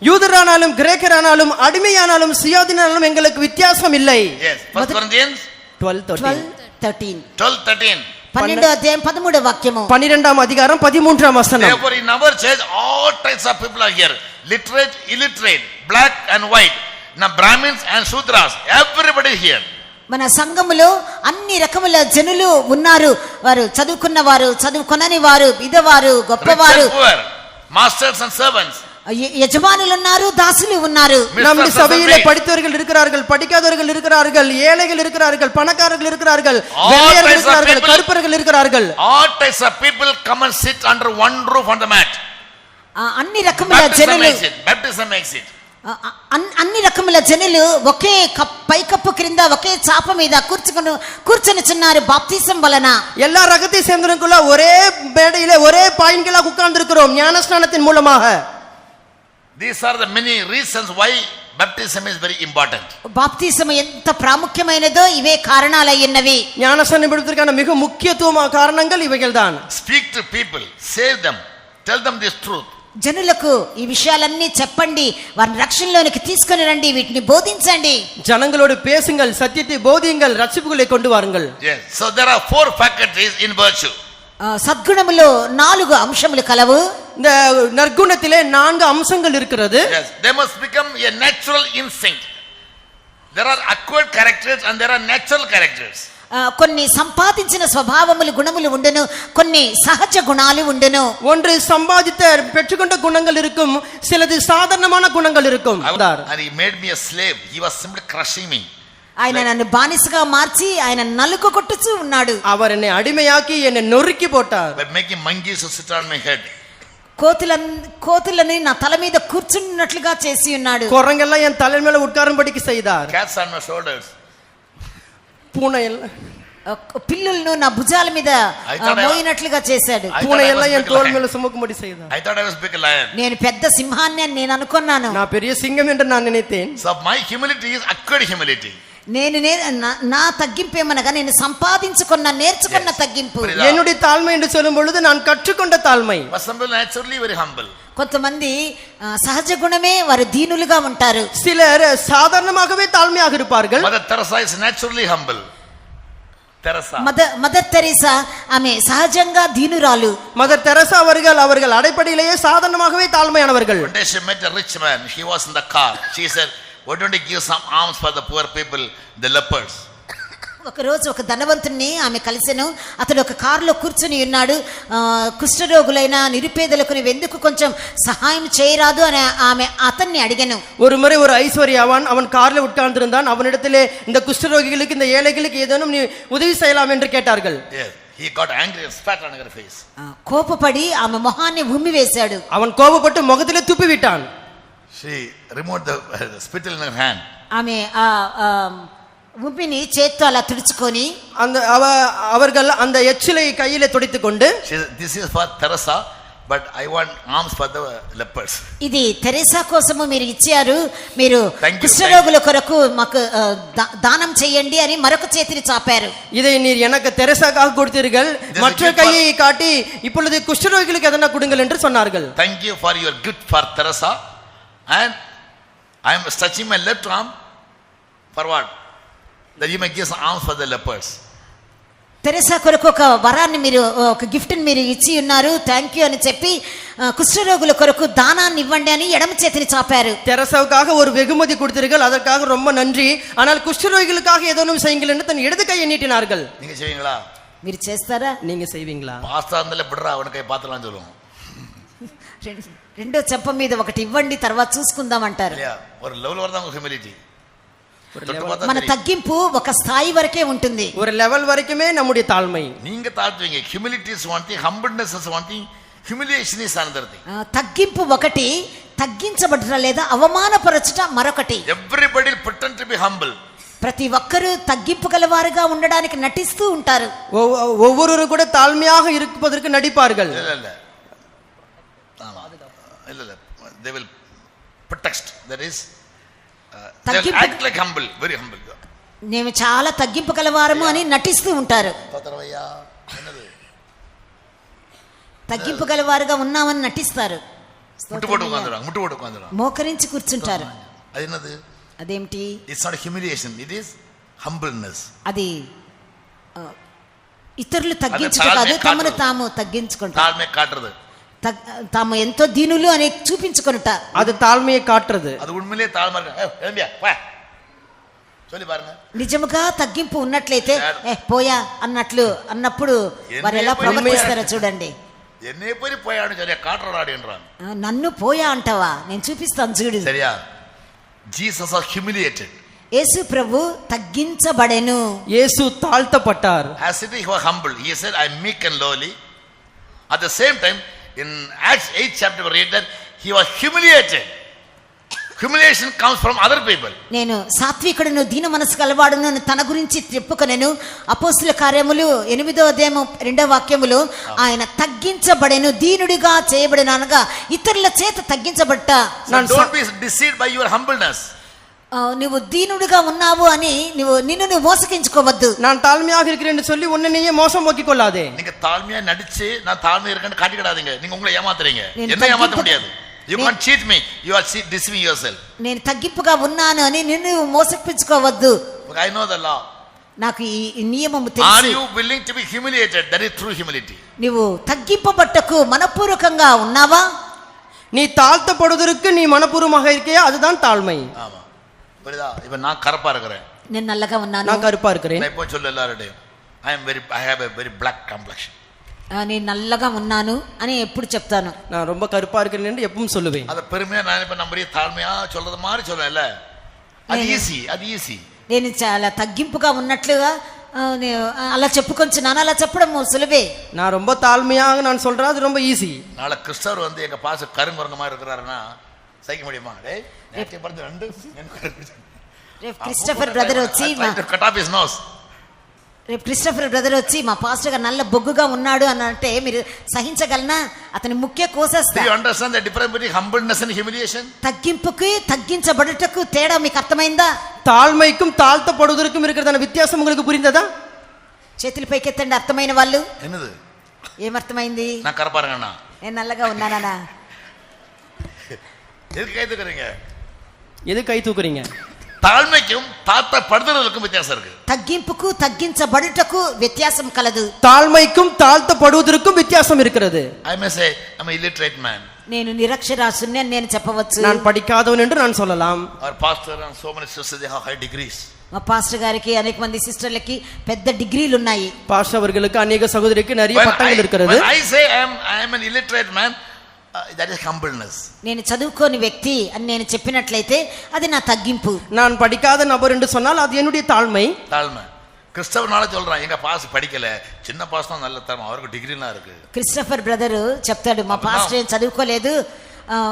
யூதரானாலும் கிரேக்கரானாலும் அடிமையானாலும் சுயாதீனானாலும் எங்களுக்கு வித்தியாசம் இல்லை. Yes, 1 Corinthians 12:13. 12:13. 12వ అధ్యాయం 13వ వాక్యము. 12ఆம் அதிகாரம் 13ஆம் வசனம். Therefore in our church all types of people are here, literate, illiterate, black and white, now Brahmins and Shudras, everybody here. మన సంఘములో అన్ని రకముల జనులు ఉన్నారు. వారు చదువుకున్న వారు, చదువుకొనని వారు, విధవారు, గొప్పవారు, masters and servants, యజమానులు ఉన్నారు, దాసులు ఉన్నారు. நம்முடைய சபையிலே படித்தவர்கள் இருக்கிறார்கள், படிக்காதவர்கள் இருக்கிறார்கள், ஏழைகள் இருக்கிறார்கள், பணக்காரர்கள் இருக்கிறார்கள், வெள்ளையர்கள் இருக்கிறார்கள், கருப்பர்கள் இருக்கிறார்கள். all types of people come and sit under one roof on the mat. అన్ని రకముల జనులు, baptism makes it. అన్ని రకముల జనులు ఒకే పైకప్పు క్రింద ఒకే చాప మీద కూర్చొనిచున్నారు బాప్తిసం వలన. எல்லா ரகத்தை சேர்ந்தவர்களுக்குள்ள ஒரே மேடையிலே ஒரே பாயிண்ட்களா உட்கார்ந்து இருக்கிறோம் ஞானஸ்நானத்தின் மூலமாக. These are the many reasons why baptism is very important. బాప్తిసం ఎంత ప్రాముఖ్యమైనదో ఇవే కారణాలయ్యున్నవి. ஞானஸ்நானம் பெறுவதற்கான மிக முக்கியத்துவமான காரணங்கள் இவைகள்தான். Speak to people, save them, tell them this truth. జనులకు ఈ విషయాలన్నీ చెప్పండి, వారిని రక్షణలోనికి తీసుకొని రండి, వీటిని బోధించండి. ஜனங்களோடு பேசுங்கள், சத்தியத்தை போதியுங்கள், ரட்சிப்புகளை கொண்டு வாருங்கள். Yes, so there are 4 faculties in virtue. సద్గుణములో 4 అంశములు కలవు. இந்த நற்குணத்திலே 4 அம்சங்கள் இருக்கிறது. Yes, they must become a natural instinct. There are acquired characters and there are natural characters. కొన్ని సంపాదించిన స్వభావములు గుణములు ఉండును, కొన్ని సహజ గుణాలు ఉండును. ஒன்று சம்பாதித்த பெற்றுக்கொண்ட குணங்கள் இருக்கும், சிலது சாதாரணமான குணங்கள் இருக்கும். And he made me a slave. He was simply crushing me. ఆయన నన్ను బానిసగా మార్చి ఆయన నలుగు కొట్టుచూ ఉన్నాడు. அவர் என்னை అడిமையாக்கி என்னை நொறுக்கி போட்டார். By making monkeys to sit on my head. కోతులని నా తల మీద కూర్చున్నట్లుగా చేసి ఉన్నాడు. குரங்கெல்லாம் என் தலை மேல உட்காரும்படிக்கு செய்தார். Cats on my shoulders. பூனை పిల్లులను నా భుజాల మీద మోయినట్లుగా చేశాడు. பூனை எல்லாம் என் தோள் மேல சுமக்கும்படி செய்தார். I thought I was big lion. నేను పెద్ద సింహాన్ని అని నేను అనుకున్నాను. நான் பெரிய சிங்கம் என்று நான் நினைத்தேன். So my humility is acquired humility. నా తగ్గింపు ఏమనగా నేను సంపాదించుకున్న నేర్చుకున్న తగ్గింపు. என்னுடைய தாழ்மை என்று சொல்லும் பொழுது நான் கற்றுக்கொண்ட தாழ்மை. Some people naturally very humble. కొంతమంది సహజ గుణమే వారు దీనులుగా ఉంటారు. சிலர் சாதாரணமாகவே தாழ்மையாக இருப்பார்கள். Mother Teresa is naturally humble. Teresa. Mother Teresa ఆమె సహజంగా దీనురాలు. மதர் தெரசா அவர்கள் அடிப்படையிலேயே சாதாரணமாகவே தாழ்மையானவர்கள். One day she met a rich man. He was in the car. She said, "Why don't you give some alms for the poor people, the lepers?" ఒక రోజు ఒక ధనవంతుణ్ణి ఆమె కలిసెను. అతడు ఒక కారులో కూర్చుని ఉన్నాడు. కుష్ఠరోగులైన నిరుపేదలకు నువ్వు ఎందుకు కొంచెం సహాయం చేయరాదు అని ఆమె అతన్ని అడిగాను. ஒரு முறை ஒரு ஐஸ்வர்யவான் அவன் கார்ல உட்கார்ந்திருந்தான். அவனிடத்திலே இந்த குஷ்டரோகிகளுக்கு இந்த ஏழைகளுக்கு ஏதேனும் நீ உதவி செய்யலாம் என்று கேட்டார்கள். Yes, he got angry and spat on her face. కోపపడి ఆమె మొహాన్ని ఉమ్మి వేశాడు. அவன் கோபப்பட்டு முகத்திலே துப்பி விட்டான். She removed the spittle in her hand. ఆమె ఉమ్మిని చేత్తో అలా తుడుచుకొని அந்த அவர்கள் அந்த எச்சிலை கையிலே துடைத்துக் கொண்டு, This is for Teresa, but I want alms for the lepers. ఇది తెరేసా కోసము మీరు ఇచ్చారు, మీరు Thank you, కుష్ఠరోగుల కొరకు మాకు దానం చేయండి అని మరొక చేతిని చాపారు. இதை நீர் எனக்கு தெரசாக்காக கொடுத்தீர்கள், மற்ற கையை காட்டி இப்பொழுது குஷ்டரோகிகளுக்கு எதனா கொடுங்கள் என்று சொன்னார்கள். Thank you for your gift for Teresa, and I am stretching my left arm for what? That you may give some alms for the lepers. Teresa కొరకు ఒక వరాన్ని మీరు ఒక గిఫ్ట్ని మీరు ఇచ్చి ఉన్నారు, థ్యాంక్ యూ అని చెప్పి కుష్ఠరోగుల కొరకు దానాన్ని ఇవ్వండి అని ఎడమ చేతిని చాపారు. தெரசாவுக்காக ஒரு வெகுமதி கொடுத்தீர்கள், அதற்காக ரொம்ப நன்றி. ஆனால் குஷ்டரோகிகளுக்காக ஏதோனும் செய்யுங்கள் என்று தன் இடது கையை நீட்டினார்கள். நீங்க செய்வீங்களா? మీరు చేస్తారా? நீங்க செய்வீங்களா? பாஸ்டா இருந்தால விடுறா அவன கை பாத்தலாம் சொல்லுவோம். రెండో చెంప మీద ఒకటి ఇవ్వండి తర్వాత చూసుకుందాం అంటారు. ஒரு லெவல் வரதான் హ్యూమిలిటీ. మన తగ్గింపు ఒక స్థాయి వరకే ఉంటుంది. ஒரு லெவல் வரைக்குமே நம்முடைய தாழ்மை. நீங்க தாழ்த்துவீங்க. Humility is one thing, humbleness is one thing, humiliation is another thing. తగ్గింపు ఒకటి, తగ్గించబడట లేదా అవమానపరచుట మరొకటి. Everybody pretend to be humble. ప్రతి ఒక్కరూ తగ్గింపు గలవారుగా ఉండడానికి నటిస్తూ ఉంటారు. ஒவ்வொருவரும் கூட தாழ்மையாக இருப்பதற்கு நடிப்பார்கள். இல்ல they will pretext, that is they will act like humble, very humble. నేను చాలా తగ్గింపు గలవారము అని నటిస్తూ ఉంటారు. తగ్గింపు గలవారుగా ఉన్నామని నటిస్తారు. మోకరించి కూర్చుంటారు. అదేమిటి? It's not humiliation, it is humbleness. అది ఇతరులు తగ్గించుట కాదు, తమను తాము తగ్గించుకుంటారు. தாழ்மை காட்டுறது, తాము ఎంతో దీనులు అని చూపించుకొనుట, அது தாழ்மையை காட்டுறது. அது உண்மையிலே தாழ்மை. சொல்லி பாருங்க. నిజముగా తగ్గింపు ఉన్నట్లయితే పోయా అన్నప్పుడు వారు ఎలా ప్రవర్తిస్తారో చూడండి. ఎన్నే పోయి పోయాడు సరియా కాటరాడు என்றான். నన్ను పోయా అంటావా, నేను చూపిస్తాను చూడు. సరియా. Jesus was humiliated. యేసు ప్రభు తగ్గించబడెను. యేసు తాழ்తపట్టారు. As it is, he was humble. He said, I am meek and lowly. At the same time, in Acts 8 chapter we read that he was humiliated. Humiliation comes from other people. నేను సాత్వికుడును దీన మనసు గలవాడును తన గురించి చెప్పుకొనెను. అపోస్తలుల కార్యములు 8వ అధ్యాయం 2వ వాక్యములో ఆయన తగ్గించబడెను, దీనుడిగా చేయబడెను అనగా ఇతరుల చేత తగ్గించబడ్డ. Don't be deceived by your humbleness. నువ్వు దీనుడిగా ఉన్నావు అని నిన్ను మోసగించుకోవద్దు. நான் தாழ்மையாக இருக்கிறேன் என்று சொல்லி உன்னை நீயே மோசம் போக்கிக் கொள்ளாதே. நீங்க தாழ்மையா நடிச்சு நான் தாழ்மையா இருக்கேன்னு காட்டிக்கிடாதீங்க. நீங்க உங்களை ஏமாத்துறீங்க. என்ன ஏமாத்த முடியாது. You can't cheat me. You are deceiving yourself. నేను తగ్గింపుగా ఉన్నాను అని నిన్ను మోసగించుకోవద్దు. I know the law. నాకు ఈ నియమము తెలుసు. Are you willing to be humiliated? That is true humility. నీవు తగ్గింపబట్టకు మనపూర్వకంగా ఉన్నావా? நீ தாழ்த்தப்படுவதற்கு நீ மனப்பூர்வமாக இருக்கியா, அதுதான் தாழ்மை. ஆமா, புரியுதா? இப்ப நான் கருப்பா இருக்கிறேன், నేను నల్లగా ఉన్నాను, நான் கருப்பா இருக்கிறேன். நான் இப்போ சொல்ல எல்லாருடையும் I have a very black complexion. నేను నల్లగా ఉన్నాను అని ఎప్పుడు చెప్తాను. நான் ரொம்ப கருப்பா இருக்கிறேன் என்று எப்பவும் சொல்லுவேன். அத பெருமையா நான் இப்ப நம்பரிய தாழ்மையா சொல்றது மாதிரி சொல்லல. அது ஈஸி. నేను చాలా తగ్గింపుగా ఉన్నట్లుగా అలా చెప్పుకొంచున్నాను, అలా చెప్పడం సులువే. நான் ரொம்ப தாழ்மையாக நான் சொல்றேன், அது ரொம்ப ஈஸி. நாளை கிறிஸ்தவர் வந்து எங்க பாச கருங்குரங்க மாதிரி இருக்கிறாருன்னா சகிக்க முடியுமா? டேய் நேற்று பார்த்து ரெண்டு రేపు క్రిస్టఫర్ బ్రదర్ వచ్చి కట్ ఆఫ్ హిస్ నోస్, రేపు క్రిస్టఫర్ బ్రదర్ వచ్చి మా పాస్టర్ గారు నల్ల బొగ్గుగా ఉన్నాడు అని అంటే మీరు సహించగలనా? అతని ముఖ్య కోసేస్తా. You understand the difference between humbleness and humiliation? తగ్గింపుకి తగ్గించబడుటకు తేడా మీకు అర్థమైందా? தாழ்மைக்கும் தாழ்த்தப்படுவதற்கும் இருக்கிறதான வித்தியாசம் உங்களுக்கு புரிந்ததா? చేతులు పైకెత్తండి అర్థమైన వాళ్ళు. என்னது ఏమర్థమైంది? నా కరపారగన్నా, నేను నల్లగా ఉన్నానా? எதுக்கு கை தூக்குறீங்க? எது கை தூக்குறீங்க? தாழ்மைக்கும் தாழ்த்தப்படுதலுக்கும் வித்தியாசம் இருக்கு. తగ్గింపుకు తగ్గించబడుటకు వ్యత్యాసం కలదు. தாழ்மைக்கும் தாழ்த்தப்படுவதற்கும் வித்தியாசம் இருக்கிறது. I may say I'm an illiterate man. నేను నిరక్షరాస్యుని అని నేను చెప్పవచ్చు. நான் படிக்காதவன் என்று நான் சொல்லலாம். Our pastor and so many sisters they have high degrees. మా పాస్టర్ గారికి అనేక మంది సిస్టర్లకి పెద్ద డిగ్రీలు ఉన్నాయి. பாஸ்டர் அவர்களுக்கு அநேக சகோதரிக்கு நிறைய பட்டங்கள் இருக்கிறது. When I say I am an illiterate man, that is humbleness. నేను చదువుకోని వ్యక్తి అని నేను చెప్పినట్లయితే అది నా తగ్గింపు. நான் படிக்காத நபர் என்று சொன்னால் அது என்னுடைய தாழ்மை. தாழ்மை. கிறிஸ்தவனால சொல்றான், எங்க பாஸ் படிக்கல, சின்ன பாஸ் தான் நல்ல தரம், அவருக்கு டிகிரிலாம் இருக்கு. క్రిస్టఫర్ బ్రదర్ చెప్తాడు, మా పాస్టర్ ఏం చదువుకోలేదు,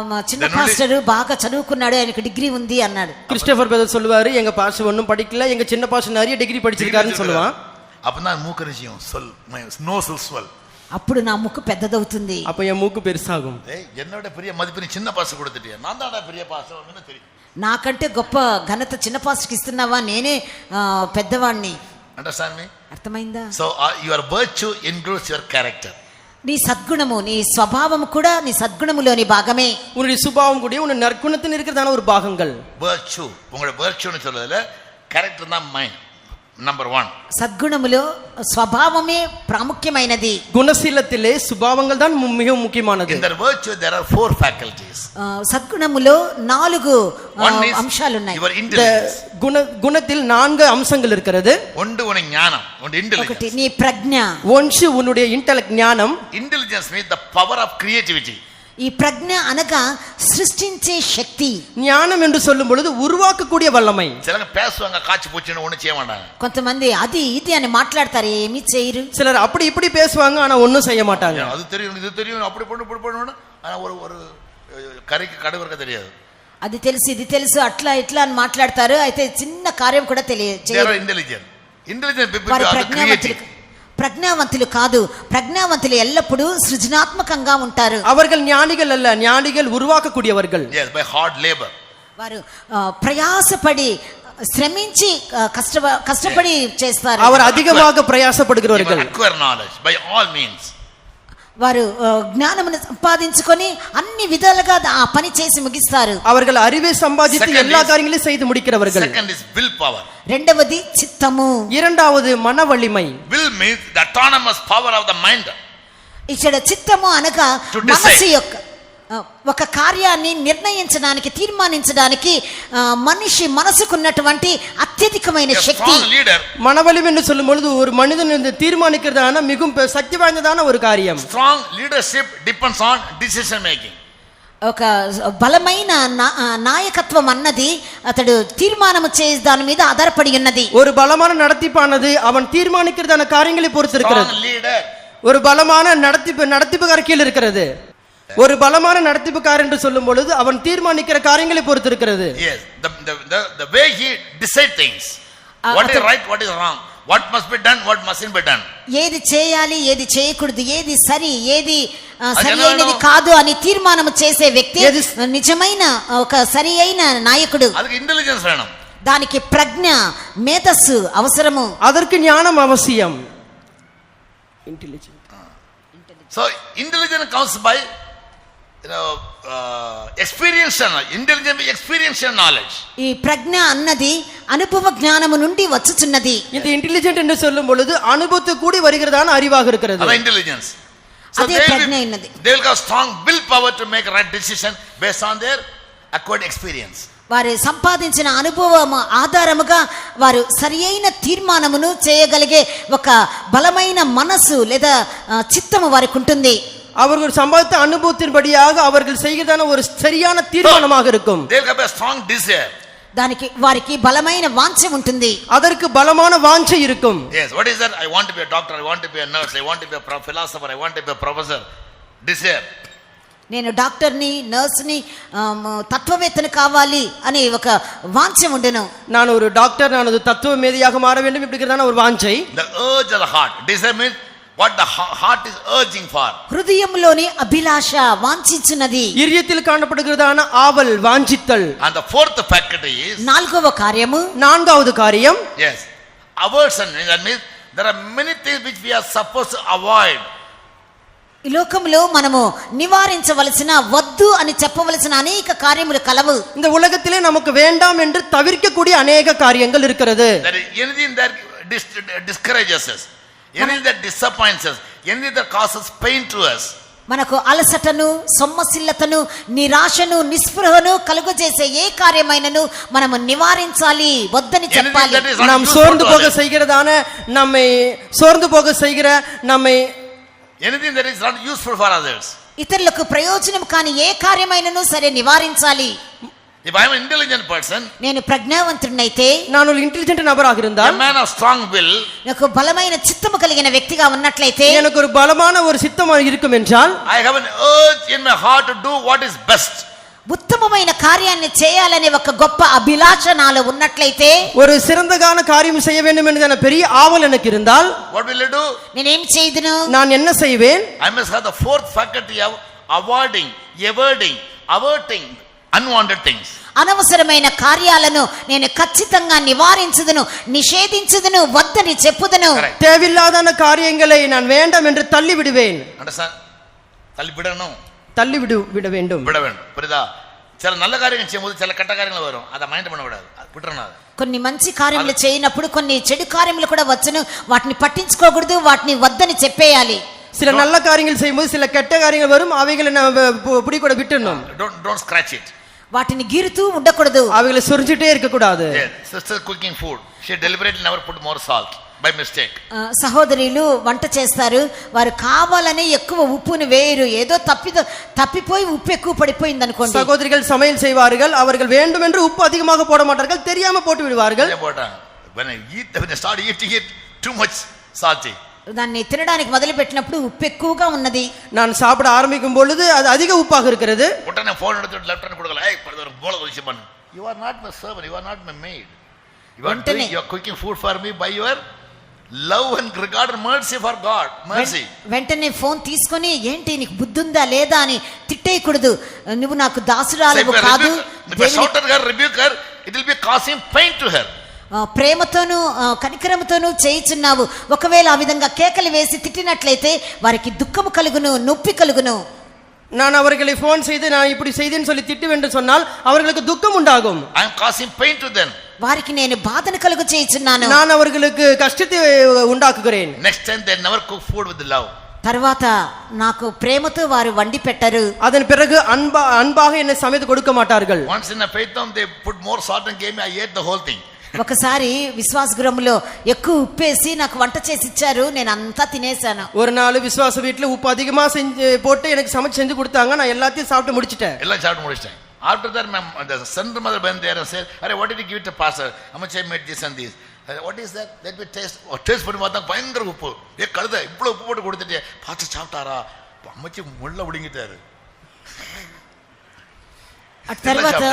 మా చిన్న పాస్టర్ బాగా చదువుకున్నాడు, ఆయనకు డిగ్రీ ఉంది అన్నాడు. கிறிஸ்டோபர் பிரதர் சொல்லுவாரு, எங்க பாஸ்டர் ஒன்னும் படிக்கல, எங்க சின்ன பாஸ்டர் நிறைய டிகிரி படிச்சிருக்காருன்னு சொல்லுவான். அப்பதான் மூக்கரிசியும் சொல் நோசல் சொல், అప్పుడు నా ముక్కు పెద్దదవుతుంది, அப்ப என் மூக்கு பெருசாகும். என்னோட பெரிய மதிப்பு சின்ன பாஸ் கொடுத்துட்டியா, நான் தான்டா பெரிய பாஸ் தெரியும். నాకంటే గొప్ప ఘనత చిన్న పాస్టర్కి ఇస్తున్నావా, నేనే పెద్దవాణ్ణి. అండర్స్టాండ్ మీ? అర్థమైందా? So your virtue includes your character. నీ సద్గుణము, నీ స్వభావము కూడా నీ సద్గుణములోని భాగమే. உன்னுடைய சுபாவம் கூட உன் நற்குணத்தில் இருக்கிறதான ஒரு பாகங்கள். వర్చ్యూ, உங்களோட వర్చ్யூன்னு சொல்றதுல கேரக்டர் தான் மைண்ட் நம்பர் 1. సద్గుణములో స్వభావమే ప్రాముఖ్యమైనది. குணசீலத்திலே சுபாவங்கள் தான் மிக முக்கியமானது. In the virtue there are 4 faculties. సద్గుణములో 4 అంశాలు ఉన్నాయి. Your intelligence. குணத்தில் 4 அம்சங்கள் இருக்கிறது. ஒன்று உன் ஞானம், உன் intelligence. ఒకటి నీ ప్రజ్ఞ. ஒன்று உன்னுடைய இன்டெலெக்ட் ஞானம். Intelligence means the power of creativity. ఈ ప్రజ్ఞ అనగా సృష్టించే శక్తి. ஞானம் என்று சொல்லும் பொழுது உருவாக்கக்கூடிய வல்லமை. சிலங்க பேசுவாங்க, காட்சி பூச்சின்னு ஒண்ணு செய்ய மாட்டாங்க. కొంతమంది అది ఇది అని మాట్లాడతారు, ఏమీ చేయరు. சிலர் அப்படி இப்படி பேசுவாங்க, ஆனா ஒண்ணும் செய்ய மாட்டாங்க. அது தெரியும், இது தெரியும், அப்படி பண்ணு இப்படி பண்ணு, ஆனா ஒரு கறிக்கு கடுவர்க்க தெரியாது. అది తెలుసు ఇది తెలుసు అట్లా ఇట్లా అని మాట్లాడతారు, అయితే చిన్న కార్యం కూడా తెలియదు. Intelligent people are creative. ప్రజ్ఞావంతులు కాదు, ప్రజ్ఞావంతులు ఎల్లప్పుడూ సృజనాత్మకంగా ఉంటారు. அவர்கள் ஞானிகள் அல்ல, ஞானிகள் உருவாக்கக்கூடியவர்கள். yes, by hard labor. వారు ప్రయాసపడి శ్రమించి కష్టపడి చేస్తారు. அவர் அதிகமாக பிரயாசப்படுகிறவர்கள். acquire knowledge by all means. వారు జ్ఞానమును సంపాదించుకొని అన్ని విధాలుగా ఆ పని చేసి ముగిస్తారు. அவர்கள் அறிவை சம்பாதித்து எல்லா காரியங்களையும் செய்து முடிக்கிறவர்கள். second is will power. రెండవది చిత్తము. இரண்டாவது மன வலிமை. will means the autonomous power of the mind. ఇక్కడ చిత్తము అనగా మనసు యొక్క ఒక కార్యాన్ని నిర్ణయించడానికి, తీర్మానించడానికి మనిషి మనసుకున్నటువంటి అత్యధికమైన శక్తి. மனவலிமை என்று சொல்லும் பொழுது ஒரு மனிதன் தீர்மானிக்கிறதான மிகவும் சக்தி வாய்ந்ததான ஒரு காரியம். strong leadership depends on decision making. ఒక బలమైన నాయకత్వం అన్నది అతడు తీర్మానం చేసే దాని మీద ఆధారపడి ఉన్నది. ஒரு பலமான நடத்திப்பானது அவன் தீர்மானிக்கிறதான காரியங்களை பொறுத்து இருக்கிறது. ஒரு பலமான நடத்திப்புக்கார கீழ் இருக்கிறது. ஒரு பலமான நடத்திப்புக்காரர் என்று சொல்லும் பொழுது அவன் தீர்மானிக்கிற காரியங்களை பொறுத்து இருக்கிறது. yes, the way he decide things, what is right, what is wrong, what must be done, what mustn't be done, ఏది చేయాలి, ఏది చేయకూడదు, ఏది సరి, ఏది సరి అయినది కాదు అని తీర్మానం చేసే వ్యక్తి నిజమైన ఒక సరి అయిన నాయకుడు. அதுக்கு ఇంటెలిజెన్స్ வேணும், దానికి ప్రజ్ఞ, మేధస్సు అవసరము, அதற்கு ஞானம் அவசியம். so intelligence comes by experiential knowledge. ఈ ప్రజ్ఞ అన్నది అనుభవ జ్ఞానము నుండి వచ్చుచున్నది. இந்த ఇంటెలిజెంట్ என்று சொல்லும் பொழுது அனுபவத்து கூடி வருகிறதான அறிவாக இருக்கிறது. அது intelligence. అదే ప్రజ్ఞ అయినది. they will have strong willpower to make right decision based on their acquired experience. వారు సంపాదించిన అనుభవం ఆధారముగా వారు సరి అయిన తీర్మానమును చేయగలిగే ఒక బలమైన మనసు లేదా చిత్తము వారికి ఉంటుంది. அவர்கள் சம்பாதித்த அனுபவத்தின்படியாக அவர்கள் செய்கிறதான ஒரு சரியான தீர்மானமாக இருக்கும். They will have a strong desire. దానికి వారికి బలమైన వాంఛ ఉంటుంది. அதற்கு பலமான வாஞ்சை இருக்கும். Yes, what is that? I want to be a doctor, I want to be a nurse, I want to be a philosopher, I want to be a professor. Desire. నేను డాక్టర్ని, నర్స్ని, తత్వవేత్తని కావాలి అనే ఒక వాంఛ ఉండెను. நான் ஒரு டாக்டர், நான் ஒரு தத்துவ மேதையாக மாற வேண்டும் இப்படிங்கிறதான ஒரு வாஞ்சை. The urge of the heart. Desire means what the heart is urging for. హృదయంలోని అభిలాష వాంఛించున్నది. இதயத்தில் காணப்படுகிறதான ஆவல், வாஞ்சித்தல். And the fourth faculty is నాలుగవ కార్యము, நான்காவது காரியம், yes, aversion. That means there are many things which we are supposed to avoid. ఈ లోకంలో మనము నివారించవలసిన, వద్దు అని చెప్పవలసిన అనేక కార్యములు కలవు. இந்த உலகத்திலே நமக்கு வேண்டாம் என்று தவிர்க்கக்கூடிய அநேக காரியங்கள் இருக்கிறது. There is anything that discourages us, anything that disappoints us, anything that causes pain to us. మనకు అలసటను, సొమ్మసిల్లతను, నిరాశను, నిస్పృహను కలుగజేసే ఏ కార్యమైనను మనము నివారించాలి, వద్దని Anything చెప్పాలి. that is not நாம் useful சோர்ந்து to போக others. செய்கிறதான நம்மை சோர்ந்து போக செய்கிற நம்மை Anything that is not useful for others. ఇతరులకు ప్రయోజనం కాని ఏ కార్యమైనను సరే నివారించాలి. If I am an intelligent person, నేను ప్రజ్ఞావంతుడినైతే, நான் ஒரு இன்டெலிஜென்ட் நபராக a இருந்தால், man of strong will, నాకు బలమైన చిత్తము కలిగిన వ్యక్తిగా ఉన్నట్లయితే, எனக்கு ஒரு பலமான ஒரு சித்தம் இருக்கும் என்றால், I have an urge in my heart to do what is best. ఉత్తమమైన కార్యాన్ని చేయాలనే ఒక గొప్ప అభిలాష నాలో ఉన్నట్లయితే, ஒரு சிறந்தகான காரியம் செய்ய வேண்டும் என்ற பெரிய ஆவல் எனக்கு இருந்தால், What will I do? నేనేం చేయదును? நான் என்ன செய்வேன்? I must have the fourth faculty of avoiding, averting unwanted things. అనవసరమైన కార్యాలను నేను ఖచ్చితంగా నివారించుదును, నిషేధించుదును, వద్దని చెప్పుదును. Correct. தேவையில்லாத காரியங்களை நான் வேண்டாம் என்று தள்ளி விடுவேன். Understand? தள்ளி விடணும், தள்ளி விட வேண்டும். விட வேண்டும். புரியுதா? சில நல்ல காரியங்கள் செய்யும்போது சில கெட்ட காரியங்கள் வரும், அதை மைண்ட் பண்ணக்கூடாது, விட்டுறணும். அதை కొన్ని మంచి కార్యములు చేయనప్పుడు కొన్ని చెడు కార్యములు కూడా వచ్చును, వాటిని పట్టించుకోకూడదు, వాటిని వద్దని చెప్పేయాలి. சில நல்ல காரியங்கள் செய்யும்போது சில கெட்ட காரியங்கள் வரும், அவைகளை நம்ம பிடி கூட விட்டுறணும். Don't scratch it. వాటిని గీరుతూ ఉండకూడదు, அவைகளை சொரிஞ்சிட்டே இருக்க கூடாது. Yes, sister cooking food, she deliberately never put more salt by mistake. సహోదరులు వంట చేస్తారు, వారు కావాలనే ఎక్కువ ఉప్పును వేయరు, ఏదో తప్పిపోయి ఉప్పు ఎక్కువ పడిపోయింది అనుకోండి. சகோதரிகள் சமையல் செய்வார்கள், அவர்கள் வேண்டும் என்று உப்பு அதிகமாக போட மாட்டார்கள், தெரியாம போட்டு விடுவார்கள். When I start eating it, too much salty. దాన్ని తినడానికి మొదలు పెట్టినప్పుడు ఉప్పు ఎక్కువగా ఉన్నది. நான் சாப்பிட ஆரம்பிக்கும் பொழுது அது அதிக உப்பாக இருக்கிறது. உடனே போன் எடுத்து லெஃப்ட் ஹேண்ட் கொடுக்கல, ஏய் ஒரு போல விஷய பண்ணு. You are not my servant, you are not my maid. You are cooking food for me by your love and regard and mercy for God. Mercy. వెంటనే ఫోన్ తీసుకొని, ఏంటి నీకు బుద్ధి ఉందా లేదా అని తిట్టేయకూడదు. నువ్వు నాకు దాసురాలవు కాదు. Shout at her, rebuke her, it will be causing pain to her. ప్రేమతోనూ కనికరముతోనూ చేయుచున్నావు. ఒకవేళ ఆ విధంగా కేకలు వేసి తిట్టినట్లయితే వారికి దుఃఖము కలుగును, నొప్పి కలుగును. நான் அவர்களை போன் செய்து நான் இப்படி செய்தேன்னு சொல்லி திட்டுவேன் என்று சொன்னால் அவர்களுக்கு துக்கம் உண்டாகும். I am causing pain to them. వారికి నేను బాధను కలుగు చేయుచున్నాను. நான் அவர்களுக்கு కష్టத்தை உண்டாக்குகிறேன். Next time they never cook food with love. తర్వాత నాకు ప్రేమతో వారు వండి పెట్టరు. அதன் பிறகு அன்பாக என்னை சமைத்து கொடுக்க மாட்டார்கள். Once in a faith home they put more salt and gave me, I ate the whole thing. ఒకసారి విశ్వాస గృహంలో ఎక్కువ ఉప్పేసి నాకు వంట చేసి ఇచ్చారు, నేను అంతా తినేసాను. ஒரு நாள் விசுவாச வீட்டுல உப்பு அதிகமா போட்டு எனக்கு சமைச்சு செஞ்சு கொடுத்தாங்க, நான் எல்லாத்தையும் சாப்பிட்டு முடிச்சிட்டேன். எல்லாம் சாப்பிட்டு முடிச்சிட்டேன். After that, the center mother went there and said, "Arey, what did you give to pastor? How much I made this and this? What is that? Let me taste." Taste பண்ணி பார்த்தா பயங்கர உப்பு. கழுத இவ்வளவு உப்பு போட்டு கொடுத்துட்டே, பாஸ்டர் சாப்பிட்டாரா? அம்மச்சி முள்ள உடிங்கிட்டாரு. తర్వాత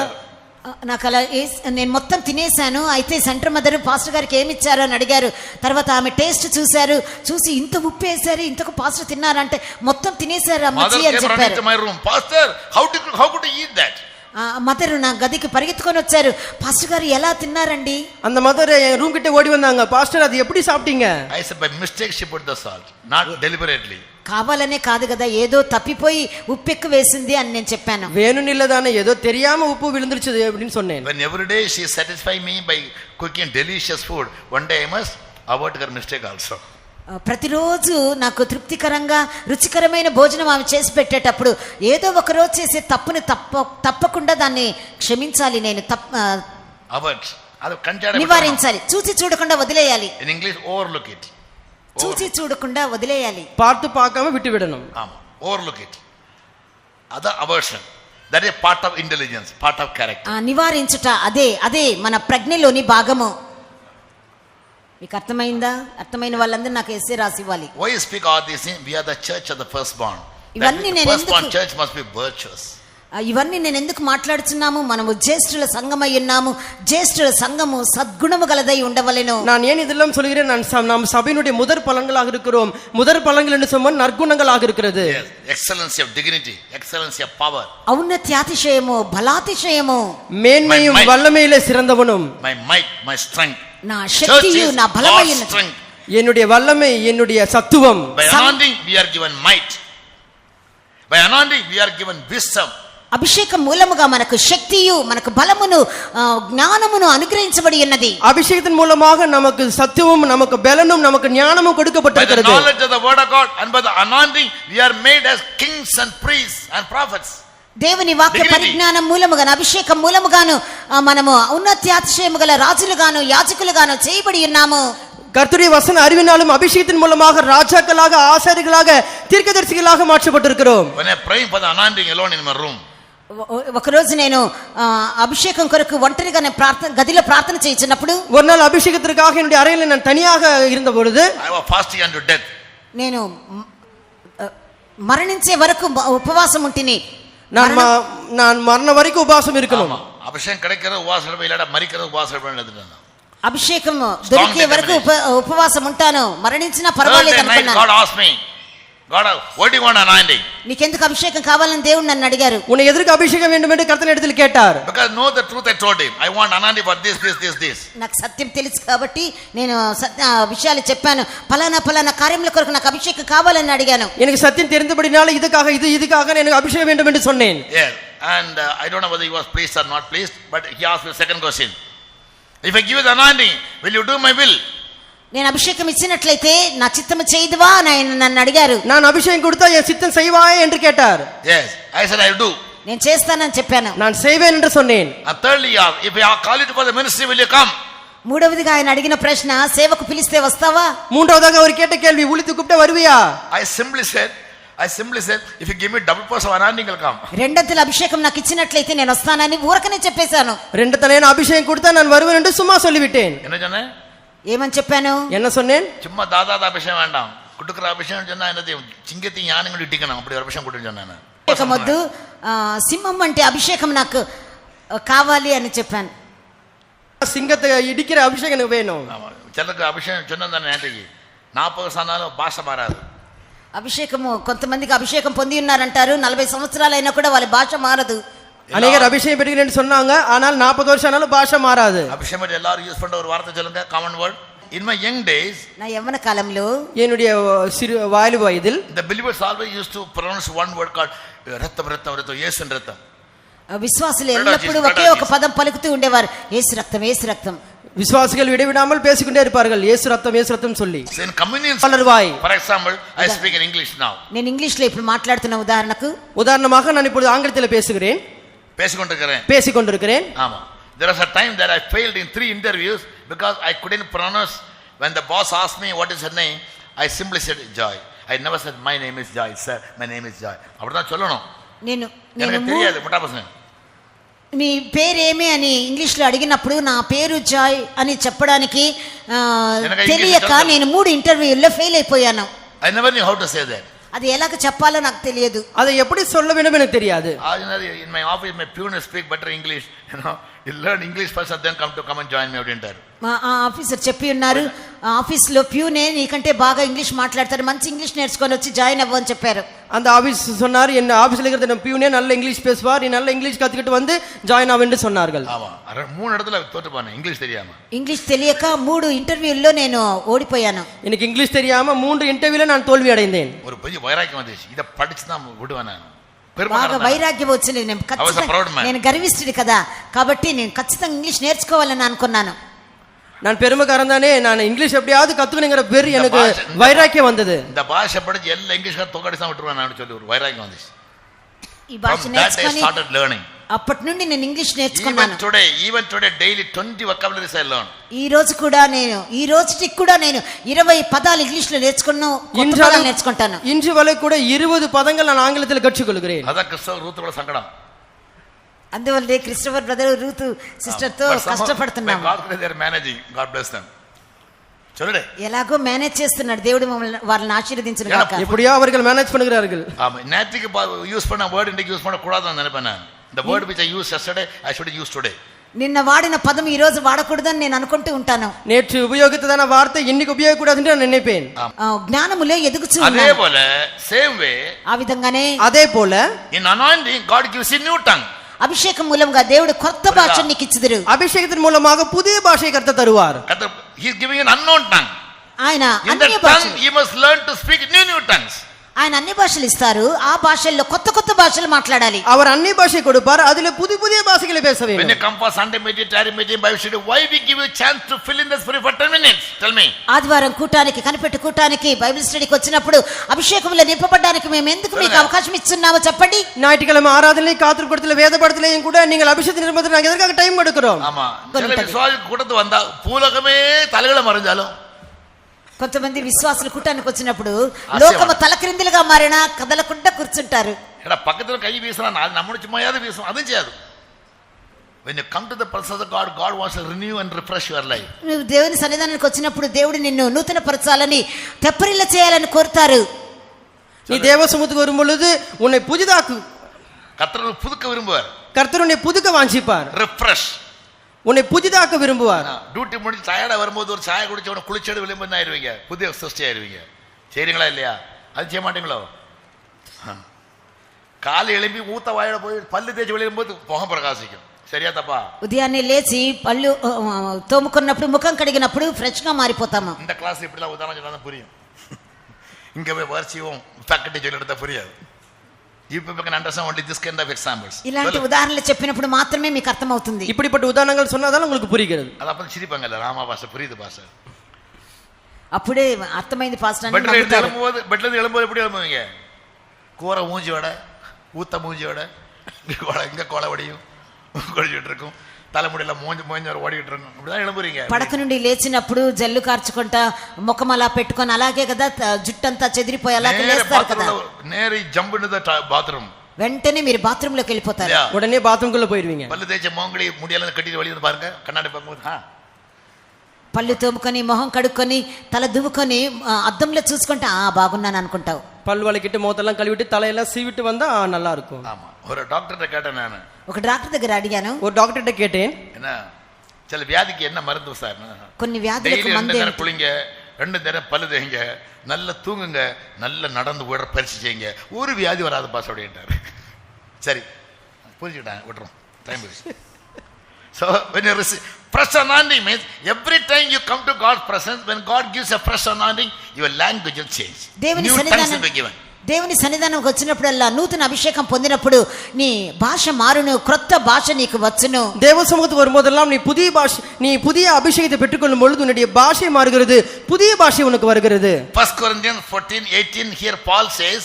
నాకు అలా నేను మొత్తం తినేసాను. అయితే సెంటర్ మదర్ పాస్టర్ గారికి ఏమి ఇచ్చారు అని అడిగారు. తర్వాత ఆమె టేస్ట్ చూశారు, చూసి ఇంత ఉప్పు వేశారు, ఇంతకు పాస్టర్ తిన్నారంటే మొత్తం తినేశారు అమ్మచ్చి అని చెప్పారు. మదర్ నా గదికి పరిగెత్తుకొని వచ్చారు, పాస్టర్ గారు ఎలా తిన్నారండి? அந்த மதர் ரூம் கிட்ட ஓடி வந்தாங்க, பாஸ்டர் அது எப்படி சாப்பிட்டீங்க? I said by mistake she put the salt, not deliberately. కావాలనే కాదు కదా, ఏదో తప్పిపోయి ఉప్పు ఎక్కువ వేసింది అని నేను చెప్పాను. வேணும்னில்லதானே, ஏதோ தெரியாம உப்பு விழுந்துருச்சு அப்படின்னு சொன்னேன். When every day she satisfy me by cooking delicious food, one day I must avoid her mistake also. ప్రతిరోజు నాకు తృప్తికరంగా రుచికరమైన భోజనం ఆమె చేసి పెట్టేటప్పుడు ఏదో ఒక రోజు చేసే తప్పుని తప్పకుండా దాన్ని క్షమించాలి, నేను నివారించాలి. చూసి చూడకుండా వదిలేయాలి. In English, overlook it. చూసి చూడకుండా వదిలేయాలి. பார்த்து பார்க்காம விட்டு விடணும். ஆமா, overlook it. That aversion, that is part of intelligence, part of character. నివారించుట అదే మన ప్రజ్ఞలోని భాగము. మీకు అర్థమైందా? అర్థమైన వాళ్ళందరూ నాకు ఎస్సే రాసి ఇవ్వాలి. Why you speak all these things? We are the church of the firstborn. ఇవన్నీ The నేను firstborn church must be virtuous. ఇవన్నీ నేను ఎందుకు మాట్లాడుతున్నాము? మనము జ్యేష్ఠుల సంఘమై ఉన్నాము. జ్యేష్ఠుల సంఘము సద్గుణము గలదై ఉండవలెను. நான் ஏன் இதெல்லாம் சொல்கிறேன்? நாம் சபையினுடைய முதற் பலன்களாக இருக்கிறோம். முதற் பலன்கள் என்று சொன்னால் நற்குணங்களாக இருக்கிறது. Yes, excellency of dignity, excellency of power. ఔన్నత్యాతిశయము, బలాతిశయము, மேன்மையும் வல்லமையிலே சிறந்தவனும், My might, my strength. నా శక్తియు నా బలమైన strength. என்னுடைய வல்லமை, என்னுடைய சத்துவம். By anointing we are given might. By anointing we are given wisdom. అభిషేకం మూలముగా మనకు శక్తియు, మనకు బలమును, జ్ఞానమును అనుగ్రహించబడి ఉన్నది. அபிஷேகத்தின் மூலமாக நமக்கு சத்துவம், நமக்கு பலனும், நமக்கு ஞானமும் கொடுக்கப்பட்டிருக்கிறது. By the knowledge of the word of God and by the anointing we are made as kings and priests and prophets. దేవుని వాక్య పరిజ్ఞానం మూలముగాను, అభిషేకం మూలముగాను మనము ఔన్నత్యాతిశయము గల రాజులుగాను, యాజకులుగాను చేయబడి ఉన్నాము. கர்த்தருடைய வசன அறிவினாலும் அபிஷேகத்தின் மூலமாக ராஜாக்களாக, ஆசாரியர்களாக, தீர்க்கதரிசிகளாக மாற்றப்பட்டிருக்கிறோம். When I praying for the anointing alone in my room, ఒకరోజు నేను అభిషేకం కొరకు ఒంటరిగా గదిలో ప్రార్థన చేయించినప్పుడు, ஒரு நாள் அபிஷேகத்திற்காக என்னுடைய அறையில் நான் தனியாக இருந்த பொழுது, I was fasting unto death. నేను మరణించే వరకు ఉపవాసం ఉంటిని. நான் மரண வரைக்கும் உபவாசம் இருக்கணும். அபிஷேகம் கிடைக்கிற உபவாசம் இல்லடா, மரிக்கிற உபவாசம் பண்ணதுன்னு. అభిషేకం దొరికే వరకు ఉపవాసం ఉంటాను, మరణించినా పర్వాలేదు అనుకున్నాను. God asked me, God, what do you want anointing? నీకెందుకు అభిషేకం కావాలని దేవుడు నన్ను అడిగారు. உனக்கு எதற்கு அபிஷேகம் வேண்டும் என்று கர்த்தரிடத்தில் கேட்டார். Because know the truth, I told him, I want anointing for this. నాకు సత్యం తెలుసు కాబట్టి నేను విషయాలు చెప్పాను. ఫలానా కార్యముల కొరకు నాకు అభిషేకం కావాలని అడిగాను. எனக்கு சத்தியம் தெரிந்தபடினால இதுக்காக எனக்கு அபிஷேகம் வேண்டும் என்று சொன்னேன். Yes, and I don't know whether he was pleased or not pleased, but he asked me the second question. If I give you the anointing, will you do my will? నేను అభిషేకం ఇచ్చినట్లయితే నా చిత్తము చేయదువా అని ఆయన నన్ను అడిగారు. நான் அபிஷேகம் கொடுத்தா என் சித்தம் செய்வாயே என்று கேட்டார். Yes, I said I do. నేను చేస్తానని చెప్పాను. நான் செய்வேன் என்று சொன்னேன். And thirdly, if I call you for the ministry, will you come? మూడవదిగా ఆయన అడిగిన ప్రశ్న, సేవకు పిలిస్తే వస్తావా? மூன்றாவதாக அவர் கேட்ட கேள்வி, ஊழியத்துக்கு கூப்பிட்டா வருவியா? I simply said, if you give me double portion of anointing, I'll come. రెండంతల అభిషేకం నాకు ఇచ్చినట్లయితే నేను వస్తానని ఊరకనే చెప్పేశాను. ரெண்டு தலையான அபிஷேகம் கொடுத்தா நான் வருவேன் என்று சும்மா சொல்லிவிட்டேன். என்ன சொன்னேன்? ఏమని చెప్పాను? என்ன சொன்னேன்? சும்மா தாதா அபிஷேகம் வேண்டாம், குடுக்குற அபிஷேகம் சொன்னா என்னது, சிங்கத்தையும் யானையும் இட்டிக்கணும், அப்படி ஒரு அபிஷேகம் கொடுன்னு சொன்னேன். అభిషేకం వద్దు, సింహం అంటే అభిషేకం నాకు కావాలి అని చెప్పాను. சிங்கத்தை இடிக்கிற அபிஷேகம் எனக்கு வேணும். சிலருக்கு அபிஷேகம் சொன்னா நேற்றுக்கு 40 வருஷம் பாஷ மாறாது. అభిషేకము కొంతమందికి అభిషేకం పొంది ఉన్నారంటారు, 40 సంవత్సరాలు అయినా కూడా వాళ్ళ భాష మారదు. அநேகர் அபிஷேகம் பெறுகிறேன்னு சொன்னாங்க, ஆனால் 40 வருஷம் ஆனாலும் பாஷை மாறாது. அபிஷேகம் எல்லாரும் யூஸ் பண்ற ஒரு வார்த்தை சொல்லுங்க, common word. In my young days, నా యవ్వన కాలంలో, என்னுடைய சிறு வாலிப வயதில், the believers always used to pronounce one word called ரத்தம், இயேசு ரத்தம். విశ్వాసులు ఎల్లప్పుడూ ఒకే ఒక పదం పలుకుతూ ఉండేవారు, యేసు రక్తం, యేసు రక్తం. விசுவாசிகள் விடைவிடாமல் பேசிக்கொண்டே இருப்பார்கள், இயேசு ரத்தம் சொல்லி. In communion, for example, I speak in English now. నేను ఇంగ్లీష్ లో ఇప్పుడు మాట్లాడుతున్న உதாரணமாக நான் இப்பொழுது ஆங்கிலத்தில் பேசிக்கொண்டிருக்கிறேன். ஆமா, there was a time that I failed in 3 interviews because I couldn't pronounce. When the boss asked me what is her name, I simply said Joy. I never said my name is Joy, sir, my name is Joy. அப்படிதான் சொல்லணும். எனக்கு தெரியாது முட்டா பசங்க. మీ పేరేమి అని English లో అడిగినప్పుడు నా పేరు జాయ్ అని చెప్పడానికి తెలియక నేను 3 ఇంటర్వ్యూల్లో ఫెయిల్ అయిపోయాను. I never knew how to say that. అది ఎలాగ చెప్పాలో నాకు తెలియదు. அதை எப்படி சொல்ல வேண்டும் எனக்கு தெரியாது. In my office, my peon speak better English. You learn English first and then come and join me அப்படின்றாரு. మా ఆఫీసర్ చెప్పి ఉన్నారు, ఆఫీస్ లో ప్యూనే నీకంటే బాగా ఇంగ్లీష్ మాట్లాడతారు, మంచి ఇంగ్లీష్ నేర్చుకొని వచ్చి జాయిన్ అవ్వు అని చెప్పారు. அந்த ஆபீஸ் சொன்னார், என்ன ஆபீஸ்ல இருக்கிற பியூனே நல்ல இங்கிலீஷ் பேசுவார், நீ நல்ல இங்கிலீஷ் கத்துக்கிட்டு வந்து ஜாயின் ஆவென்று சொன்னார்கள். ஆமா, 3 இடத்துல தோத்து போனேன் இங்கிலீஷ் தெரியாம. இங்கிலீஷ் తెలియక 3 ఇంటర్వ్యూల్లో నేను ఓడిపోయాను. எனக்கு இங்கிலீஷ் தெரியாம 3 ఇంటర్వ్యూல நான் தோல்வி அடைந்தேன். ஒரு பெரிய வைராக்கியம் வந்துச்சு, இத படிச்சு தான் விடுவேன் நான். బాగా వైరాగ్యం వచ్చింది. నేను గర్విష్ఠుడి కదా, కాబట్టి నేను ఖచ్చితంగా ఇంగ్లీష్ నేర్చుకోవాలని అనుకున్నాను. நான் பெருமைக்காரன் தானே, நான் இங்கிலீஷ் எப்படியாவது கத்துக்கணுங்கிற பேர் இந்த எனக்கு பாஷை- வைராக்கியம் வந்தது. இந்த பாஷை படிச்சு எல்லா இங்கிலீஷ்கார தொகடிசா விட்டுருவேன் நான் சொல்லி ஒரு வைராக்கியம் வந்துச்சு. ఈ భాష From that I నేర్చుకొని started learning. అప్పటి నుండి నేను ఇంగ్లీష్ నేర్చుకున్నాను. Even today daily 20 vocabularies I learn. ఈ రోజు కూడా నేను ఈ రోజుటికి కూడా నేను 20 పదాలు ఇంగ్లీష్ లో నేర్చుకుంటాను. இன்று வரை கூட 20 பதங்கள் நான் ஆங்கிலத்தில் கற்றுக்கொள்கிறேன். అదా క్రిస్టోఫర్ రూత్ కూడా సంకటం. అందువల్లే క్రిస్టోఫర్ బ్రదర్ రూత్ సిస్టర్ తో కష్టపడుతున్నాము. God they are managing. God bless them. சொல்லுடே. ఎలాగో మేనేజ్ చేస్తున్నాడు దేవుడు వాళ్ళని ఆశీర్వదించును గాక. எப்படியோ அவர்கள் மேனேஜ் பண்ணுகிறார்கள். ஆமா, நேத்திக்கு யூஸ் பண்ண வேர்ட் இன்னைக்கு யூஸ் பண்ண கூடாதுன்னு நினைப்பேன் நான். The word which I used yesterday I should use today. నిన్న వాడిన పదం ఈ రోజు వాడకూడదని నేను అనుకుంటూ ఉంటాను. நேற்று உபயோகித்ததான வார்த்தை இன்னைக்கு உபயோகிக்கக்கூடாதுன்னு நான் நினைப்பேன். జ్ఞానములో ఎదుగుచు அதே போல same way ఆ విధంగానే அதே போல in anointing God gives you new tongue. అభిషేకం మూలంగా దేవుడు కొత్త భాష నీకు ఇచ్చిదురు. அபிஷேகத்தின் மூலமாக புதிய பாஷையை கர்த்தர் தருவார். He is giving an unknown tongue. ఆయన In that అన్య tongue భాషలు you must learn to speak new tongues. ఆయన అన్ని భాషలు ఇస్తారు. ఆ భాషల్లో కొత్త భాషలు మాట్లాడాలి. அவர் அந்நிய பாஷை கொடுப்பார், அதிலே புதிய பாஷைகளை பேச When you வேண்டும். come for Sunday meeting, Tarry meeting, Bible study, why we give you a chance to fill in the spirit for 10 minutes? Tell me. ఆదివారం కూటానికి కనిపెట్టు కూటానికి బైబిల్ స్టడీకి వచ్చినప్పుడు అభిషేకంలో నింపబడడానికి మేము ఎందుకు మీకు అవకాశం ఇస్తున్నామో చెప్పండి. ஞாயிற்றுக்கிழமை ஆராதனை காத்திருப்படத்தில் வேத படத்திலேயும் கூட நீங்கள் அபிஷேகத்தின் நிருபத்தில் நாங்கள் எதற்காக டைம் எடுக்கிறோம்? ஆமா, சில விசுவாசி கூட்டத்து வந்தா பூலகமே தலைகளை மறைஞ்சாலும் కొంతమంది విశ్వాసులు కూటానికి వచ్చినప్పుడు లోకము తలక్రిందులుగా మారినా కదలకుండా కూర్చుంటారు. எடா பக்கத்துல கை வீசலாம், அது நம்ம சும்மாயாவது வீசும், அதுவும் செய்யாது. When you come to the presence of God, God wants to renew and refresh your life. నువ్వు దేవుని సన్నిధానానికి వచ్చినప్పుడు దేవుడు నిన్ను నూతన పరచాలని తెప్పరిల్ల చేయాలని కోరుతారు. நீ தேவ சமூகத்துக்கு வரும் பொழுது உன்னை புதிதாக்கு கர்த்தர் புதுக்க விரும்புவார். கர்த்தர் உன்னை புதுக்க வாஞ்சிப்பார், ரிஃப்ரெஷ், உன்னை புதிதாக்க விரும்புவார். டியூட்டி முடிச்சு டயர்டா வரும்போது ஒரு சாயை குடிச்ச உடனே குளிச்செடு விளிம்பு ஆயிருவீங்க, புதிய சிருஷ்டி ஆயிருவீங்க. சரிங்களா இல்லையா? அது செய்ய மாட்டீங்களோ? காலை எழும்பி ஊத்த வாயில போய் பல்லு தேய்ச்சி விளையும்போது முகம் பிரகாசிக்கும். சரியா தப்பா? ఉదయాన్నే లేచి పళ్ళు తోముకున్నప్పుడు ముఖం కడిగినప్పుడు ఫ్రెష్ గా మారిపోతాము. இந்த கிளாஸ் இப்படிலாம் உதாரணம் சொன்னா புரியும். இங்க போய் வரிசையும் ஃபேக்கல்டி சொல்லி எடுத்தா புரியாது. You people can understand only this kind of examples. ఇలాంటి ఉదాహరణలు చెప్పినప్పుడు మాత్రమే మీకు అర్థమవుతుంది. இப்படிப்பட்ட உதாரணங்கள் சொன்னாதான் உங்களுக்கு புரிகிறது. அது அப்ப சிரிப்பாங்கல்ல, ராமா பாஷை புரியுது பாஷை. అప్పుడే అర్థమైంది పాస్టర్ అని பெட்ல నమ్ముతారు. எழும்போது எப்படி எழும்புவீங்க? கூரை மூஞ்சியோட, ஊத்த மூஞ்சியோட, இங்க கோலவடியும் கொடிச்சிட்டு இருக்கும், தலைமுடியெல்லாம் மூஞ்சி ஓடிக்கிட்டு இருக்கும், அப்படிதான் எழும்புறீங்க. పడక నుండి లేచినప్పుడు జల్లు కార్చుకుంటా ముఖం అలా పెట్టుకొని అలాగే కదా జుట్టంతా చెదిరిపోయి అలాగే లేస్తారు కదా. நேரே ஜம்ப் இன்டு தி பாத்ரூம். వెంటనే మీరు బాత్రూమ్ లోకి వెళ్ళిపోతారు. உடனே பாத்ரூம்குள்ள போயிடுவீங்க. பல்லு தேய்ச்ச மோங்கடி முடியெல்லாம் கட்டிட்டு வெளிய வந்து பாருங்க, கண்ணாடி பார்க்கும்போது పళ్ళు తోముకొని మొహం కడుక్కొని తల దువ్వుకొని అద్దంలో చూసుకుంటే బాగున్నాను అనుకుంటావు. பல் வளைக்கிட்டு முகத்தெல்லாம் கழுவிட்டு தலையெல்லாம் சீவிட்டு வந்தா நல்லா இருக்கும். ஆமா, ஒரு டாக்டர்கிட்ட கேட்டேன் நான். ఒక డాక్టర్ దగ్గర అడిగాను. ஒரு டாக்டர்கிட்ட கேட்டேன், என்ன சில வியாதிக்கு என்ன மருந்து சார்? కొన్ని వ్యాధులకు మందు நேரம் குளிங்க, 2 நேரம் பல்லு தேய்ங்க, நல்லா தூங்குங்க, நல்லா நடந்து ஓடுற பயிற்சி செய்யுங்க, ஒரு வியாதி வராது பாஸ் அப்படின்ட்டாரு. சரி, புரிஞ்சுக்கிட்டேன், விட்டுறோம், time waste. So when you receive fresh anointing means every time you come to God's presence, when God gives a fresh anointing, your language will change. New tongues will be given. దేవుని సన్నిధానంకి వచ్చినప్పుడల్లా నూతన అభిషేకం పొందినప్పుడు నీ భాష మారును, క్రొత్త భాష నీకు వచ్చును. தேவ சமூகத்துக்கு வரும்போதெல்லாம் நீ புதிய அபிஷேகத்தை பெற்றுக்கொள்ளும் பொழுது உன்னுடைய பாஷை மாறுகிறது, புதிய பாஷை உனக்கு வருகிறது. 1 Corinthians 14:18 here Paul says,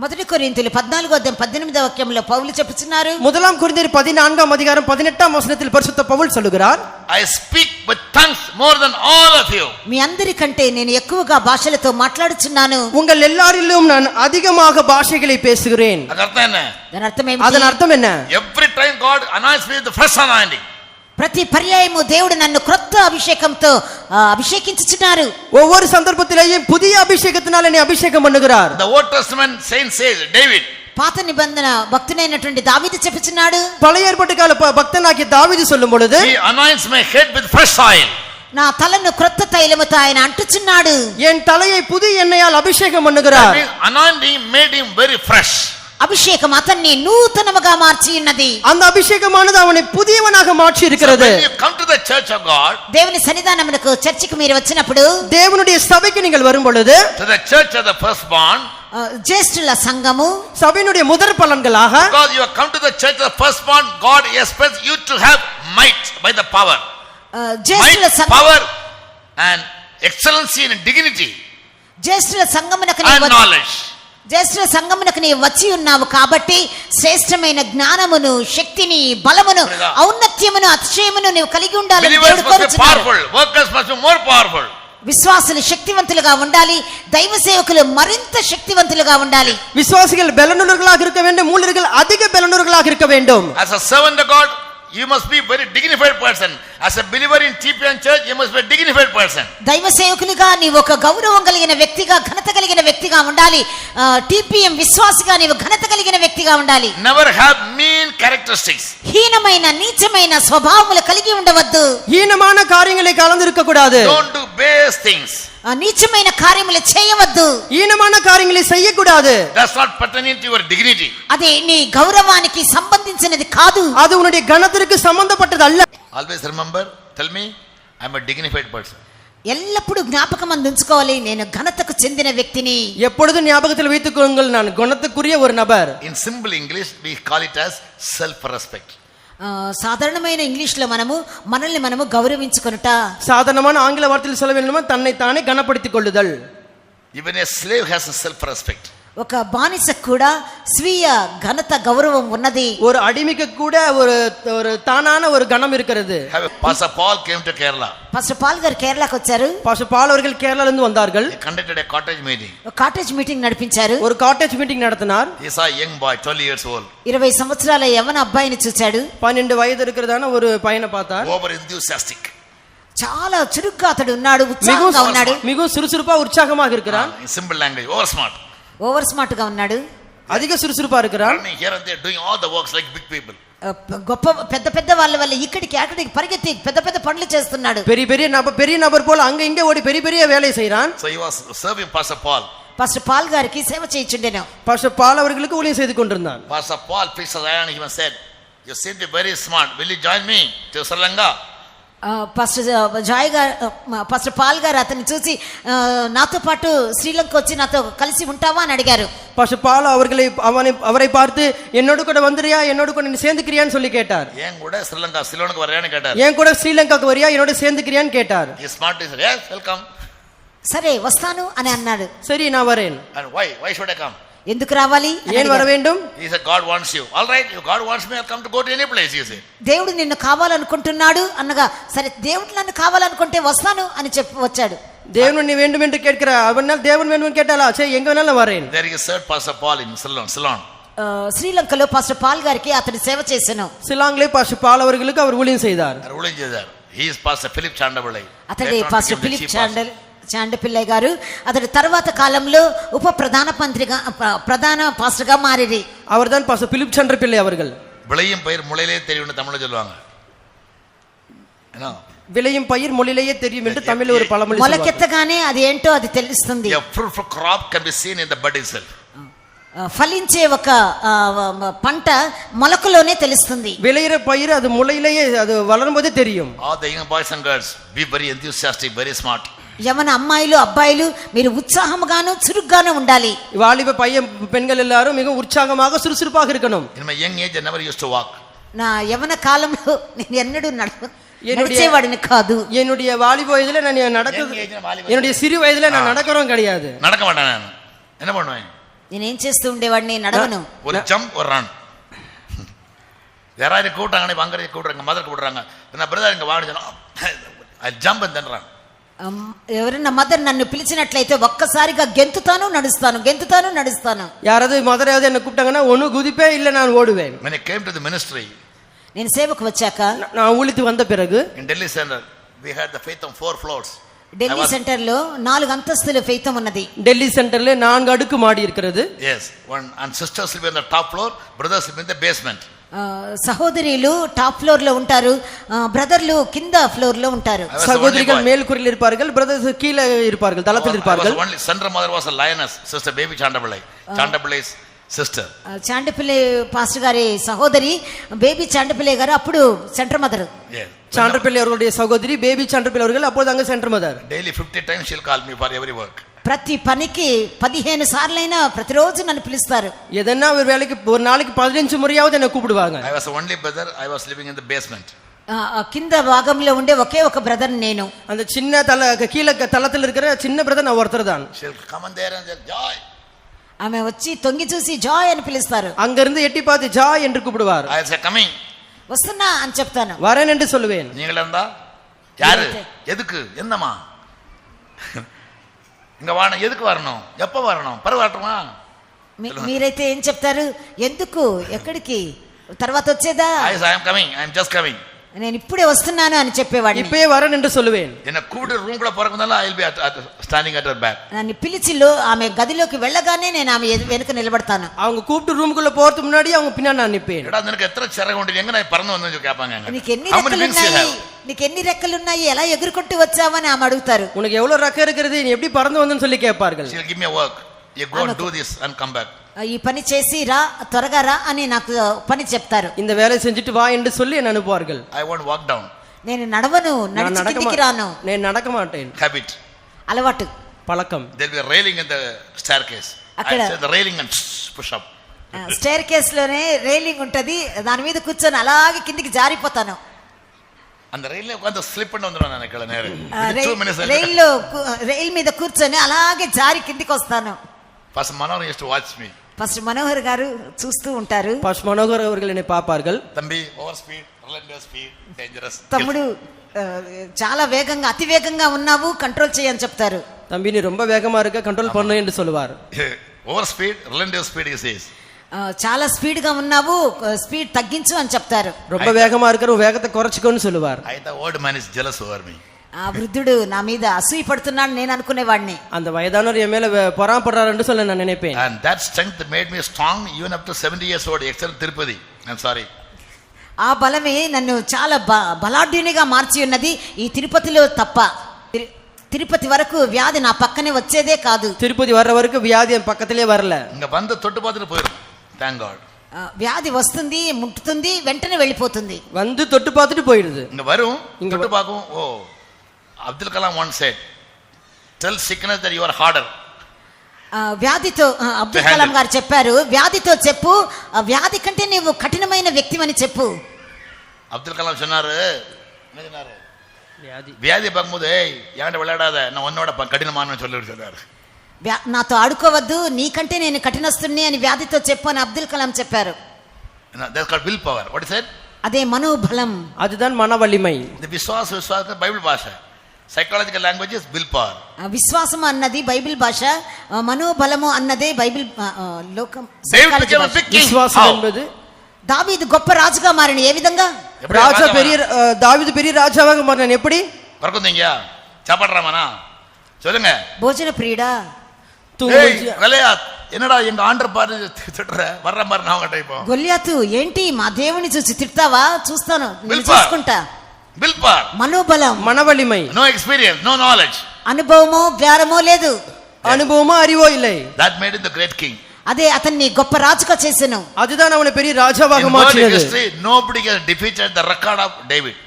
మొదటి కొరింథీయులు 14:18 పౌలు చెప్పుచున్నారు. முதலாம் கொரிந்தியர் 14:18 பரிசுத்த பவுல் சொல்லுகிறார், I speak with tongues more than all of you. మీ అందరికంటే నేను ఎక్కువగా భాషలతో మాట్లాడుచున్నాను. உங்கள் எல்லாரிலும் நான் அதிகமாக பாஷைகளை பேசுகிறேன். அது அர்த்தம் என்ன? அதன் அர்த்தம் என்ன? Every time God anoints me with the fresh anointing. ప్రతి పర్యాయము దేవుడు నన్ను క్రొత్త అభిషేకంతో అభిషేకించుచున్నారు. ஒவ்வொரு சந்தர்ப்பத்திலேயும் புதிய அபிஷேகத்தினால் என்னை அபிஷேகம் பண்ணுகிறார். The Old Testament saint says, David, పాత నిబంధన భక్తుడైనటువంటి దావీదు చెప్పుచున్నాడు. பழைய ஏற்பாட்டு கால பக்தனாகிய தாவீது சொல்லும் பொழுது, He anoints my head with fresh oil. నా తలను క్రొత్త తైలముతో ఆయన అంటుచున్నాడు. என் தலையை புதிய எண்ணெயால் அபிஷேகம் பண்ணுகிறார். That means anointing made him very fresh. అభిషేకం అతన్ని నూతనముగా మార్చి ఉన్నది. அந்த అభిషేకமானது அவனை புதியவனாக மாற்றி இருக்கிறது. When you come to the church of God, దేవుని సన్నిధానమునకు చర్చికి మీరు వచ్చినప్పుడు, தேவனுடைய சபைக்கு நீங்கள் வரும் பொழுது, to the church of the firstborn, జ్యేష్ఠుల సంఘము, சபையினுடைய முதற் பலன்களாக, because you have come to the church of the firstborn, God expects you to have might by the power. జ్యేష్ఠుల might, సంఘ- power and excellency and dignity జ్యేష్ఠుల సంగమునకు and knowledge. జ్యేష్ఠుల సంగమునకు నీవు వచ్చి ఉన్నావు కాబట్టి శ్రేష్టమైన జ్ఞానమును శక్తిని బలమును ఔన్నత్యమును అతిశయమును నీవు కలిగి ఉండాలని Believers దేవుడు must be కోరుచున్నాడు. powerful, workers must be more powerful. విశ్వాసులు శక్తివంతులుగా ఉండాలి, దైవ సేవకులు మరింత శక్తివంతులుగా ఉండాలి. விசுவாசிகள் பலனுள்ளவர்களாக இருக்க வேண்டும், ஊழியர்கள் அதிக பலனுள்ளவர்களாக இருக்க வேண்டும். As a servant of God, you must be very dignified person. As a believer in TPN church, you must be a dignified person. దైవ సేవకులుగా నీవు ఒక గౌరవం కలిగిన వ్యక్తిగా, ఘనత కలిగిన వ్యక్తిగా ఉండాలి. టిపిఎం విశ్వాసిగా నీవు ఘనత కలిగిన వ్యక్తిగా ఉండాలి. Never have mean characteristics. హీనమైన నీచమైన స్వభావములు కలిగి ఉండవద్దు. ஹீனமான காரியங்களை கலந்திருக்க கூடாது. Don't do base things. నీచమైన కార్యములు చేయవద్దు. ஹீனமான காரியங்களை செய்யக்கூடாது. That's not pertaining to your dignity. అది నీ గౌరవానికి సంబంధించినది కాదు. அது உன்னுடைய கனத்திற்கு சம்பந்தப்பட்டது அல்ல. Always remember, tell me, I'm a dignified person. ఎల్లప్పుడూ జ్ఞాపకం అందించుకోవాలి, నేను ఘనతకు చెందిన వ్యక్తిని. எப்பொழுதும் ஞாபகத்தில் வைத்துக் கொள்ளுங்கள், நான் குணத்துக்குரிய ஒரு நபர். In simple English, we call it as self-respect. సాధారణమైన ఇంగ్లీష్ లో మనల్ని మనము గౌరవించుకొనుట. சாதாரணமான ஆங்கில வார்த்தையில் சொல்ல வேண்டுமா, தன்னை தானே கனப்படுத்திக் கொள்ளுதல். Even a slave has a self-respect. ఒక బానిసకు కూడా స్వీయ ఘనత గౌరవం ఉన్నది. ஒரு அடிமைக்கு கூட ஒரு தானான ஒரு கணம் இருக்கிறது. Pastor Paul came to Kerala. Pastor Paul గారు కేరళకు వచ్చారు. பாஸ்டர் பால் அவர்கள் கேரளால இருந்து வந்தார்கள். He conducted a cottage meeting. Cottage meeting నడిపించారు. ஒரு காட்டேஜ் மீட்டிங் நடத்தினார். He saw a young boy, 12 years old. 20 సంవత్సరాల యవన అబ్బాయిని చూచాడు. 12 వయது இருக்கிறதான ஒரு பையனை பார்த்தார். Over enthusiastic. చాలా చురుగ్గా అతడు ఉన్నాడు, ఉత్సాహంగా ఉన్నాడు. மிகவும் சுறுசுறுப்பா உற்சாகமாக இருக்கிறார். In simple language, over smart. Over smart గా ఉన్నాడు. அதிக சுறுசுறுப்பா இருக்கிறார். Running here and there, doing all the works like big people. గొప్ప పెద్ద పెద్ద వాళ్ళ వల్ల ఇక్కడికి అక్కడికి పరిగెత్తి పెద్ద పెద్ద పనులు చేస్తున్నాడు. பெரிய நபர் போல அங்க இங்க ஓடி பெரிய வேலையை செய்றான். So he was serving Pastor Paul. Pastor Paul గారికి సేవ చేయించుండెను. பாஸ்டர் பால் அவர்களுக்கு ஊழியம் செய்து கொண்டிருந்தான். Pastor Paul fixed his eye on him and said, "You seem to be very smart. Will you join me to Sri Lanka?" Pastor Paul గారు అతన్ని చూసి నాతో పాటు శ్రీలంక వచ్చి నాతో కలిసి ఉంటావా అని అడిగారు. பாஸ்டர் பால் அவரை பார்த்து என்னோடு கூட வந்துறியா, என்னோடு கூட நீ சேர்ந்துக்கிறியான்னு சொல்லி கேட்டார். ஏன் கூட ஸ்ரீலங்கா வரையான்னு கேட்டார். ஏன் கூட ஸ்ரீலங்காக்கு வரியா, என்னோட சேர்ந்துக்கிறியான்னு கேட்டார். He smart is, yes, welcome. సరే వస్తాను అని అన్నాడు. சரி நான் வரேன். And why should I come? ఎందుకు రావాలి? ஏன் வர வேண்டும்? He said, God wants you. All right, if God wants me, I'll come to go to any place, he said. దేవుడు నిన్ను కావాలనుకుంటున్నాడు అన్నగా, సరే దేవుడు నన్ను కావాలనుకుంటే వస్తాను అని చెప్పి వచ్చాడు. தேவன் நீ வேண்டும் என்று கேட்கிறார். அவனால் தேவன் வேண்டும் கேட்டாலா, சரி எங்க வேணாலும் நான் வரேன். There is served Pastor Paul in Ceylon. శ్రీలంకలో పాస్టర్ పాల్ గారికి అతని సేవ చేశాను. சிலாங்கிலே பாஸ்டர் பால் அவர்களுக்கு அவர் ஊழியம் செய்தார். He is Pastor Philip Chandapillai. అతడి పాస్టర్ ఫిలిప్ చాండపిల్లై గారు అతడి తర్వాత కాలంలో ఉప ప్రధాన పాస్టర్ గా మారిరి. அவர்தான் பாஸ்டர் பிலிப் சந்திரபிள்ளை அவர்கள். விளையும் பயிர் முளையிலே தெரியும்னு தமிழ்ல சொல்லுவாங்க. விளையும் பயிர் மொழியிலேயே தெரியும் என்று தமிழ்ல ஒரு பழமொழி. మొలకెత్తగానే అది ఏంటో అది తెలుస్తుంది. A fruitful crop can be seen in the bud itself. ఫలించే ఒక పంట మొలకలోనే తెలుస్తుంది. విளையிற பயிர் அது முளையிலேயே அது வளரும்போதே தெரியும். All the young boys and girls, be very enthusiastic, very smart. యవన అమ్మాయిలు అబ్బాయిలు మీరు ఉత్సాహముగాను చురుగ్గాను ఉండాలి. வாலிப பையன் பெண்கள் எல்லாரும் மிக உற்சாகமாக சுறுசுறுப்பாக இருக்கணும். In my young age I never used to walk. నా యవన కాలంలో నేను ఎన్నడూ నడిచేవాడిని కాదు. என்னுடைய வாலிப வயதுல நான் என்னுடைய சிறு வயதுல நான் நடக்கிறோம் கிடையாது. நடக்க மாட்டேன். நான் என்ன பண்ணுவேன்? నేనేం చేస్తూ ఉండేవాడిని, నడవను. ஒரு ஜம்ப் ஒரு ரன். யாராவது கூட்டாங்க, அங்க கூட்டுறாங்க, மதர் கூட்டுறாங்க, நான் பிரதர் இங்க வாடி சொன்னா I jump and then run. ఎవరైనా మదర్ నన్ను పిలిచినట్లయితే ఒక్కసారిగా గెంతుతాను నడుస్తాను. யாராவது மதர் யாவது என்ன கூப்பிட்டாங்கன்னா ஒன்னு குதிப்பே இல்ல நான் ஓடுவேன். When I came to the ministry, నేను సేవకు వచ్చాక, நான் ஊழியத்துக்கு வந்த பிறகு in Delhi center we had the faith on 4 floors. Delhi centre లో 4 అంతస్తుల ఫెయితం ఉన్నది. ఢిల్లీ సెంటర్లో 4 அடுக்கு மாடி இருக்கிறது. Yes, one and sisters live in the top floor, brothers live in the basement. సహోదరులు టాప్ ఫ్లోర్ లో ఉంటారు, బ్రదర్లు కింద ఫ్లోర్ లో ఉంటారు. சகோதரிகள் மேல் கூரையில் இருப்பார்கள், பிரதர்ஸ் கீழே இருப்பார்கள், தளத்தில் இருப்பார்கள். Only Sandra mother was a lioness, sister baby Chandapillai's sister. Chandapillai pastor గారి సహోదరి బేబీ చాండపిల్లై గారు అప్పుడు సెంటర్ మదర్. చాండపిల్లై அவர்களுடைய சகோதரி பேபி చాండపిల్లై அவர்கள் அப்போது அங்க சென்టర్ mother. Daily 50 times she'll call me for every work. ప్రతి పనికి 15 సార్లైనా ప్రతిరోజు నన్ను పిలుస్తారు. ఏదన్నా ஒரு வேலைக்கு ஒரு நாளைக்கு 15 முறையாவது என்ன கூப்பிடுவாங்க. I was the only brother, I was living in the basement. కింద భాగంలో ఉండే ఒకే ఒక బ్రదర్ నేను. அந்த சின்ன கீழே தளத்தில் இருக்கிற சின்ன பிரதர் நான் ஒருத்தர் தான். She'll come and there and say, joy. ఆమె వచ్చి తొంగి చూసి జాయ్ అని పిలుస్తారు. அங்கிருந்து எட்டி பார்த்து ஜாய் என்று கூப்பிடுவார். I'll say, coming. వస్తున్నా అని చెప్తాను. வரேன் என்று சொல்லுவேன். நீங்களா இருந்தா யாரு எதுக்கு என்னம்மா இங்க வாணும் எதுக்கு வரணும் எப்ப வரணும் பரவாட்டுமா మీరైతే ఏం చెప్తారు? ఎందుకు ఎక్కడికి తర్వాత వచ్చేదా? I am coming, I am just coming. నేను ఇప్పుడే వస్తున్నాను అని చెప్పేవాడిని. இப்பவே வரேன் என்று சொல்லுவேன். என்ன கூப்பிட்டு ரூம் கூட போறதுனால I will be standing at her back. నన్ను పిలిచి ఆమె గదిలోకి వెళ్ళగానే నేను ఆమె వెనుక నిలబడతాను. அவங்க கூப்பிட்டு ரூமுக்குள்ள போறதுக்கு முன்னாடி அவங்க பின்னாடி நான் நிப்பேன். எடா எனக்கு எத்தனை சிறகு உண்டு எங்க நான் பறந்து வந்தேன்னு கேட்பாங்க. నీకు ఎన్ని రెక్కలు ఉన్నాయి ఎలా ఎగురుకుంటూ వచ్చావని ఆమె అడుగుతారు. உனக்கு எவ்வளவு ரெக்க இருக்குது நீ எப்படி பறந்து வந்தேன்னு சொல்லி கேட்பார்கள். She will give me a work. You go and do this and come back. ఈ పని చేసి రా త్వరగా రా అని నాకు పని చెప్తారు. இந்த வேலையை செஞ்சுட்டு வா என்று சொல்லி என்ன அனுப்புவார்கள். I won't walk down. నేను నడవను, నడిచి కిందికి రాను. నేను நடக்க மாட்டேன். Habit. అలవాటు. பழக்கம். There will be a railing in the staircase. అక్కడ I say the railing and push up. Stair case లోనే రైలింగ్ ఉంటది, దాని మీద కూర్చొని అలాగే కిందికి జారిపోతాను. அந்த ரயில்ல உட்கார்ந்து ஸ்லிப் பண்ணி வந்துடுவேன் நான் கீழ நேரா. రైల్ మీద కూర్చొని అలాగే జారి కిందికి వస్తాను. Pastor Manohar used to watch me. First Manohar గారు చూస్తూ ఉంటారు. ఫస్ట్ మనోహర్ அவர்கள் என்னை பார்ப்பார்கள். தம்பி over speed, relentless speed, dangerous. తమ్ముడు చాలా వేగంగా అతి వేగంగా ఉన్నావు, కంట్రోల్ చేయని చెప్తారు. தம்பி நீ ரொம்ப வேகமா இருக்க, కంట్రోల్ பண்ணு என்று சொல்வார். Over speed, relentless speed he says. చాలా స్పీడ్ గా ఉన్నావు, స్పీడ్ తగ్గించు అని చెప్తారు. ரொம்ப வேகமா இருக்கிற வேகத்தை குறைச்சுக்கோன்னு சொல்லுவார். I the old man is jealous over me. ఆ వృద్ధుడు నా మీద అసూయ పడుతున్నాడు నేను అనుకునేవాడిని. அந்த வயதானவர் என் மேல பொறாமப்படுறார் என்று சொல்ல நான் நினைப்பேன். And that strength made me strong even up to 70 years old, except Tirupati. I'm sorry. ఆ బలమే నన్ను చాలా బలాఢ్యునిగా మార్చి ఉన్నది ఈ తిరుపతిలో తప్ప. తిరుపతి వరకు వ్యాధి నా పక్కనే వచ్చేదే కాదు. తిరుపతి வர்ற வரைக்கும் வியாதி என் பக்கத்திலே வரல. இங்க வந்து தொட்டு பார்த்துட்டு போயிடும். Thank God. వ్యాధి వస్తుంది, ముట్టుతుంది, వెంటనే వెళ్ళిపోతుంది. வந்து தொட்டு பார்த்துட்டு போயிடுது. இங்க வரும், தொட்டு பார்க்கும். ஓ Abdul Kalam once said, tell sickness that you are harder. వ్యాధితో అబ్దుల్ కలాం గారు చెప్పారు, వ్యాధితో చెప్పు వ్యాధి కంటే నీవు కఠినమైన వ్యక్తివని చెప్పు. அப்துல் கலாம் சொன்னாரு, என்ன சொன்னாரு? வியாதி பார்க்கும்போது ஏன்ட விளையாடாத, நான் உன்னோட கடினமான சொல்லி சொன்னாரு. నాతో ఆడుకోవద్దు, నీకంటే నేను కఠినస్తుని అని వ్యాధితో చెప్పు అని అబ్దుల్ కలాం చెప్పారు. That's called willpower. What is it? అదే మనోబలం. அதுதான் மன வலிமை. The விசுவாச பைபிள் பாஷை. Psychological language is willpower. విశ్వాసం అన్నది బైబిల్ భాష, మనోబలము అన్నదే బైబిల్ లోకం. విశ్వాసం என்பது దావీదు గొప్ప రాజుగా మారిన ఏ విధంగా? ராஜா பெரிய தாவீது பெரிய ராஜாவாக மாறினான். எப்படி? பறக்குந்தீங்க சாப்பாடுறாமனா சொல்லுங்க. భోజన ప్రియుడా. గొలియాత్ என்னடா எங்க ஆண்டர் பாரு திட்டுற வர்ற மாதிரி நான் உங்கட்ட இப்போ. గొలియాతు ఏంటి మా దేవుని చూసి తిడతావా? చూస్తాను, నేను చూసుకుంటా. willpower. మనోబలం. మనవలిమై. no experience, no knowledge. అనుభవమో జ్ఞానమో లేదు. అనుభవమో அறிவோ இல்லை. that made him the great king. అదే అతన్ని గొప్ప రాజుగా చేసెను. அதுதான் அவனை பெரிய ராஜாவாக மாற்றினது. nobody has defeated the record of David.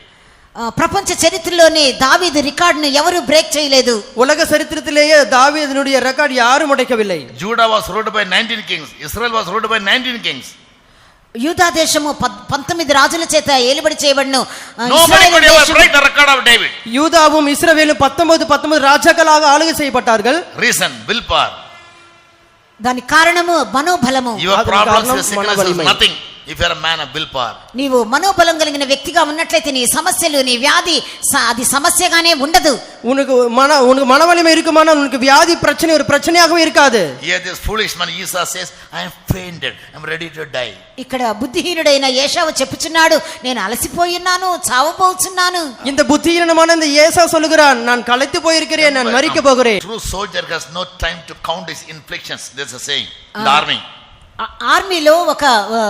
ప్రపంచ చరిత్రలోనే దావీదు రికార్డును ఎవరు బ్రేక్ చేయలేదు. உலக சரித்திரத்திலேயே தாவீதுனுடைய ரெக்கார்ட் யாரும் உடைக்கவில்லை. Judah was ruled by 19 kings. Israel was ruled by 19 kings. యూదా దేశము 19 రాజుల చేత ఏలుబడి చేయబడను. Nobody could ever break the record of David. யூதாவும் இஸ்ரவேலும் 19 ராஜாக்களாக ஆளுகை செய்யப்பட்டார்கள். Reason, willpower. దాని కారణము మనోబలము. Your problems, your sickness is nothing if you are a man of willpower. నీవు మనోబలం కలిగిన వ్యక్తిగా ఉన్నట్లయితే నీ సమస్యలు, నీ వ్యాధి అది సమస్యగానే ఉండదు. உனக்கு மனவலிமை இருக்குமானா உனக்கு வியாதி பிரச்சனை ஒரு பிரச்சனையாகவே இருக்காது. Here this foolish man Esau says, I am fainted, I am ready to die. ఇక్కడ బుద్ధిహీనుడైన ఏశావు చెప్పుచున్నాడు, నేను అలసిపోయి ఉన్నాను, చావబోతున్నాను. இந்த புத்திஹீனமான இந்த ஏசா சொல்லுகிறான், நான் களைத்து போயிருக்கிறேன், நான் மரிக்க போகிறேன். True soldier has no time to count his inflictions. There's a saying in the army. ఆర్మీలో ఒక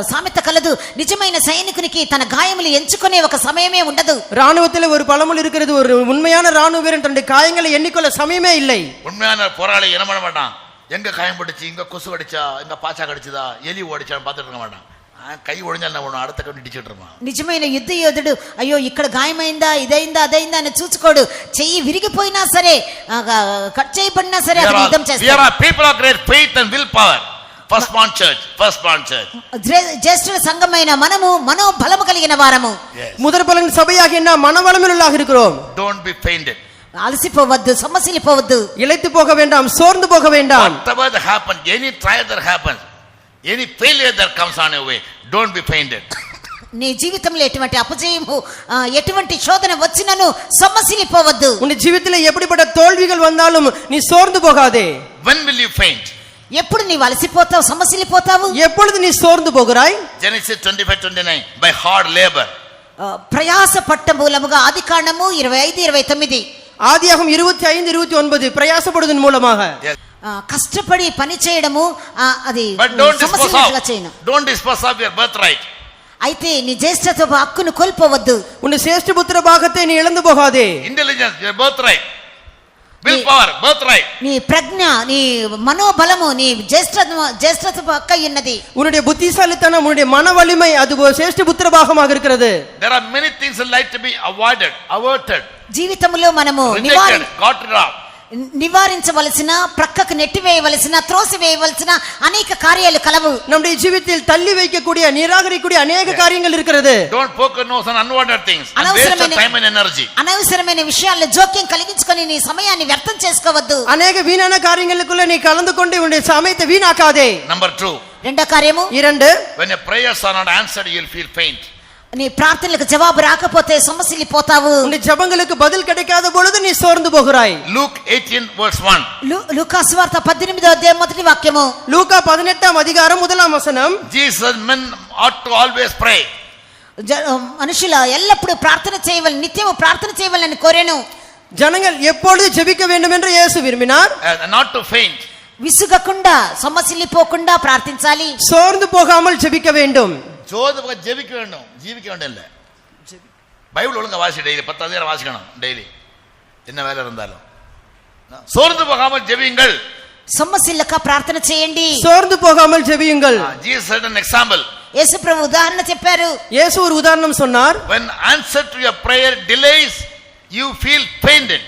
సామెత కలదు, నిజమైన సైనికునికి తన గాయములు ఎంచుకునే ఒక సమయమే ఉండదు. ராணுவத்தில் ஒரு பழமொழி இருக்கிறது, ஒரு உண்மையான ராணுவ வீரன் தன்னுடைய காயங்களை எண்ணிக்கொள்ள சமயமே இல்லை. உண்மையான போராளி என்ன பண்ண மாட்டான், எங்க காயம் பட்டுச்சு, இங்க கொசு கடிச்சா, இங்க பாச்சா கடிச்சதா, எலி ஓடிச்சான்னு பார்த்துட்டு இருக்க மாட்டான். கை ஒடிஞ்சால் நான் அடுத்த கட்டி இடிச்சிட்டு இருப்பான். నిజమైన యుద్ధ యోధుడు అయ్యో ఇక్కడ గాయమైందా, ఇదైందా, అదైందా అని చూసుకోడు. చెయ్యి విరిగిపోయినా సరే, కట్ చేయబడినా సరే అతను యుద్ధం చేస్తాడు. We are people of great faith and willpower. Firstborn church. Firstborn church. జ్యేష్ఠుల సంఘమైన మనము మనోబలము కలిగిన వారము. Yes. முதற் பலன் சபையாகிய நாம் மனவளமுள்ளவர்களாக இருக்கிறோம். Don't be fainted. అలసిపోవద్దు, సొమ్మసిల్లిపోవద్దు. இளைத்து போக வேண்டாம், சோர்ந்து போக வேண்டாம். Whatever that happens, any trial that happens, any failure that comes on your way, don't be fainted. నీ జీవితంలో ఎటువంటి అపజయము ఎటువంటి శోధన వచ్చినను సొమ్మసిల్లిపోవద్దు. உன் ஜீவிதத்திலே எப்படிப்பட்ட தோல்விகள் வந்தாலும் நீ சோர்ந்து போகாதே. When will you faint? ఎప్పుడు నీవు అలసిపోతావు, సొమ్మసిల్లిపోతావు? எப்பொழுது நீ சோர்ந்து போகிறாய்? Genesis 25:29, by hard labor. ప్రయాస పట్ట మూలముగా ఆదికాండము 25:29. ஆதியாகமம் 25:29 பிரயாசப்படுவதன் மூலமாக. Yes. కష్టపడి పని చేయడము అది But don't సమస్యగా చేయను. dispose of your birthright. అయితే నీ జ్యేష్ఠత్వ హక్కును కోల్పోవద్దు. உன் சேஷ்ட புத்திர பாகத்தை நீ இழந்து போகாதே. Intelligence, your birthright. Willpower, birthright. నీ ప్రజ్ఞ, నీ మనోబలము, నీ జ్యేష్ఠత్వ హక్కు ఉన్నది. உன்னுடைய புத்திசாலித்தனம், உன்னுடைய மன வலிமை அது சேஷ்ட புத்திர பாகமாக இருக்கிறது. There are many things in life to be avoided, averted, జీవితంలో మనము rejected, got rid of. నివారించవలసిన, ప్రక్కకు నెట్టివేయవలసిన, త్రోసివేయవలసిన అనేక కార్యాలు కలవు. நம்முடைய ஜீவிதத்தில் தள்ளி வைக்கக்கூடிய, நிராகரிக்கக்கூடிய அநேக காரியங்கள் இருக்கிறது. Don't focus on unwanted things and waste your time and energy. అనవసరమైన విషయాల్లో జోక్యం కలిగించుకొని నీ సమయాన్ని వ్యర్థం చేసుకోవద్దు. அநேக வீணான காரியங்களுக்குள்ள நீ கலந்து கொண்டு உன்னுடைய சமயத்தை வீணாக்காதே. Number 2, రెండో కార్యము, 2, when your prayers are not answered, you'll feel faint. నీ ప్రార్థనలకు జవాబు రాకపోతే సొమ్మసిల్లిపోతావు. உன்னுடைய ஜெபங்களுக்கு பதில் கிடைக்காத பொழுது நீ சோர்ந்து போகிறாய். Luke 18:1. లూకా సువార్త 18వ మొదటి వాక్యము. லூக்கா 18:1 Jesus, men ought to always pray. మనుషుల ఎల్లప్పుడూ ప్రార్థన చేయవలెను, నిత్యము ప్రార్థన చేయవలెను కోరెను. ஜனங்கள் எப்பொழுது ஜெபிக்க வேண்டும் என்று இயேசு விரும்பினார். Not to faint. విసుగకుండా, సొమ్మసిల్లిపోకుండా ప్రార్థించాలి. சோர்ந்து போகாமல் ஜெபிக்க வேண்டும். ஜோதிப ஜெபிக்க வேண்டும், ஜீவிக்க வேண்டும் இல்ல. பைபிள் ஒழுங்கா வாசி, டெய்லி 10 அதிகாரம் வாசிக்கணும் டெய்லி, என்ன வேலை இருந்தாலும். சோர்ந்து போகாமல் ஜெபியுங்கள். సొమ్మసిల్లక ప్రార్థన చేయండి. சோர்ந்து போகாமல் ஜெபியுங்கள். Jesus said an example. యేసు ప్రభు ఉదాహరణ చెప్పారు. இயேசு ஒரு உதாரணம் சொன்னார். When answer to your prayer delays, you feel fainted.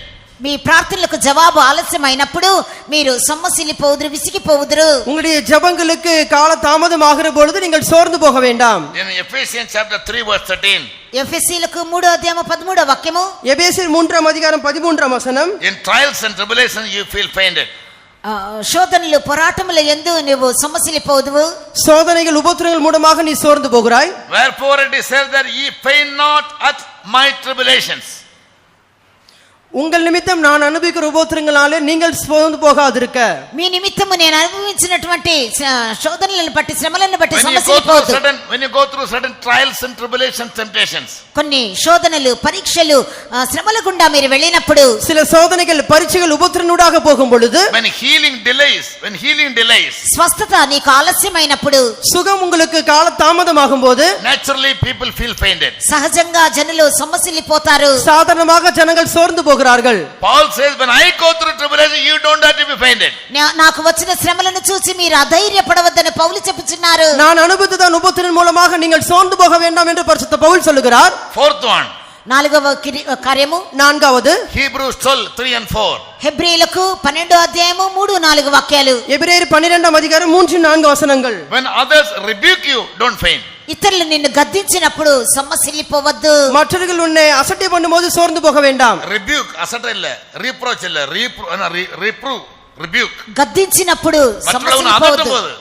మీ ప్రార్థనలకు జవాబు ఆలస్యమైనప్పుడు మీరు సొమ్మసిల్లిపోవుదురు, విసిగిపోవుదురు. உங்களுடைய ஜெபங்களுக்கு கால தாமதம் ஆகிற பொழுது நீங்கள் சோர்ந்து போக வேண்டாம். In Ephesians chapter 3:13, ఎఫెసీయులకు 3:13 వాక్యము. எபேசியர் 3:13. in trials and tribulations you feel fainted. శోధనలు, పోరాటముల యందు నువ్వు సొమ్మసిల్లిపోవుదువు. சோதனைகள், உபத்திரங்கள் மூலமாக நீ சோர்ந்து போகிறாய். Wherefore it is said that ye faint not at my tribulations. உங்கள் நிமித்தம் நான் அனுபவிக்கிற உபத்திரங்களாலே நீங்கள் சோர்ந்து போகாதிருக்க. మీ నిమిత్తము నేను అనుభవించినటువంటి శోధనలను బట్టి, శ్రమలను బట్టి When you go through certain trials and tribulations, temptations, కొన్ని శోధనలు, పరీక్షలు, శ్రమల గుండా మీరు వెళ్ళినప్పుడు, சில சோதனைகள், பரீட்சைகள், உபத்திரனூடாக போகும் பொழுது, when healing delays, స్వస్థత నీకు ఆలస్యమైనప్పుడు, சுகம் உங்களுக்கு கால தாமதமாகும் போது, naturally people feel fainted. సహజంగా జనులు సొమ్మసిల్లిపోతారు. சாதாரணமாக ஜனங்கள் சோர்ந்து போகிறார்கள். Paul says, when I go through tribulation, you don't have to be fainted. నాకు వచ్చిన శ్రమలను చూసి మీరు అధైర్యపడవద్దని పౌలు చెప్పుచున్నారు. நான் அனுபவித்ததான உபத்திரன் மூலமாக நீங்கள் சோர்ந்து போக வேண்டாம் என்று பரிசுத்த பவுல் சொல்லுகிறார். Fourth one, నాలుగవ కార్యము, 4வது Hebrews 12:3 and 4. హెబ్రీయులకు 12:3-4 వాక్యాలు. எபிரேயர் 12:3-4. When others rebuke you, don't faint. ఇతరులు నిన్ను గద్దించినప్పుడు సొమ్మసిల్లిపోవద్దు. மற்றவர்கள் உன்னை அசட்டை பண்ணும்போது சோர்ந்து போக வேண்டாம். Rebuke, asata இல்ல, reproach இல்ல, reprove, rebuke. గద్దించినప్పుడు மற்றவனை அதட்டும்போது,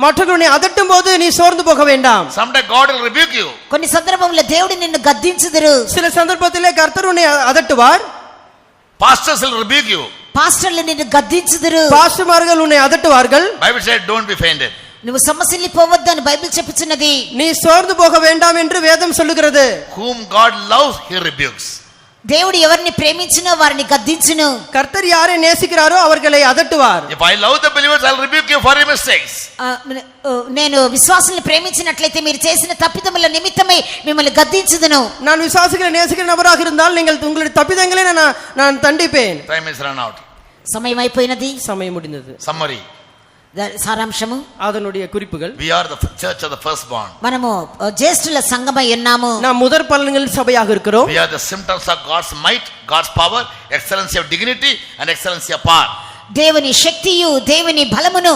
மற்றவர்கள் உன்னை அதட்டும் போது நீ சோர்ந்து போக வேண்டாம். someday God will rebuke you. కొన్ని సందర్భంలో దేవుడు నిన్ను గద్దించుదురు. சில சந்தர்ப்பத்திலே கர்த்தர் உன்னை அதட்டுவார். Pastors will rebuke you. పాస్టర్లు నిన్ను గద్దించుదురు. பாஸ்டர்மார்கள் உன்னை அதட்டுவார்கள். Bible said don't be fainted. నువ్వు సొమ్మసిల్లిపోవద్దు అని బైబిల్ చెప్పుచున్నది. நீ சோர்ந்து போக வேண்டாம் என்று வேதம் சொல்லுகிறது. Whom God loves, he rebukes. దేవుడు ఎవరిని ప్రేమించునో వారిని గద్దించును. கர்த்தர் யாரை நேசிக்கிறாரோ அவர்களை அதட்டுவார். If I love the believers, I'll rebuke you for your mistakes. నేను విశ్వాసుల్ని ప్రేమించినట్లయితే మీరు చేసిన తప్పిదముల నిమిత్తమే మిమ్మల్ని గద్దించుదును. நான் விசுவாசிக்கிற நேசிக்கிற நபராக இருந்தால் நீங்கள் உங்களுடைய தப்பிதங்களை நான் தண்டிப்பேன். Time is run out. సమయం అయిపోయినది. సమయం முடிந்தது. Summary. సారాంశము, அதனுடைய குறிப்புகள். We are the church of the firstborn. మనము జ్యేష్ఠుల సంఘమై ఉన్నాము. நாம் முதற் பலன்கள் சபையாக இருக்கிறோம். We are the symptoms of God's might, God's power, excellency of dignity and excellency of power. దేవుని శక్తియు దేవుని బలమును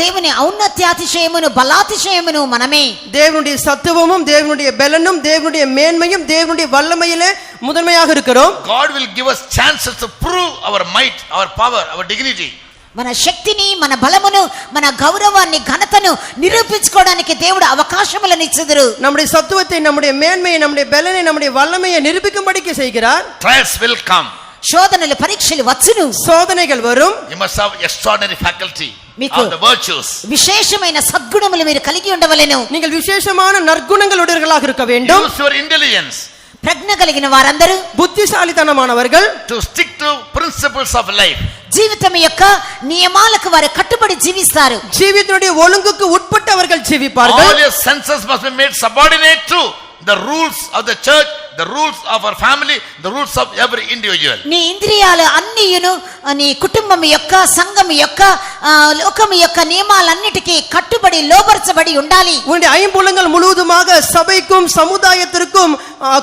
దేవుని ఔన్నత్యాతిశయమును బలాతిశయమును మనమే. தேவனுடைய சத்துவமும் தேவனுடைய பலனும் தேவனுடைய மேன்மையும் தேவனுடைய வல்லமையிலே முதன்மையாக இருக்கிறோம். God will give us chances to prove our might, our power, our dignity. మన శక్తిని మన బలమును మన గౌరవాన్ని ఘనతను నిరూపించుకోవడానికి దేవుడు అవకాశములను ఇచ్చుదురు. நம்முடைய சத்துவத்தை நம்முடைய மேன்மையை நம்முடைய பலனை நம்முடைய வல்லமையை நிரூபிக்கும்படிக்கு செய்கிறார். Trials will come. శోధనలు పరీక్షలు వచ్చును. சோதனைகள் வரும். You must have extraordinary faculty మీకు of the virtues. విశేషమైన సద్గుణములు మీరు కలిగి ఉండవలెను. நீங்கள் விசேஷமான நற்குணங்களுடையவர்களாக இருக்க வேண்டும். Use your intelligence ప్రజ్ఞ కలిగిన వారందరూ புத்திசாலித்தனமானவர்கள் to stick to principles of life. జీవితం యొక్క నియమాలకు వారు కట్టుబడి జీవిస్తారు. ஜீவிதனுடைய ஒழுங்குக்கு உட்பட்டவர்கள் ஜீவிப்பார்கள். All your senses must be made subordinate to the rules of the church, the rules of our family, the rules of every individual. నీ ఇంద్రియాలు అన్నీయును నీ కుటుంబం యొక్క సంఘం యొక్క లోకం యొక్క నియమాలన్నిటికీ కట్టుబడి లోబర్చబడి ఉండాలి. உன்னுடைய ஐம்புலங்கள் முழுவதுமாக சபைக்கும் சமுதாயத்திற்கும்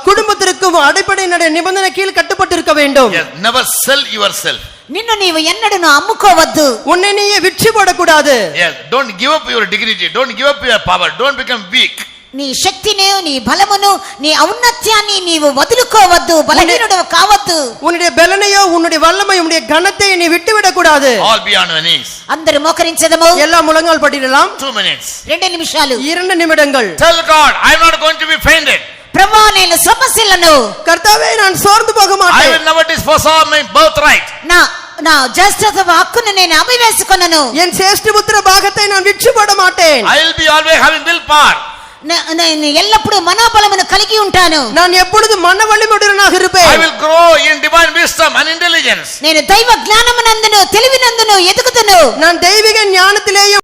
குடும்பத்திற்கும் அடிப்படை நிபந்தனை கீழ் கட்டுப்பட்டு இருக்க வேண்டும். Yes, never sell yourself. నిన్ను నీవు ఎన్నడూ అమ్ముకోవద్దు. உன்னை நீயே விற்று போடக்கூடாது. Yes, don't give up your dignity, don't give up your power, don't become weak. నీ శక్తిని నీ బలమును నీ ఔన్నత్యాన్ని నీవు వదులుకోవద్దు, బలహీనుడు కావద్దు. உன்னுடைய பலனையோ உன்னுடைய வல்லமை உன்னுடைய கனத்தை நீ விட்டு விடக்கூடாது. All be on your knees. అందరూ మోకరించదము. எல்லா முழங்கால் படிடலாம். 2 minutes. 2 నిమిషాలు. 2 நிமிடங்கள். Tell God, I am not going to be fainted. ప్రభువా నేను సమస్యలను கர்த்தாவே நான் சோர்ந்து போக I மாட்டேன். will never dispose of my birthright. నా జ్యేష్ఠత్వ హక్కును నేను అభివేసుకొనను. என் சேஷ்டபுத்திர பாகத்தை நான் விற்று போட மாட்டேன். I will be always having willpower. నేను ఎల్లప్పుడూ మనోబలమును కలిగి ఉంటాను. நான் எப்பொழுது மன வலிமையுடனாக இருப்பேன். I will grow in divine wisdom and intelligence. నేను దైవ జ్ఞానమునందును తెలివినందును ఎదుగుతును. நான் தெய்வீக ஞானத்திலேயும்